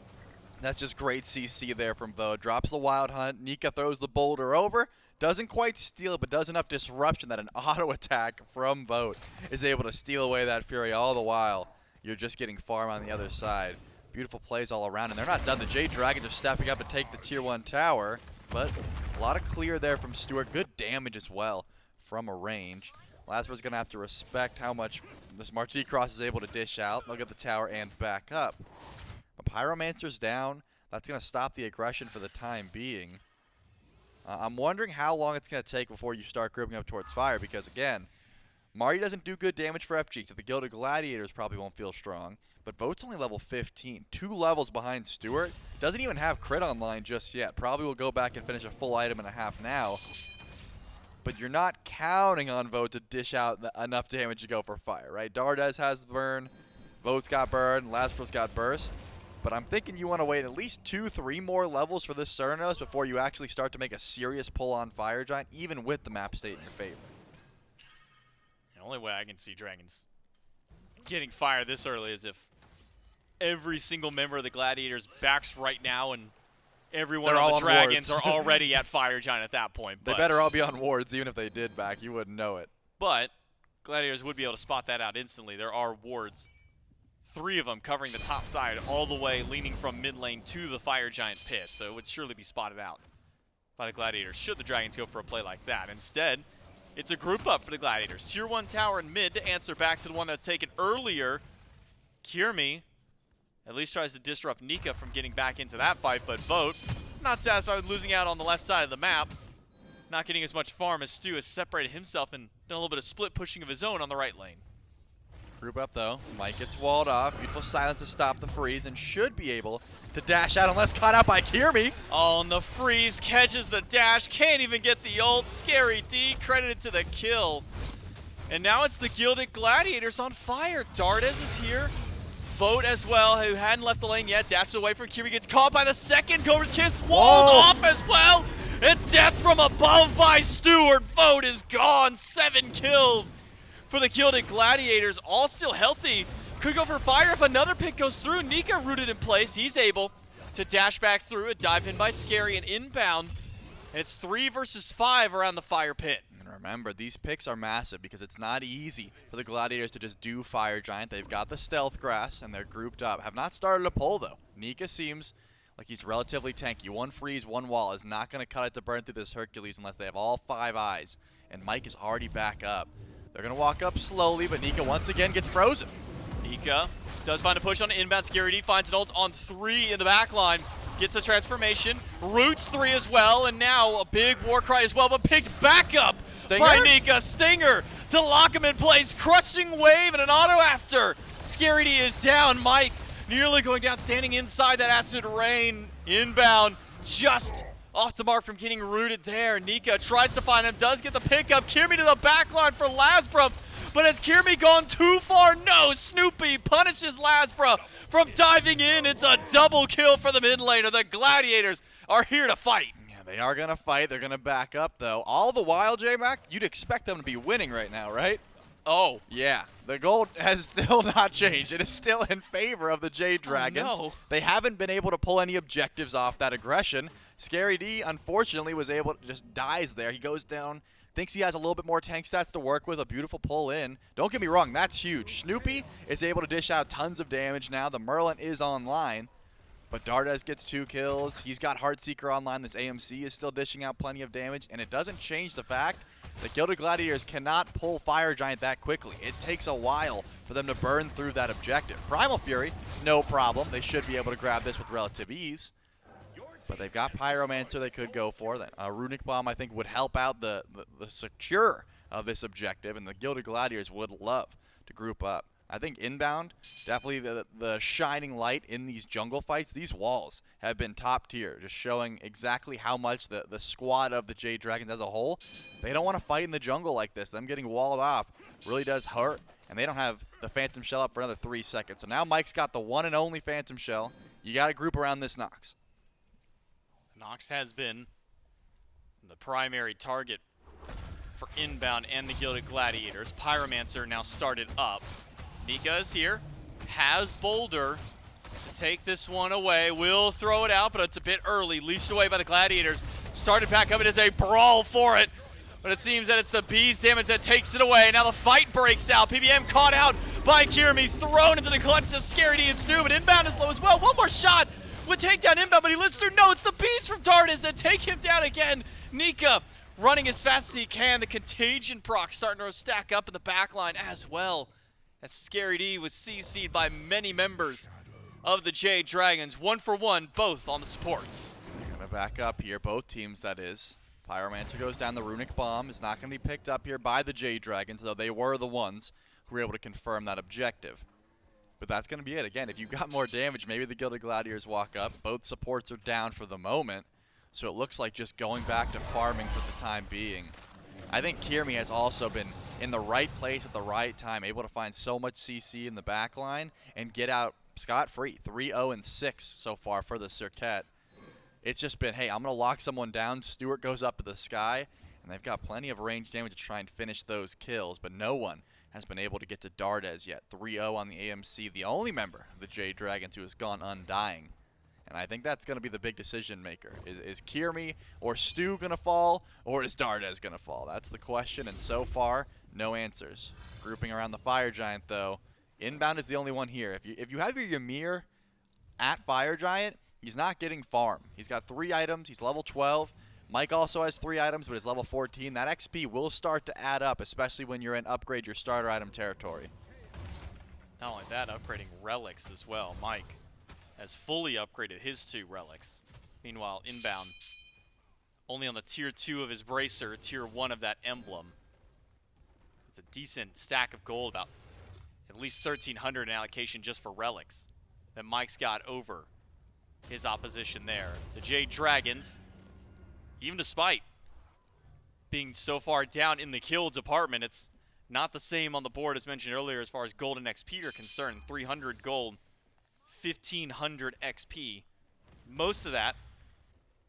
That's just great CC there from Vote. Drops the Wild Hunt. Nika throws the boulder over. Doesn't quite steal it, but does enough disruption that an auto attack from Vote is able to steal away that Fury. All the while, you're just getting farm on the other side. Beautiful plays all around, and they're not done. The Jade Dragons are stepping up to take the tier 1 tower, but a lot of clear there from Stuart. Good damage as well from a range. LASBRA's going to have to respect how much this Martichoras is able to dish out. They'll get the tower and back up. But Pyromancer's down. That's going to stop the aggression for the time being. I'm wondering how long it's going to take before you start grouping up towards fire, because again, Marty doesn't do good damage for FG, so the Gilded Gladiators probably won't feel strong. But Vote's only level 15, 2 levels behind Stuart. Doesn't even have crit online just yet. Probably will go back and finish a full item and a half now. But you're not counting on Vote to dish out enough damage to go for fire, right? Dardez has the burn, Vote's got burn, LASBRA's got burst. But I'm thinking you want to wait at least 2-3 more levels for this Cernunnos before you actually start to make a serious pull on Fire Giant, even with the map state in your favor. The only way I can see Dragons getting fire this early is if every single member of the Gladiators backs right now and everyone on the Dragons are already at Fire Giant at that point. They better all be on wards, even if they did back. You wouldn't know it. But Gladiators would be able to spot that out instantly. There are wards, 3 of them covering the top side all the way, leaning from mid lane to the Fire Giant pit. So it would surely be spotted out by the Gladiators should the Dragons go for a play like that. Instead, It's a group up for the Gladiators. Tier 1 tower in mid to answer back to the one that's taken earlier. Kyrmi at least tries to disrupt Nika from getting back into that fight, but Vote not satisfied with losing out on the left side of the map. Not getting as much farm as Stu has separated himself and done a little bit of split pushing of his own on the right lane. Group up though. Mike gets walled off. Beautiful silence to stop the freeze and should be able to dash out unless caught out by Kyrmi. Oh, and the freeze catches the dash. Can't even get the ult. Scary D credited to the kill. And now it's the Gilded Gladiators on fire. Dardez is here. Vote as well, who hadn't left the lane yet. Dashes away from Kyrmi. Gets caught by the second. Cobra's Kiss walled off as well. And death from above by Stuart. Vote is gone. 7 kills. For the Gilded Gladiators, all still healthy. Could go for fire if another pick goes through. Nika rooted in place. He's able to dash back through. A dive in by Scary and Inbound. And it's 3 versus 5 around the fire pit. And remember, these picks are massive because it's not easy for the Gladiators to just do Fire Giant. They've got the Stealth Grass and they're grouped up. Have not started a pull though. Nika seems like he's relatively tanky. 1 freeze, 1 wall is not going to cut it to burn through this Hercules unless they have all 5 eyes. And Mike is already back up. They're going to walk up slowly, but Nika once again gets frozen. Nika does find a push on Inbound. Scary D finds an ult on 3 in the back line. Gets a transformation. Roots 3 as well, and now a big war cry as well, but picked back up by Nika. Stinger to lock him in place. Crushing wave and an auto after. Scary D is down. Mike nearly going down, standing inside that acid rain. Inbound just off the mark from getting rooted there. Nika tries to find him, does get the pickup. Kyrmi to the backline for LASBRA. But has Kyrmi gone too far? No, Snoopy punishes LASBRA from diving in. It's a double kill for the mid laner. The Gladiators are here to fight. Yeah, they are going to fight. They're going to back up, though. All the while, J-Mac, you'd expect them to be winning right now, right? Oh. Yeah, the goal has still not changed. It is still in favor of the Jade Dragons. Oh, no. They haven't been able to pull any objectives off that aggression. Scary D, unfortunately, was able to just dies there. He goes down, thinks he has a little bit more tank stats to work with, a beautiful pull in. Don't get me wrong, that's huge. Snoopy is able to dish out tons of damage now. The Merlin is online, but Dardez gets 2 kills. He's got Heartseeker online. This AMC is still dishing out plenty of damage, and it doesn't change the fact that Gilded Gladiators cannot pull Fire Giant that quickly. It takes a while for them to burn through that objective. Primal Fury, no problem. They should be able to grab this with relative ease. But they've got Pyromancer they could go for. Runic Bomb, I think, would help out the secure of this objective, and the Gilded Gladiators would love to group up. I think Inbound, definitely the shining light in these jungle fights. These walls have been top tier, just showing exactly how much the squad of the Jade Dragons as a whole, they don't want to fight in the jungle like this. Them getting walled off really does hurt, and they don't have the Phantom Shell up for another 3 seconds. So now Mike's got the one and only Phantom Shell. You got to group around this Nox. Nox has been the primary target for Inbound and the Gilded Gladiators. Pyromancer now started up. Nika is here, has Boulder to take this one away. Will throw it out, but it's a bit early. Leashed away by the Gladiators. Started back up. It is a brawl for it, but it seems that it's the Bees damage that takes it away. Now the fight breaks out. PBM caught out by Kyrmi, thrown into the clutches of Scary D and Stu, but Inbound is low as well. One more shot would take down Inbound, but he lives through. No, it's the Bees from Dardez that take him down again. Nika running as fast as he can. The Contagion proc starting to stack up in the backline as well, as Scary D was CC'd by many members of the Jade Dragons. 1 for 1, both on the supports. They're going to back up here, both teams that is. Pyromancer goes down. The Runic Bomb is not going to be picked up here by the Jade Dragons, though they were the ones who were able to confirm that objective. But that's going to be it. Again, if you've got more damage, maybe the Gilded Gladiators walk up. Both supports are down for the moment, so it looks like just going back to farming for the time being. I think Kyrmi has also been in the right place at the right time, able to find so much CC in the back line and get out scot-free. 3-0-6 so far for the Serqet. It's just been, hey, I'm going to lock someone down. Stuart goes up to the sky, and they've got plenty of range damage to try and finish those kills, but no one has been able to get to Dardez yet. 3-0 on the AMC, the only member of the Jade Dragons who has gone undying. And I think that's going to be the big decision maker. Is Kyrmi or Stu going to fall, or is Dardez going to fall? That's the question, and so far, no answers. Grouping around the Fire Giant, though, Inbound is the only one here. If you have your Ymir at Fire Giant, he's not getting farm. He's got 3 items. He's level 12. Mike also has 3 items, but is level 14. That XP will start to add up, especially when you're in upgrade your starter item territory. Not only that, upgrading relics as well. Mike has fully upgraded his 2 relics. Meanwhile, Inbound only on the tier 2 of his bracer, tier 1 of that emblem. It's a decent stack of gold, about at least 1,300 in allocation just for relics that Mike's got over his opposition there. The Jade Dragons, even despite being so far down in the kill department, it's not the same on the board as mentioned earlier as far as gold and XP are concerned. 300 gold, 1,500 XP. Most of that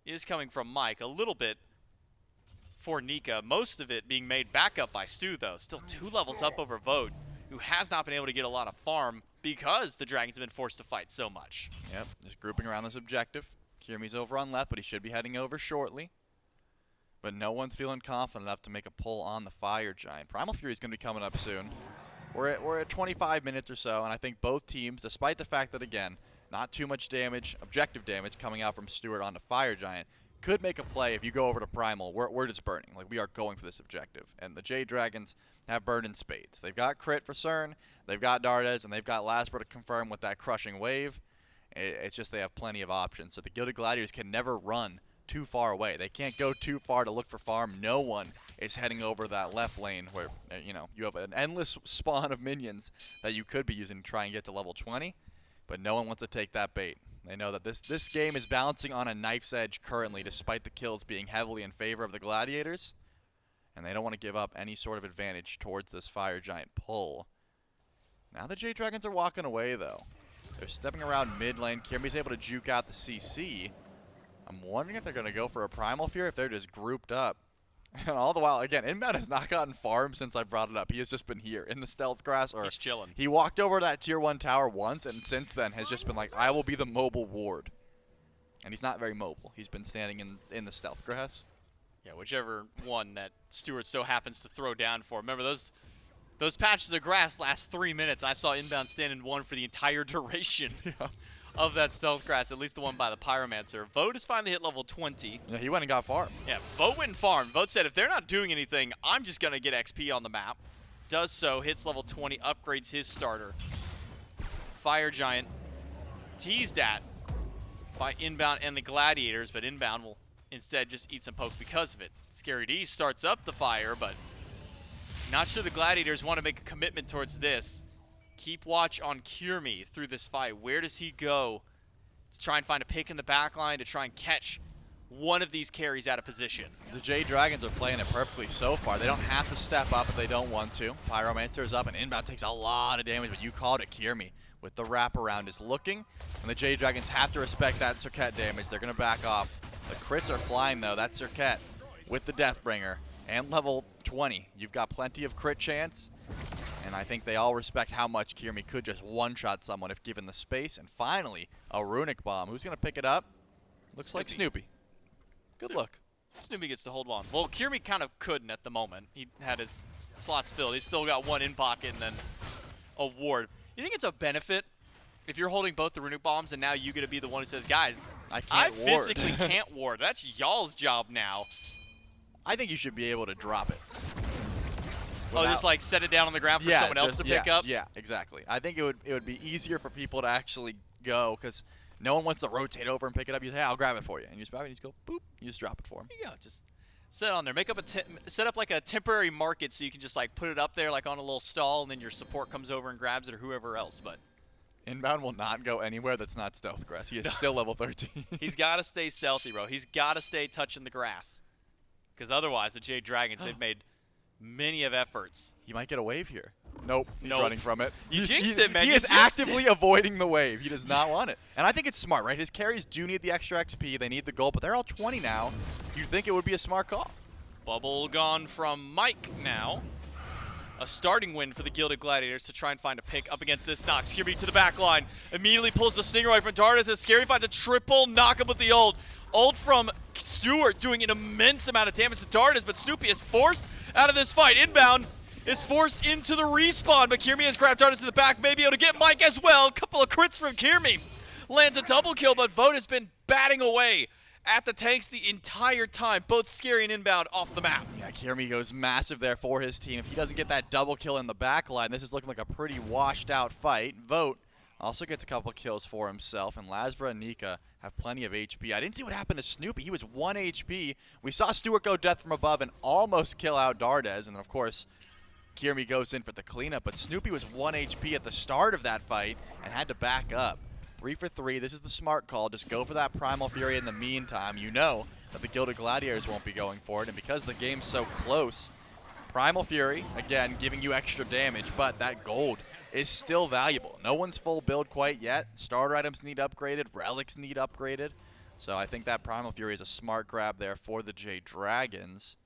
is coming from Mike. A little bit for Nika. Most of it being made back up by Stu, though. Still 2 levels up over Vote, who has not been able to get a lot of farm because the Dragons have been forced to fight so much. Yep, just grouping around this objective. Kyrmi's over on left, but he should be heading over shortly. But no one's feeling confident enough to make a pull on the Fire Giant. Primal Fury is going to be coming up soon. We're at 25 minutes or so, and I think both teams, despite the fact that, again, not too much damage, objective damage coming out from Stuart onto Fire Giant, could make a play if you go over to Primal. We're just burning. Like, we are going for this objective. And the Jade Dragons have burned in spades. They've got crit for Cern, they've got Dardez, and they've got LASBRA to confirm with that crushing wave. It's just they have plenty of options. So the Gilded Gladiators can never run too far away. They can't go too far to look for farm. No one is heading over that left lane where, you have an endless spawn of minions that you could be using to try and get to level 20. But no one wants to take that bait. They know that this game is balancing on a knife's edge currently, despite the kills being heavily in favor of the Gladiators. And they don't want to give up any sort of advantage towards this Fire Giant pull. Now the Jade Dragons are walking away, though. They're stepping around mid lane. Kyrmi's able to juke out the CC. I'm wondering if they're going to go for a Primal Fear, if they're just grouped up. And all the while, again, Inbound has not gotten farm since I brought it up. He has just been here in the stealth grass. Or he's chilling. He walked over that tier 1 tower once, and since then has just been like, I will be the mobile ward. And he's not very mobile. He's been standing in the stealth grass. Yeah, whichever one that Stuart so happens to throw down for. Remember, those patches of grass last 3 minutes. I saw Inbound stand in one for the entire duration of that stealth grass, at least the one by the Pyromancer. Vote has finally hit level 20. Yeah, he went and got farm. Yeah, Vote went and farmed. Vote said, if they're not doing anything, I'm just going to get XP on the map. Does so, hits level 20, upgrades his starter. Fire Giant teased at by Inbound and the Gladiators, but Inbound will instead just eat some poke because of it. Scary D starts up the fire, but not sure the Gladiators want to make a commitment towards this. Keep watch on Kyrmi through this fight. Where does he go to try and find a pick in the back line to try and catch one of these carries out of position? The Jade Dragons are playing it perfectly so far. They don't have to step up if they don't want to. Pyromancer is up, and Inbound takes a lot of damage, but you called it. Kyrmi with the wraparound is looking, and the Jade Dragons have to respect that Serqet damage. They're going to back off. The crits are flying, though. That's Serqet with the Deathbringer and level 20. You've got plenty of crit chance. And I think they all respect how much Kyrmi could just one-shot someone if given the space. And finally, a Runic Bomb. Who's going to pick it up? Looks like Snoopy. Good look. Snoopy gets to hold on. Well, Kyrmi kind of couldn't at the moment. He had his slots filled. He's still got one in pocket and then a ward. You think it's a benefit if you're holding both the Runic Bombs and now you get to be the one who says, guys, I physically can't ward. That's y'all's job now. I think you should be able to drop it. Just like set it down on the ground for someone else to pick up? Yeah, exactly. I think it would be easier for people to actually go because no one wants to rotate over and pick it up. You say, hey, I'll grab it for you. And you just grab it, you just go, boop, you just drop it for them. There you go. Just set it on there. Make up set up like a temporary market so you can just like put it up there like on a little stall and then your support comes over and grabs it or whoever else. But Inbound will not go anywhere that's not stealth grass. He is still level 13. He's got to stay stealthy, bro. He's got to stay touching the grass. Because otherwise, the Jade Dragons, they've made many of efforts. He might get a wave here. Nope, he's running from it. You jinxed it, man. He is actively avoiding the wave. He does not want it. And I think it's smart, right? His carries do need the extra XP. They need the gold, but they're all 20 now. You'd think it would be a smart call. Bubble gone from Mike now. A starting win for the Gilded Gladiators to try and find a pick up against this Nox. Kyrmi to the back line. Immediately pulls the stinger away from Dardez as Scary finds a triple knock-up with the ult. Ult from Stuart doing an immense amount of damage to Dardez, but Snoopy is forced out of this fight. Inbound is forced into the respawn, but Kyrmi has grabbed Dardez to the back, may be able to get Mike as well. A couple of crits from Kyrmi. Lands a double kill, but Vote has been batting away at the tanks the entire time. Both Scary and Inbound off the map. Yeah, Kyrmi goes massive there for his team. If he doesn't get that double kill in the back line, this is looking like a pretty washed out fight. Vote also gets a couple kills for himself, and LASBRA and Nika have plenty of HP. I didn't see what happened to Snoopy. He was 1 HP. We saw Stuart go death from above and almost kill out Dardez, and then of course Kyrmi goes in for the cleanup, but Snoopy was 1 HP at the start of that fight and had to back up. 3 for 3, this is the smart call. Just go for that Primal Fury in the meantime. You know that the Gilded Gladiators won't be going for it, and because the game's so close, Primal Fury, again, giving you extra damage, but that gold is still valuable. No one's full build quite yet. Starter items need upgraded, relics need upgraded, so I think that Primal Fury is a smart grab there for the Jade Dragons.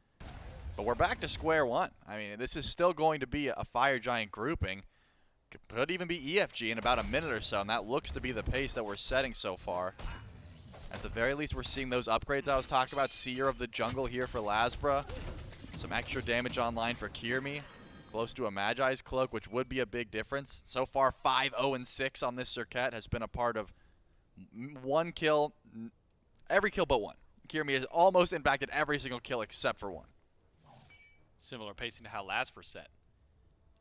But we're back to square one. I mean, this is still going to be a Fire Giant grouping. Could even be EFG in about a minute or so, and that looks to be the pace that we're setting so far. At the very least, we're seeing those upgrades I was talking about. Seer of the Jungle here for LASBRA. Some extra damage online for Kyrmi. Close to a Magi's Cloak, which would be a big difference. So far, 5-0-6 on this Serqet has been a part of 1 kill, every kill but 1. Kyrmi has almost impacted every single kill except for 1. Similar pacing to how LASBRA set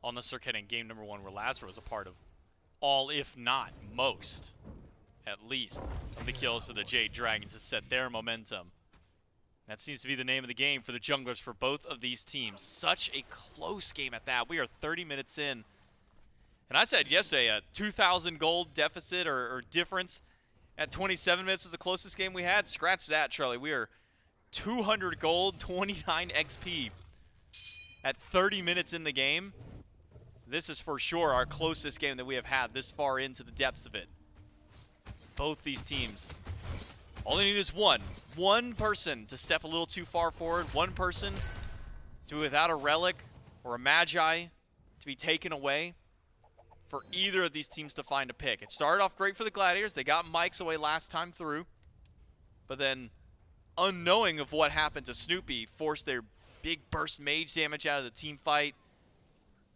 on the Serqet in game number 1, where LASBRA was a part of all, if not most, at least, of the kills for the Jade Dragons to set their momentum. That seems to be the name of the game for the junglers for both of these teams. Such a close game at that. We are 30 minutes in. And I said yesterday a 2,000 gold deficit or difference at 27 minutes was the closest game we had. Scratch that, Charlie. We are 200 gold, 29 XP. At 30 minutes in the game, this is for sure our closest game that we have had this far into the depths of it. Both these teams, all they need is one person to step a little too far forward, one person to, without a relic or a Magi, to be taken away for either of these teams to find a pick. It started off great for the Gladiators. They got Mike's away last time through, but then, unknowing of what happened to Snoopy, forced their big burst mage damage out of the team fight.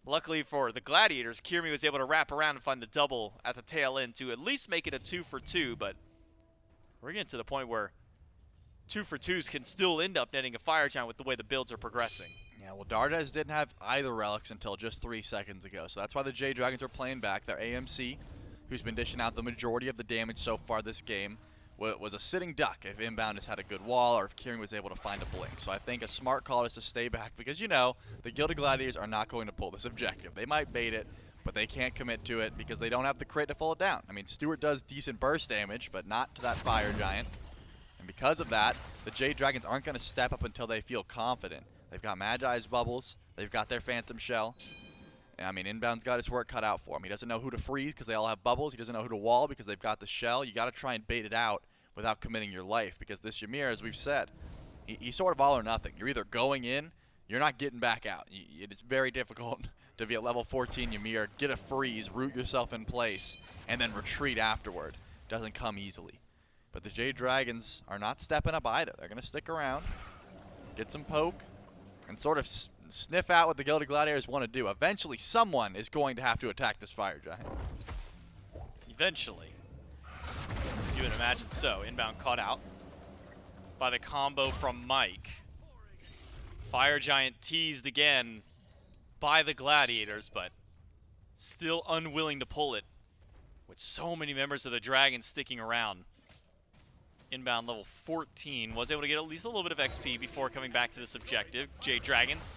Luckily for the Gladiators, Kyrmi was able to wrap around and find the double at the tail end to at least make it a 2 for 2, but we're getting to the point where 2 for 2s can still end up netting a Fire Giant with the way the builds are progressing. Yeah, well, Dardez didn't have either relics until just 3 seconds ago, so that's why the Jade Dragons are playing back. Their AMC, who's been dishing out the majority of the damage so far this game, was a sitting duck if Inbound has had a good wall or if Kyrmi was able to find a blink. So I think a smart call is to stay back because, you know, the Gilded Gladiators are not going to pull this objective. They might bait it, but they can't commit to it because they don't have the crit to pull it down. I mean, Stuart does decent burst damage, but not to that Fire Giant. And because of that, the Jade Dragons aren't going to step up until they feel confident. They've got Magi's Bubbles. They've got their Phantom Shell. And, I mean, Inbound's got his work cut out for him. He doesn't know who to freeze because they all have bubbles. He doesn't know who to wall because they've got the shell. You got to try and bait it out without committing your life, because this Ymir, as we've said, he's sort of all or nothing. You're either going in, you're not getting back out. It's very difficult to be at level 14 Ymir, get a freeze, root yourself in place, and then retreat afterward. Doesn't come easily. But the Jade Dragons are not stepping up either. They're going to stick around, get some poke, and sort of sniff out what the Gilded Gladiators want to do. Eventually, someone is going to have to attack this Fire Giant. Eventually. You would imagine so. Inbound caught out by the combo from Mike. Fire Giant teased again by the Gladiators, but still unwilling to pull it with so many members of the Dragons sticking around. Inbound level 14 was able to get at least a little bit of XP before coming back to this objective. Jade Dragons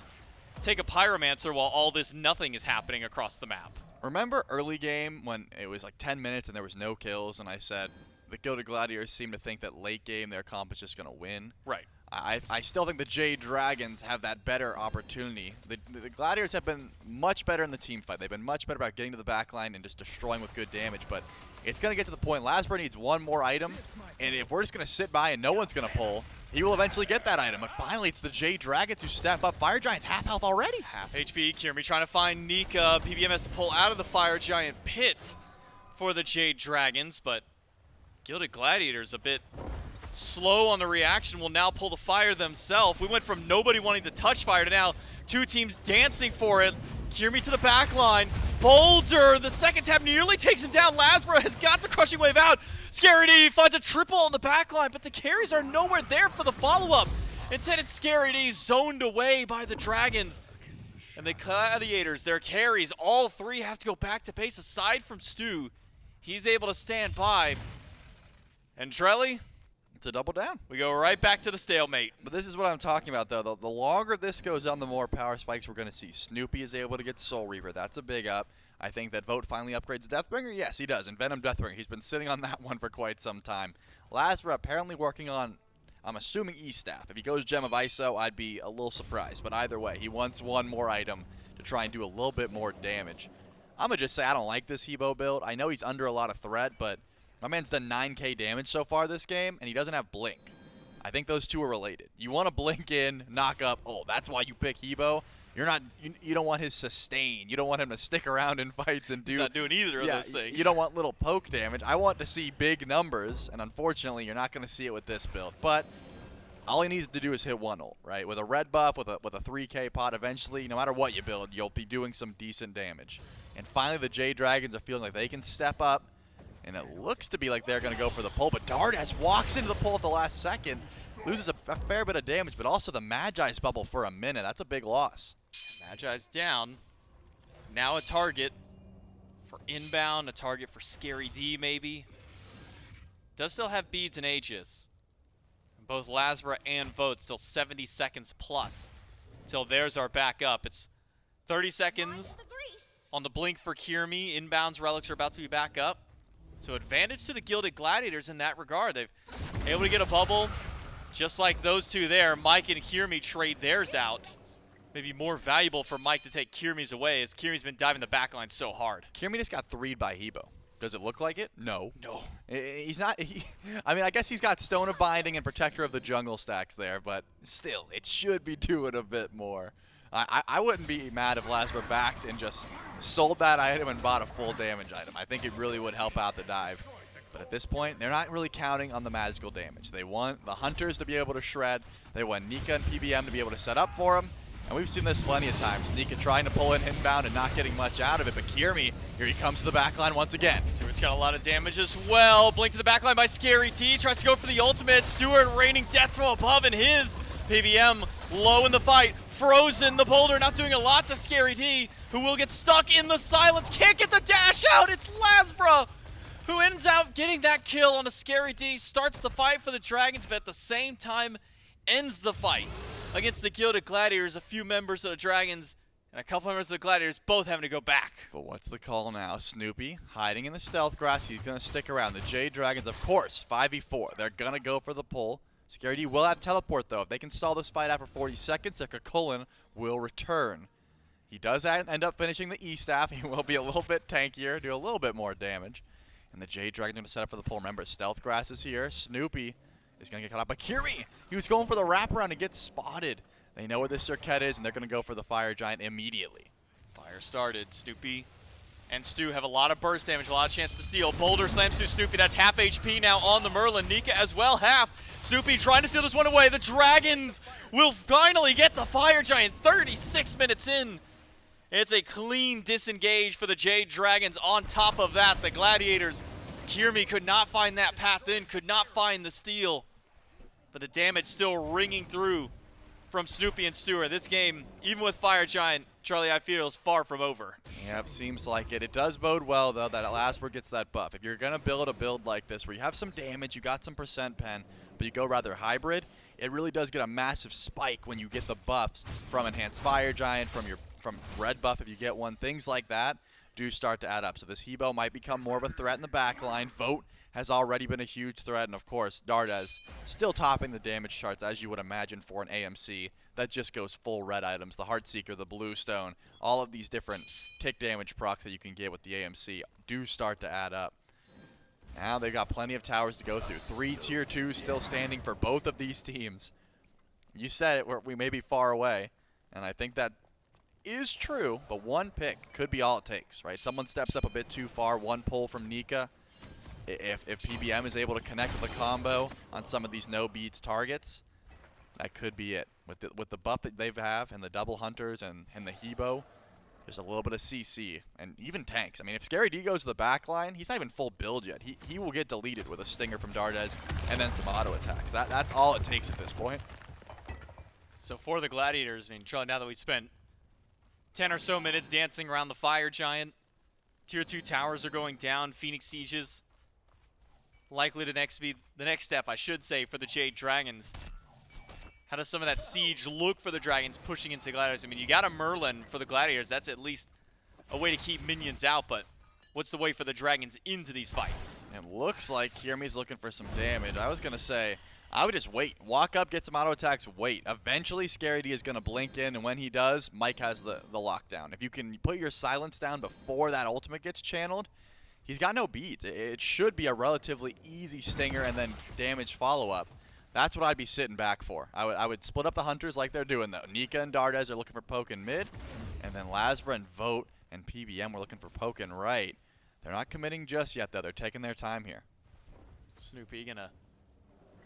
take a Pyromancer while all this nothing is happening across the map. Remember early game when it was like 10 minutes and there was no kills, and I said the Gilded Gladiators seem to think that late game their comp is just going to win? Right. I still think the Jade Dragons have that better opportunity. The Gladiators have been much better in the team fight. They've been much better about getting to the backline and just destroying with good damage, but it's going to get to the point. LASBRA needs one more item, and if we're just going to sit by and no one's going to pull, he will eventually get that item. But finally, it's the Jade Dragons who step up. Fire Giant's half health already. Half HP. Kyrmi trying to find Nika. PBM has to pull out of the Fire Giant pit for the Jade Dragons, but Gilded Gladiators a bit slow on the reaction, will now pull the fire themselves. We went from nobody wanting to touch fire to now 2 teams dancing for it. Kyrmi to the back line, Boulder, the second tap nearly takes him down. LASBRA has got the crushing wave out. Scary D finds a triple on the backline, but the carries are nowhere there for the follow-up. Instead, it's Scary D zoned away by the Dragons. And the Gladiators, their carries, all three have to go back to base aside from Stu. He's able to stand by. And Trelly, It's a double down. we go right back to the stalemate. But this is what I'm talking about, though. The longer this goes on, the more power spikes we're going to see. Snoopy is able to get Soul Reaver. That's a big up. I think that Vote finally upgrades Deathbringer. Yes, he does. And Venom Deathbringer. He's been sitting on that one for quite some time. LASBRA apparently working on, I'm assuming, E-Staff. If he goes Gem of ISO, I'd be a little surprised. But either way, he wants one more item to try and do a little bit more damage. I'm going to just say I don't like this Hebo build. I know he's under a lot of threat, but my man's done 9k damage so far this game, and he doesn't have Blink. I think those two are related. You want to blink in, knock up. Oh, that's why you pick Hebo. You're not. You don't want his sustain. You don't want him to stick around in fights and do. He's not doing either of those things. You don't want little poke damage. I want to see big numbers, and unfortunately, you're not going to see it with this build. But all he needs to do is hit one ult, right? With a red buff, with a 3k pot, eventually, no matter what you build, you'll be doing some decent damage. And finally, the Jade Dragons are feeling like they can step up. And it looks to be like they're going to go for the pull, but Dardez walks into the pull at the last second, loses a fair bit of damage, but also the Magi's bubble for a minute. That's a big loss. Magi's down. Now a target for Inbound, a target for Scary D maybe. Does still have beads and Aegis. Both LASBRA and Vote still 70 seconds plus until theirs are back up. It's 30 seconds on the blink for Kyrmi. Inbound's relics are about to be back up. So advantage to the Gilded Gladiators in that regard. They've able to get a bubble just like those two there. Mike and Kyrmi trade theirs out. Maybe more valuable for Mike to take Kyrmi's away as Kyrmi's been diving the backline so hard. Kyrmi just got 3'd by Hebo. Does it look like it? No. No. He's not. I mean, I guess he's got Stone of Binding and Protector of the Jungle stacks there, but still, it should be doing a bit more. I wouldn't be mad if LASBRA backed and just sold that item and bought a full damage item. I think it really would help out the dive. But at this point, they're not really counting on the magical damage. They want the Hunters to be able to shred. They want Nika and PBM to be able to set up for them. And we've seen this plenty of times. Nika trying to pull in Inbound and not getting much out of it. But Kyrmi, here he comes to the backline once again. Stuart's got a lot of damage as well. Blink to the backline by Scary D. Tries to go for the ultimate. Stuart raining death from above and his. PBM low in the fight. Frozen, the boulder not doing a lot to Scary D, who will get stuck in the silence. Can't get the dash out. It's LASBRA who ends up getting that kill on a Scary D. Starts the fight for the Dragons, but at the same time ends the fight against the Gilded Gladiators. A few members of the Dragons and a couple members of the Gladiators both having to go back. But what's the call now? Snoopy hiding in the stealth grass. He's going to stick around. The Jade Dragons, of course, 5v4. They're going to go for the pull. Scary D will have teleport, though. If they can stall this fight out for 40 seconds, the Chulainn will return. He does end up finishing the E-Staff. He will be a little bit tankier, do a little bit more damage. And the Jade Dragons are going to set up for the pull. Remember, stealth grass is here. Snoopy is going to get caught up by Kyrmi. He was going for the wraparound and gets spotted. They know where this Serqet is, and they're going to go for the Fire Giant immediately. Fire started. Snoopy and Stu have a lot of burst damage, a lot of chance to steal. Boulder slams through Snoopy. That's half HP now on the Merlin. Nika as well, half. Snoopy trying to steal this one away. The Dragons will finally get the Fire Giant 36 minutes in. It's a clean disengage for the Jade Dragons. On top of that, the Gladiators, Kyrmi could not find that path in, could not find the steal. But the damage still ringing through from Snoopy and Stuart. This game, even with Fire Giant, Charlie, I feel is far from over. Yep, seems like it. It does bode well, though, that LASBRA gets that buff. If you're going to build a build like this where you have some damage, you got some percent pen, but you go rather hybrid, it really does get a massive spike when you get the buffs from Enhanced Fire Giant, from red buff if you get one. Things like that do start to add up. So this Hebo might become more of a threat in the backline. Vote has already been a huge threat, and of course, Dardez still topping the damage charts, as you would imagine for an AMC that just goes full red items. The Heartseeker, the Bluestone, all of these different tick damage procs that you can get with the AMC do start to add up. Now they've got plenty of towers to go through. 3 tier 2s still standing for both of these teams. You said it, we may be far away, and I think that is true, but one pick could be all it takes, right? Someone steps up a bit too far, one pull from Nika. If PBM is able to connect with a combo on some of these no beads targets, that could be it. With the buff that they have and the double hunters and the Hebo, Just a little bit of CC, and even tanks. I mean, if Scary D goes to the back line, he's not even full build yet. He will get deleted with a stinger from Dardez and then some auto attacks. That's all it takes at this point. So for the Gladiators, I mean, Charlie, now that we've spent 10 or so minutes dancing around the Fire Giant, Tier 2 towers are going down, Phoenix Sieges likely to be the next step, I should say, for the Jade Dragons. How does some of that siege look for the Dragons pushing into the Gladiators? I mean, you got a Merlin for the Gladiators. That's at least a way to keep minions out, but what's the way for the Dragons into these fights? It looks like Kyrmi's looking for some damage. I was going to say, I would just wait. Walk up, get some auto attacks, wait. Eventually, Scary D is going to blink in, and when he does, Mike has the lockdown. If you can put your silence down before that ultimate gets channeled, he's got no beads. It should be a relatively easy stinger and then damage follow-up. That's what I'd be sitting back for. I would split up the hunters like they're doing, though. Nika and Dardez are looking for poke in mid, and then LASBRA and Vote and PBM were looking for poke in right. They're not committing just yet, though. They're taking their time here. Snoopy gonna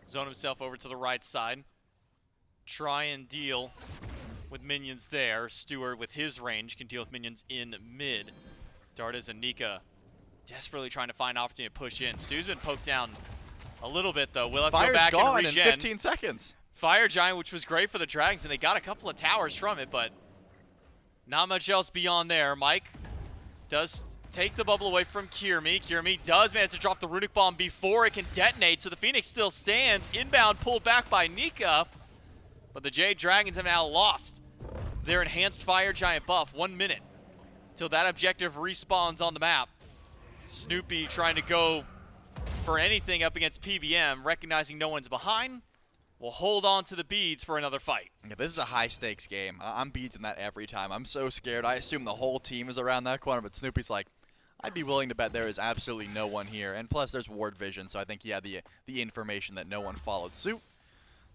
zone himself over to the right side. Try and deal with minions there. Stuart, with his range, can deal with minions in mid. Dardez and Nika desperately trying to find opportunity to push in. Stu's been poked down a little bit, though. We'll have to go back and gone regen. in 15 seconds. Fire Giant, which was great for the Dragons, and they got a couple of towers from it, but not much else beyond there. Mike does take the bubble away from Kyrmi. Kyrmi does manage to drop the Runic Bomb before it can detonate, so the Phoenix still stands. Inbound pulled back by Nika, but the Jade Dragons have now lost their enhanced Fire Giant buff. 1 minute till that objective respawns on the map. Snoopy trying to go for anything up against PBM, recognizing no one's behind, will hold on to the beads for another fight. Yeah, this is a high-stakes game. I'm beads in that every time. I'm so scared. I assume the whole team is around that corner, but Snoopy's like, I'd be willing to bet there is absolutely no one here. And plus, there's ward vision, so I think he had the information that no one followed suit.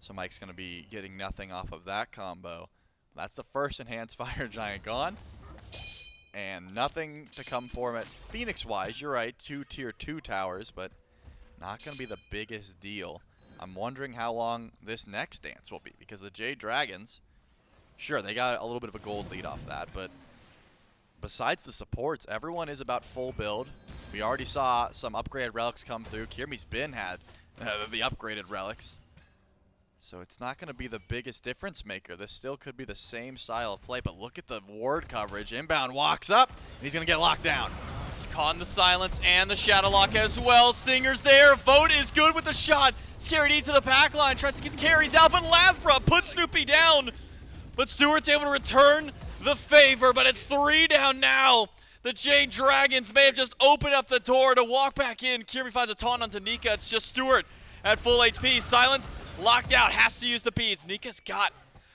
So Mike's going to be getting nothing off of that combo. That's the first enhanced Fire Giant gone. And nothing to come for him at Phoenix-wise. You're right, 2 tier 2 towers, but not going to be the biggest deal. I'm wondering how long this next dance will be, because the Jade Dragons, sure, they got a little bit of a gold lead off that, but besides the supports, everyone is about full build. We already saw some upgraded relics come through. Kyrmi's had the upgraded relics. So it's not going to be the biggest difference maker. This still could be the same style of play, but look at the ward coverage. Inbound walks up, and he's going to get locked down. He's caught in the silence and the shadow lock as well. Stinger's there. Vote is good with the shot. Scary D to the back line. Tries to get the carries out, but LASBRA puts Snoopy down. But Stuart's able to return the favor, but it's 3 down now. The Jade Dragons may have just opened up the door to walk back in. Kyrmi finds a taunt onto Nika. It's just Stuart at full HP. Silence locked out. Has to use the beads. Nika's got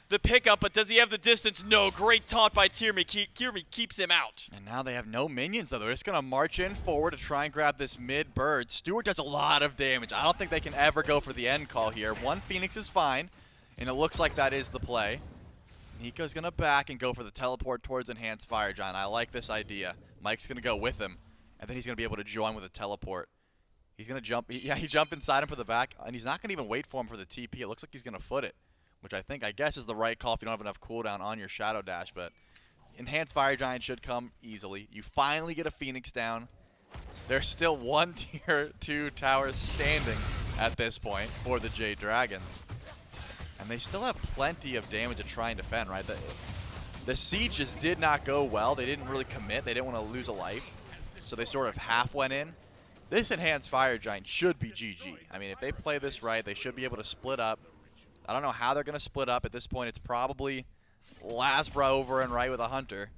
the pickup, but does he have the distance? No. Great taunt by Kyrmi. Kyrmi keeps him out. And now they have no minions, though. They're just going to march in forward to try and grab this mid bird. Stuart does a lot of damage. I don't think they can ever go for the end call here. One Phoenix is fine, and it looks like that is the play. Nika's going to back and go for the teleport towards Enhanced Fire Giant. I like this idea. Mike's going to go with him, and then he's going to be able to join with a teleport. He's going to jump. He jumped inside him for the back, and he's not going to even wait for him for the TP. It looks like he's going to foot it, which I guess is the right call if you don't have enough cooldown on your Shadow Dash, but Enhanced Fire Giant should come easily. You finally get a Phoenix down. There's still 1 tier 2 tower standing at this point for the Jade Dragons. And they still have plenty of damage to try and defend, right? The siege just did not go well. They didn't really commit. They didn't want to lose a life. So they sort of half went in. This Enhanced Fire Giant should be GG. I mean, if they play this right, they should be able to split up. I don't know how they're going to split up. At this point, it's probably LASBRA over and right with a Hunter.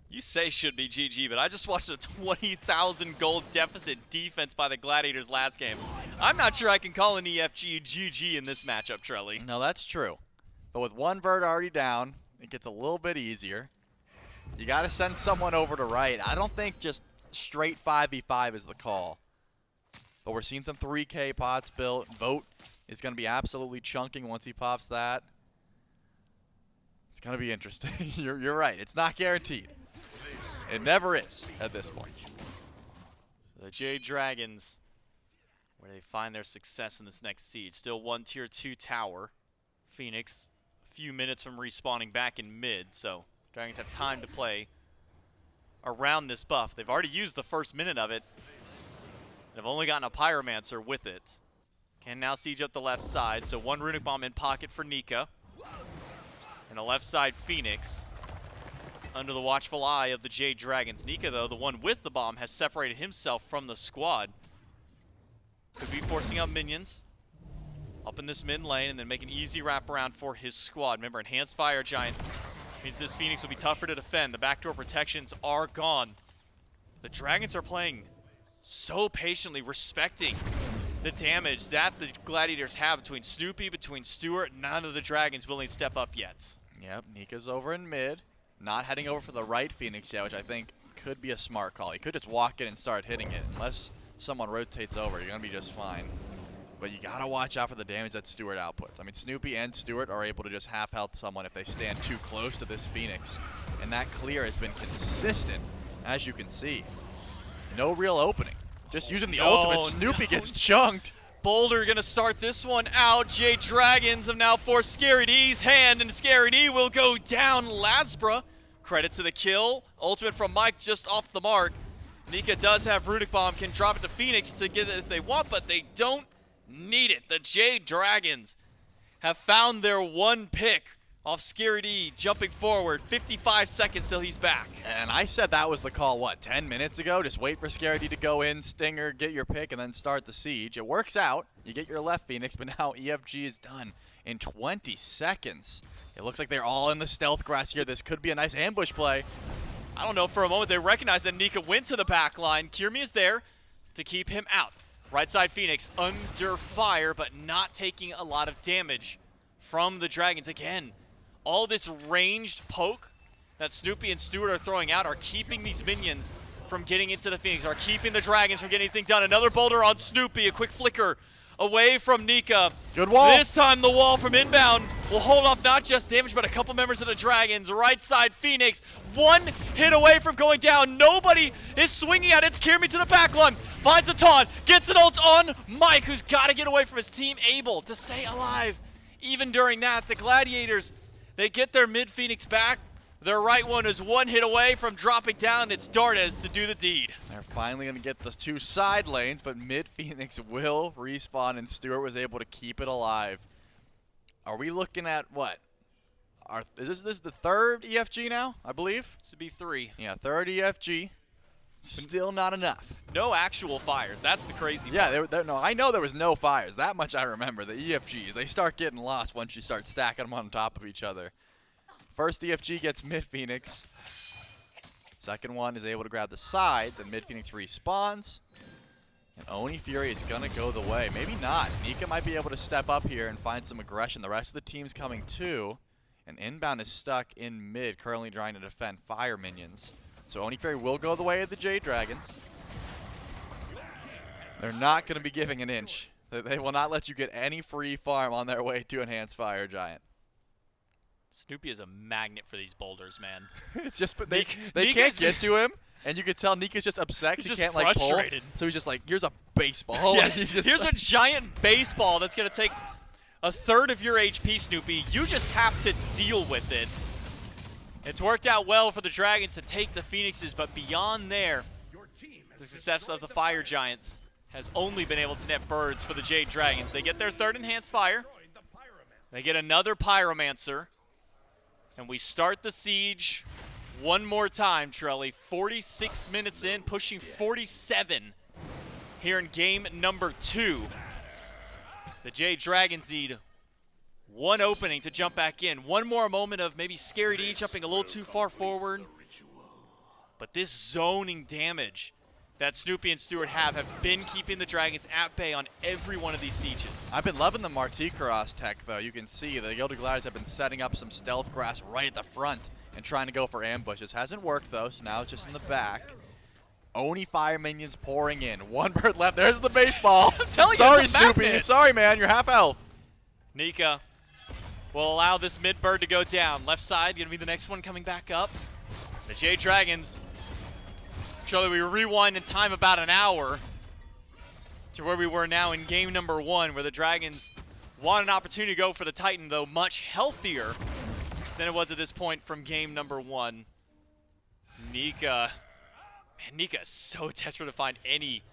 You say should be GG, but I just watched a 20,000 gold deficit defense by the Gladiators last game. I'm not sure I can call an EFG GG in this matchup, Trelly. No, that's true. But with one bird already down, it gets a little bit easier. You got to send someone over to right. I don't think just straight 5v5 is the call. But we're seeing some 3K pots built. Vote is going to be absolutely chunking once he pops that. It's going to be interesting. You're right. It's not guaranteed. It never is at this point. So the Jade Dragons, where they find their success in this next siege. Still 1 tier 2 tower. Phoenix, a few minutes from respawning back in mid, so Dragons have time to play around this buff. They've already used the first minute of it. They've only gotten a Pyromancer with it. Can now siege up the left side, so one Runic Bomb in pocket for Nika. And the left side Phoenix under the watchful eye of the Jade Dragons. Nika, though, the one with the bomb, has separated himself from the squad. Could be forcing out minions up in this mid lane and then make an easy wraparound for his squad. Remember, Enhanced Fire Giant means this Phoenix will be tougher to defend. The backdoor protections are gone. The Dragons are playing so patiently, respecting the damage that the Gladiators have between Snoopy, between Stuart. None of the Dragons willing to step up yet. Yep, Nika's over in mid. Not heading over for the right Phoenix yet, which I think could be a smart call. He could just walk in and start hitting it. Unless someone rotates over, you're going to be just fine. But you got to watch out for the damage that Stuart outputs. I mean, Snoopy and Stuart are able to just half-health someone if they stand too close to this Phoenix. And that clear has been consistent, as you can see. No real opening. Just using the ultimate, Snoopy gets chunked. Boulder gonna start this one out. Jade Dragons have now forced Scary D's hand, and Scary D will go down. LASBRA, credit to the kill. Ultimate from Mike just off the mark. Nika does have Runic Bomb, can drop it to Phoenix to get it if they want, but they don't need it. The Jade Dragons have found their one pick off Scary D, jumping forward. 55 seconds till he's back. And I said that was the call, what, 10 minutes ago? Just wait for Scary D to go in, Stinger, get your pick, and then start the siege. It works out. You get your left Phoenix, but now EFG is done in 20 seconds. It looks like they're all in the stealth grass here. This could be a nice ambush play. I don't know, for a moment they recognized that Nika went to the back line. Kyrmi is there to keep him out. Right side Phoenix under fire, but not taking a lot of damage from the Dragons. Again, all this ranged poke that Snoopy and Stuart are throwing out are keeping these minions from getting into the Phoenix, are keeping the Dragons from getting anything done. Another boulder on Snoopy, a quick flicker away from Nika. Good wall. This time the wall from Inbound will hold off not just damage, but a couple members of the Dragons. Right side Phoenix, one hit away from going down. Nobody is swinging at it. It's Kyrmi to the back line, finds a taunt, gets an ult on Mike, who's got to get away from his team, able to stay alive. Even during that, the Gladiators, they get their mid Phoenix back. Their right one is one hit away from dropping down. It's Dardez to do the deed. They're finally going to get the two side lanes, but mid Phoenix will respawn, and Stuart was able to keep it alive. Are we looking at what? Is this the third EFG now, I believe? This would be 3. Yeah, third EFG. Still not enough. No actual fires. That's the crazy part. Yeah, no, I know there was no fires. That much I remember. The EFGs, they start getting lost once you start stacking them on top of each other. First EFG gets mid Phoenix. Second one is able to grab the sides, and mid Phoenix respawns. And Oni Fury is going to go the way. Maybe not. Nika might be able to step up here and find some aggression. The rest of the team's coming too. And Inbound is stuck in mid, currently trying to defend fire minions. So Oni Fury will go the way of the Jade Dragons. They're not going to be giving an inch. They will not let you get any free farm on their way to Enhanced Fire Giant. Snoopy is a magnet for these boulders, man. It's just, but they can't get to him, and you can tell Nika's just upset. He's he just can't like pull. frustrated. So he's just like, here's a baseball. Yeah, He's just here's a giant baseball that's going to take a third of your HP, Snoopy. You just have to deal with it. It's worked out well for the Dragons to take the Phoenixes, but beyond there, the success of the Fire Giants has only been able to net birds for the Jade Dragons. They get their third Enhanced Fire. They get another Pyromancer. And we start the siege one more time, Trelly. 46 minutes in, pushing 47 here in game number 2. The Jade Dragons need one opening to jump back in. One more moment of maybe Scary D jumping a little too far forward. But this zoning damage that Snoopy and Stuart have been keeping the Dragons at bay on every one of these sieges. I've been loving the Martichoras tech, though. You can see the Gilded Gladiators have been setting up some stealth grass right at the front and trying to go for ambushes. Hasn't worked, though, so now it's just in the back. Oni fire minions pouring in. One bird left. There's the baseball. I'm telling you, sorry, it's a Snoopy. magnet. Sorry, man. You're half health. Nika will allow this mid bird to go down. Left side going to be the next one coming back up. The Jade Dragons. Surely we rewind in time about an hour to where we were now in game number 1, where the Dragons want an opportunity to go for the Titan, though much healthier than it was at this point from game number 1. Nika Man, Nika is so desperate to find any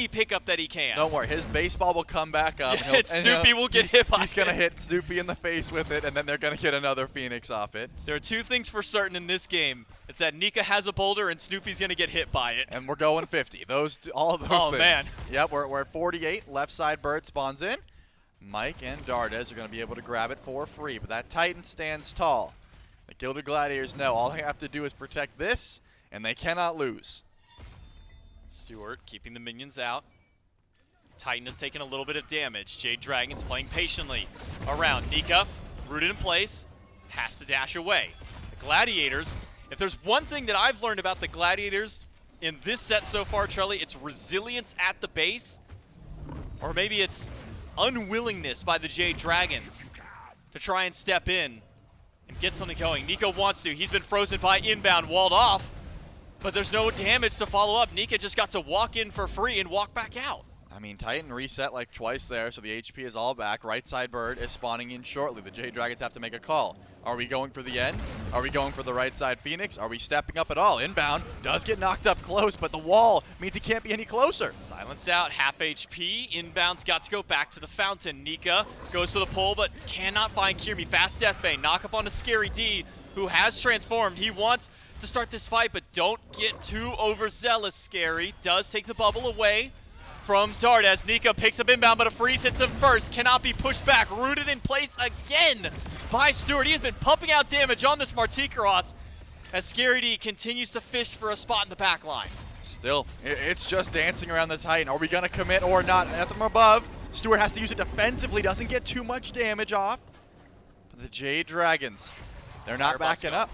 pickup that he can. Don't worry, his baseball will come back up. Yeah, Snoopy will get hit by it. He's going to hit Snoopy in the face with it, and then they're going to get another Phoenix off it. There are two things for certain in this game. It's that Nika has a boulder and Snoopy's going to get hit by it. And we're going 50. All of those Oh, things. man. Yep, we're at 48. Left side bird spawns in. Mike and Dardez are going to be able to grab it for free, but that Titan stands tall. The Gilded Gladiators know all they have to do is protect this, and they cannot lose. Stuart keeping the minions out. Titan has taken a little bit of damage. Jade Dragons playing patiently around. Nika, rooted in place, has to dash away. The Gladiators, if there's one thing that I've learned about the Gladiators in this set so far, Charlie, it's resilience at the base, or maybe it's unwillingness by the Jade Dragons to try and step in and get something going. Nika wants to. He's been frozen by Inbound, walled off. But there's no damage to follow up. Nika just got to walk in for free and walk back out. I mean, Titan reset like twice there, so the HP is all back. Right side bird is spawning in shortly. The Jade Dragons have to make a call. Are we going for the end? Are we going for the right side Phoenix? Are we stepping up at all? Inbound does get knocked up close, but the wall means he can't be any closer. Silenced out, half HP. Inbound's got to go back to the fountain. Nika goes for the pull, but cannot find Kyrmi. Fast deathbane, knock up on a Scary D, who has transformed. He wants to start this fight, but don't get too overzealous, Scary. Does take the bubble away from Dardez. Nika picks up Inbound, but a freeze hits him first. Cannot be pushed back. Rooted in place again by Stuart. He has been pumping out damage on this Martichoras as Scary D continues to fish for a spot in the back line. Still, it's just dancing around the Titan. Are we going to commit or not? At from above, Stuart has to use it defensively. Doesn't get too much damage off. But the Jade Dragons, they're not backing up.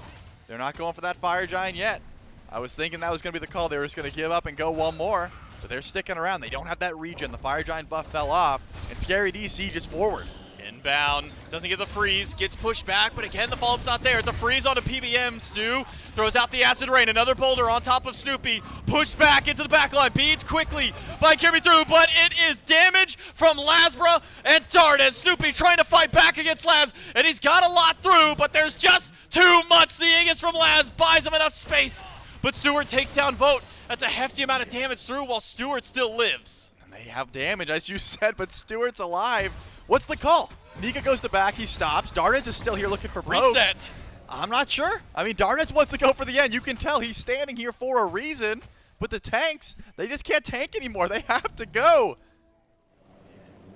They're not going for that Fire Giant yet. I was thinking that was going to be the call. They were just going to give up and go one more. But they're sticking around. They don't have that regen. The Fire Giant buff fell off. And Scary D sieges forward. Inbound, doesn't get the freeze, gets pushed back, but again, the follow-up's not there. It's a freeze on a PBM. Stu throws out the Acid Rain, another boulder on top of Snoopy. Pushed back into the backline, beads quickly by Kyrmi through, but it is damage from LASBRA and Dardez. Snoopy trying to fight back against Laz, and he's got a lot through, but there's just too much. The Aegis from Laz buys him enough space, but Stuart takes down Vote. That's a hefty amount of damage through while Stuart still lives. And they have damage, as you said, but Stuart's alive. What's the call? Nika goes to back, he stops. Dardez is still here looking for poke. Reset. I'm not sure. I mean, Dardez wants to go for the end. You can tell he's standing here for a reason. But the tanks, they just can't tank anymore. They have to go.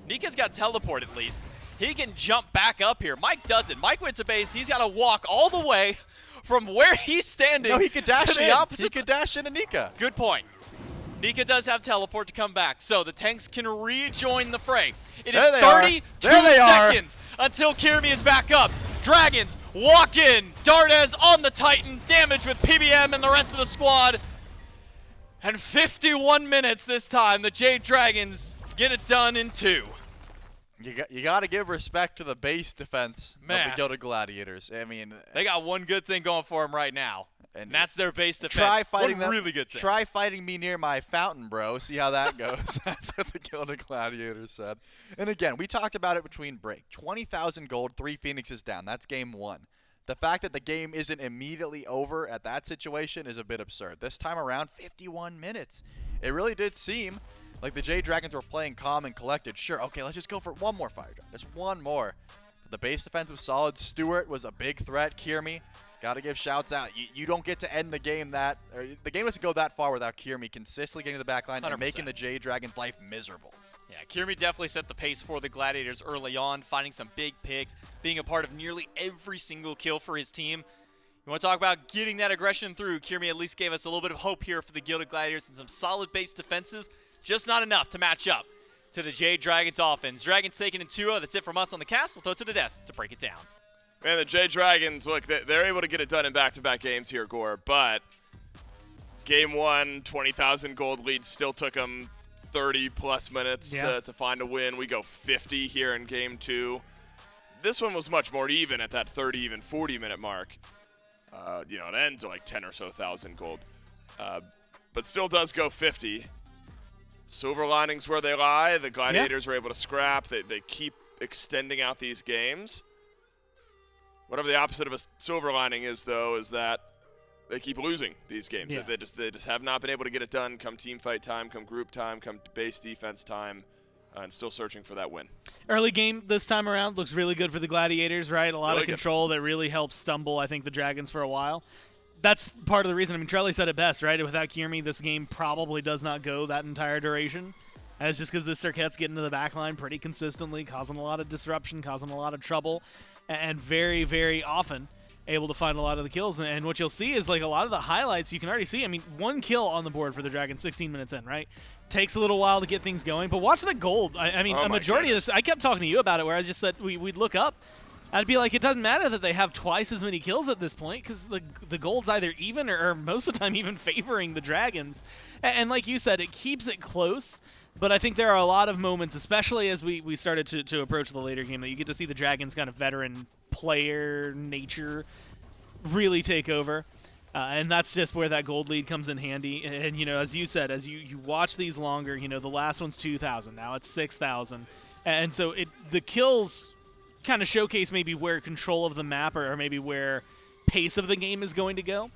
Nika's got teleport at least. He can jump back up here. Mike doesn't. Mike went to base. He's got to walk all the way from where he's standing. No, he could dash to the in. opposite. He could dash into Nika. Good point. Nika does have teleport to come back, so the tanks can rejoin the fray. It is 32 seconds until Kyrmi is back up. Dragons walk in. Dardez on the Titan. Damage with PBM and the rest of the squad. And 51 minutes this time. The Jade Dragons get it done in 2. You got to give respect to the base defense of the Gilded Gladiators. I mean, they got one good thing going for them right now. And that's their base defense. Try fighting them. Really good thing. Try fighting me near my fountain, bro. See how that goes. That's what the Gilded Gladiators said. And again, we talked about it between break. 20,000 gold, 3 Phoenixes down. That's game 1. The fact that the game isn't immediately over at that situation is a bit absurd. This time around, 51 minutes. It really did seem like the Jade Dragons were playing calm and collected. Sure, okay, let's just go for one more Fire Giant. Just one more. But the base defense was solid. Stuart was a big threat. Kyrmi, got to give shouts out. You don't get to end the game the game doesn't go that far without Kyrmi consistently getting to the backline and making the Jade Dragons' life miserable. Yeah, Kyrmi definitely set the pace for the Gladiators early on, finding some big picks, being a part of nearly every single kill for his team. You want to talk about getting that aggression through? Kyrmi at least gave us a little bit of hope here for the Gilded Gladiators and some solid base defensives, just not enough to match up to the Jade Dragons offense. Dragons taken in 2-0. That's it from us on the cast. We'll throw it to the desk to break it down. Man, the Jade Dragons, look, they're able to get it done in back-to-back games here, Gore, but game 1, 20,000 gold lead still took them 30-plus minutes to find a win. We go 50 here in game 2. This one was much more even at that 30, even 40-minute mark. It ends at like 10 or so thousand gold, but still does go 50. Silver linings where they lie. The Gladiators are able to scrap. They keep extending out these games. Whatever the opposite of a silver lining is, though, is that they keep losing these games. Yeah. They just have not been able to get it done come team fight time, come group time, come base defense time, and still searching for that win. Early game this time around looks really good for the Gladiators, right? A lot Really of good. control that really helps stumble, I think, the Dragons for a while. That's part of the reason. I mean, Trelly said it best, right? Without Kyrmi, this game probably does not go that entire duration. And it's just because the Serqet's getting to the back line pretty consistently, causing a lot of disruption, causing a lot of trouble, and very, very often able to find a lot of the kills. And what you'll see is, like, a lot of the highlights you can already see. I mean, 1 kill on the board for the Dragons 16 minutes in, right? Takes a little while to get things going. But watch the gold. I mean, Oh a my majority goodness. of this, I kept talking to you about it, where I just said we'd look up. I'd be like, it doesn't matter that they have twice as many kills at this point, because the gold's either even or most of the time even favoring the Dragons. And like you said, it keeps it close. But I think there are a lot of moments, especially as we started to approach the later game, that you get to see the Dragons' kind of veteran player nature really take over. And that's just where that gold lead comes in handy. And, you know, as you said, as you watch these longer, you know, the last one's 2,000. Now it's 6,000. And so the kills kind of showcase maybe where control of the map or maybe where pace of the game is going to go.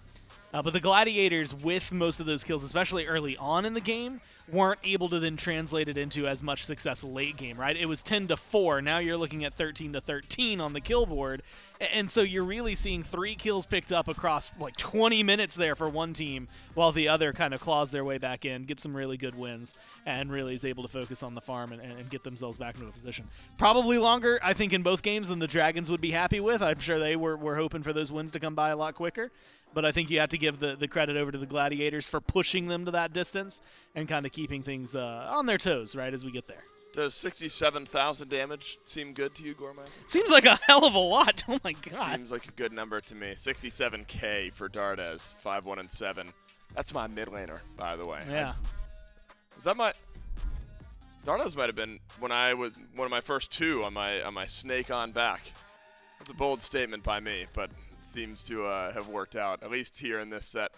But the Gladiators, with most of those kills, especially early on in the game, weren't able to then translate it into as much success late game, right? It was 10-4. Now you're looking at 13-13 on the kill board. And so you're really seeing 3 kills picked up across like 20 minutes there for one team, while the other kind of claws their way back in, get some really good wins, and really is able to focus on the farm and get themselves back into a position. Probably longer, I think, in both games than the Dragons would be happy with. I'm sure they were hoping for those wins to come by a lot quicker. But I think you have to give the credit over to the Gladiators for pushing them to that distance and kind of keeping things on their toes, right, as we get there. Does 67,000 damage seem good to you, Gormaz? Seems like a hell of a lot. Oh, my God. Seems like a good number to me. 67K for Dardez, 5-1-7. That's my mid laner, by the way. Yeah. Was that my... Dardez might have been when I was one of my first 2 on my snake on back. That's a bold statement by me, but it seems to have worked out, at least here in this set.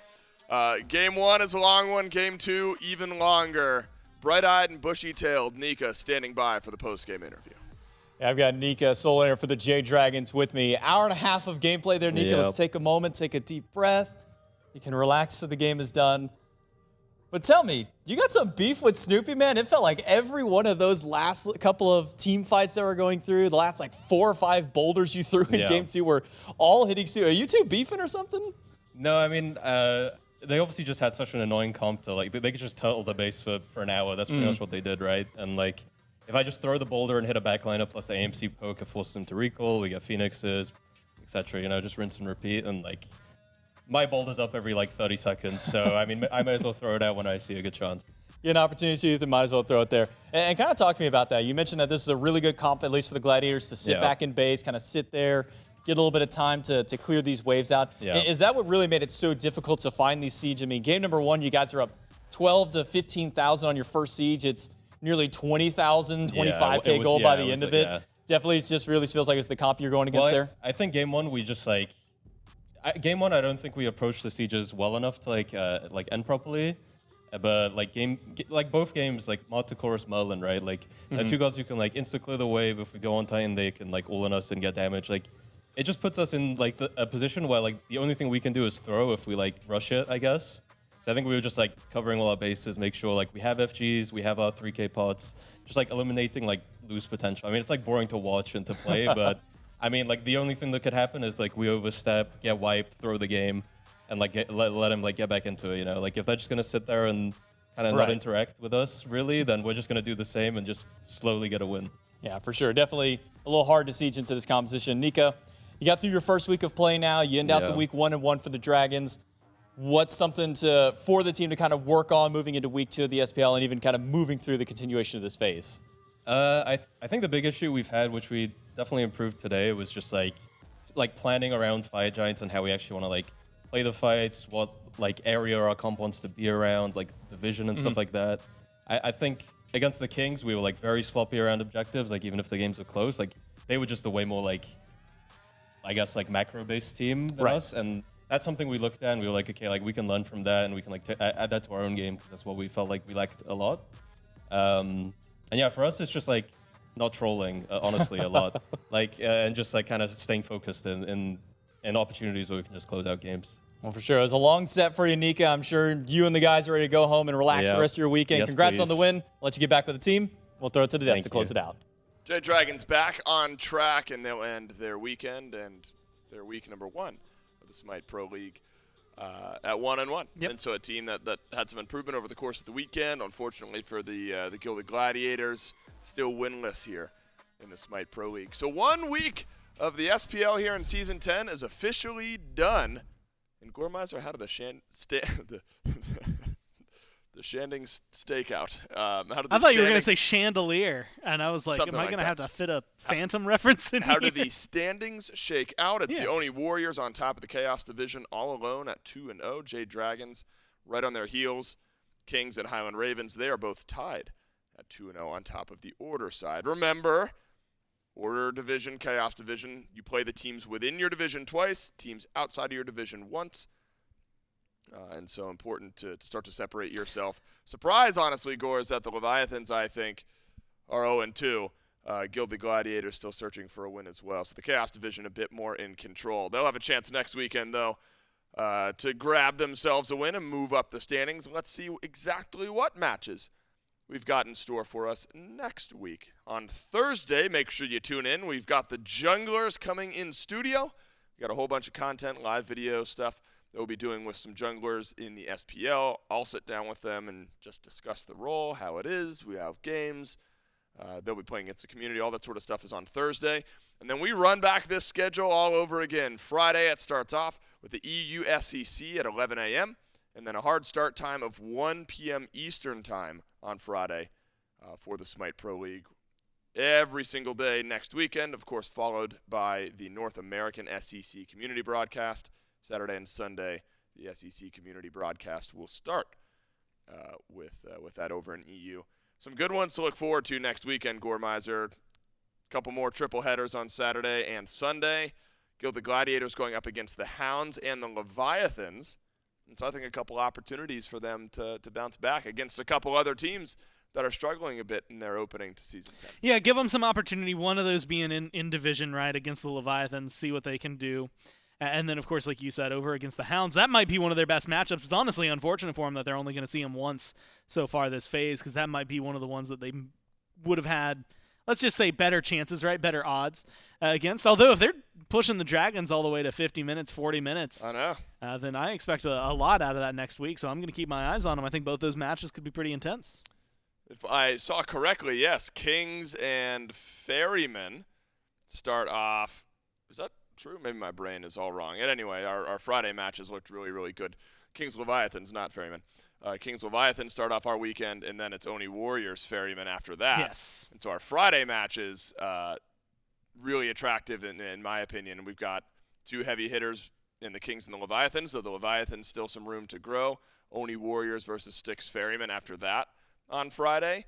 Game 1 is a long one. Game 2, even longer. Bright-eyed and bushy-tailed Nika standing by for the post-game interview. Yeah, I've got Nika, solo laner for the Jade Dragons with me. Hour and a half of gameplay there, Nika. Yep. Let's take a moment, take a deep breath. You can relax till the game is done. But tell me, you got some beef with Snoopy, man? It felt like every one of those last couple of team fights that were going through, the last like 4 or 5 boulders you threw in Yeah. game 2 were all hitting Snoopy. Are you two beefing or something? No, I mean, they obviously just had such an annoying comp to, like, they could just turtle the base for an hour. That's pretty much what they did, right? And, like, if I just throw the boulder and hit a back lineup plus the AMC poke, it forces them to recall. We get Phoenixes, etc. You know, just rinse and repeat. And, like, my boulder's up every, like, 30 seconds. So, I mean, I might as well throw it out when I see a good chance. You get an opportunity to might as well throw it there. And kind of talk to me about that. You mentioned that this is a really good comp, at least for the Gladiators, to sit Yeah. back in base, kind of sit there, get a little bit of time to clear these waves out. Yeah. Is that what really made it so difficult to find these siege? I mean, game number 1, you guys are up 12 to 15,000 on your first siege. It's nearly 20,000, 25K it was- gold yeah, by it the was end of like- it. yeah. Definitely, it just really feels like it's the comp you're going against Well, there. I think game 1, we just, like... game 1, I don't think we approached the sieges well enough to, like end properly. But, like, both games, like, Martichoras, Merlin, right? Like, 2 gods who can, like, insta-clear the wave. If we go on Titan, they can, like, all-in us and get damage. Like, it just puts us in, like, a position where, like, the only thing we can do is throw if we, like, rush it, I guess. So I think we were just, like, covering all our bases, make sure, like, we have FGs, we have our 3K pots, just, like, eliminating, like, lose potential. I mean, it's, like, boring to watch and to play, but, I mean, like, the only thing that could happen is, like, we overstep, get wiped, throw the game, and, like, let him, like, get back into it, you know? Like, if they're just going to sit there and kind of not interact with us, really, then we're just going to do the same and just slowly get a win. Yeah, for sure. Definitely a little hard to siege into this composition. Nika, you got through your first week of play now. You end out the week 1-1 for the Dragons. What's something for the team to kind of work on moving into week 2 of the SPL and even kind of moving through the continuation of this phase? I think the big issue we've had, which we definitely improved today, was just like planning around Fire Giants and how we actually want to like play the fights, what like area our comp wants to be around, like the vision and stuff like that. I think against the Kings, we were like very sloppy around objectives. Like even if the games were close, like they were just a way more like, I guess like macro-based team than us, and that's something we looked at and we were like, okay, like we can learn from that and we can like add that to our own game because that's what we felt like we lacked a lot. And yeah, for us, it's just like not trolling, honestly, a lot. Like, and just like kind of staying focused in opportunities where we can just close out games. Well, for sure. It was a long set for you, Nika. I'm sure you and the guys are ready to go home and relax the rest of your weekend. Yes, Congrats on the please. win. I'll let you get back with the team. We'll throw it to the desk Thank to close you. it out. Jade Dragons back on track, and they'll end their weekend and their week number 1 of the SMITE Pro League at 1-1. Yep. And so a team that had some improvement over the course of the weekend. Unfortunately for the Gilded Gladiators, still winless here in the SMITE Pro League. So 1 week of the SPL here in Season 10 is officially done. And Gormizer, how did the the Shanding Stakeout? I thought you were going to say chandelier, and I was like, Something am I like going to that. have to fit a Phantom reference in How here? did the standings shake out? It's the Yeah. Oni Warriors on top of the Chaos Division, all alone at 2-0. Jade Dragons right on their heels. Kings and Highland Ravens, they are both tied at 2-0 on top of the Order side. Remember, Order Division, Chaos Division, you play the teams within your division twice, teams outside of your division once. And so important to start to separate yourself. Surprise, honestly, Gore, is that the Leviathans, I think, are 0-2. Gilded Gladiators still searching for a win as well. So the Chaos Division a bit more in control. They'll have a chance next weekend, though, to grab themselves a win and move up the standings. Let's see exactly what matches we've got in store for us next week. On Thursday, make sure you tune in. We've got the Junglers coming in studio. We got a whole bunch of content, live video stuff that we'll be doing with some Junglers in the SPL. I'll sit down with them and just discuss the role, how it is. We have games. They'll be playing against the community. All that sort of stuff is on Thursday. And then we run back this schedule all over again. Friday, it starts off with the EU SEC at 11 a.m. and then a hard start time of 1 p.m. Eastern time on Friday for the SMITE Pro League. Every single day next weekend, of course, followed by the North American SEC community broadcast. Saturday and Sunday, the SEC community broadcast will start with that over in EU. Some good ones to look forward to next weekend, Gormizer. A couple more triple headers on Saturday and Sunday. Gilded Gladiators going up against the Hounds and the Leviathans. And so I think a couple opportunities for them to bounce back against a couple other teams that are struggling a bit in their opening to Season 10. Yeah, give them some opportunity. One of those being in division, right, against the Leviathans, see what they can do. And then, of course, like you said, over against the Hounds, that might be one of their best matchups. It's honestly unfortunate for them that they're only going to see them once so far this phase, because that might be one of the ones that they would have had, let's just say, better chances, right, better odds against. Although if they're pushing the Dragons all the way to 50 minutes, 40 minutes, I know. then I expect a lot out of that next week, so I'm going to keep my eyes on them. I think both those matches could be pretty intense. If I saw correctly, yes, Kings and Ferrymen start off. Is that true? Maybe my brain is all wrong. And anyway, our Friday matches looked really, really good. Kings Leviathans, not Ferrymen. Kings Leviathans start off our weekend, and then it's Oni Warriors Ferrymen after that. Yes. And so our Friday matches, really attractive in my opinion. And we've got two heavy hitters in the Kings and the Leviathans, so the Leviathans still some room to grow. Oni Warriors versus Styx Ferrymen after that on Friday.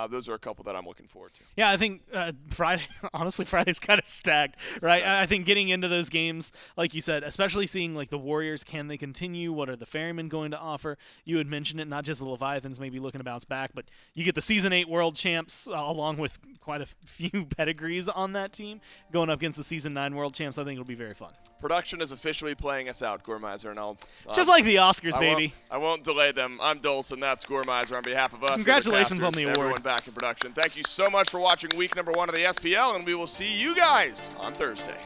Those are a couple that I'm looking forward to. Yeah, I think Friday, honestly, Friday's kind of stacked, right? I think getting into those games, like you said, especially seeing like the Warriors, can they continue? What are the Ferrymen going to offer? You had mentioned it, not just the Leviathans maybe looking to bounce back, but you get the Season 8 World Champs along with quite a few pedigrees on that team going up against the Season 9 World Champs. I think it'll be very fun. Production is officially playing us out, Gormizer, and I'll Just like the Oscars, baby. I won't delay them. I'm Dolson. That's Gormizer on behalf of us. Congratulations on the award. Everyone back in production. Thank you so much for watching week number 1 of the SPL, and we will see you guys on Thursday.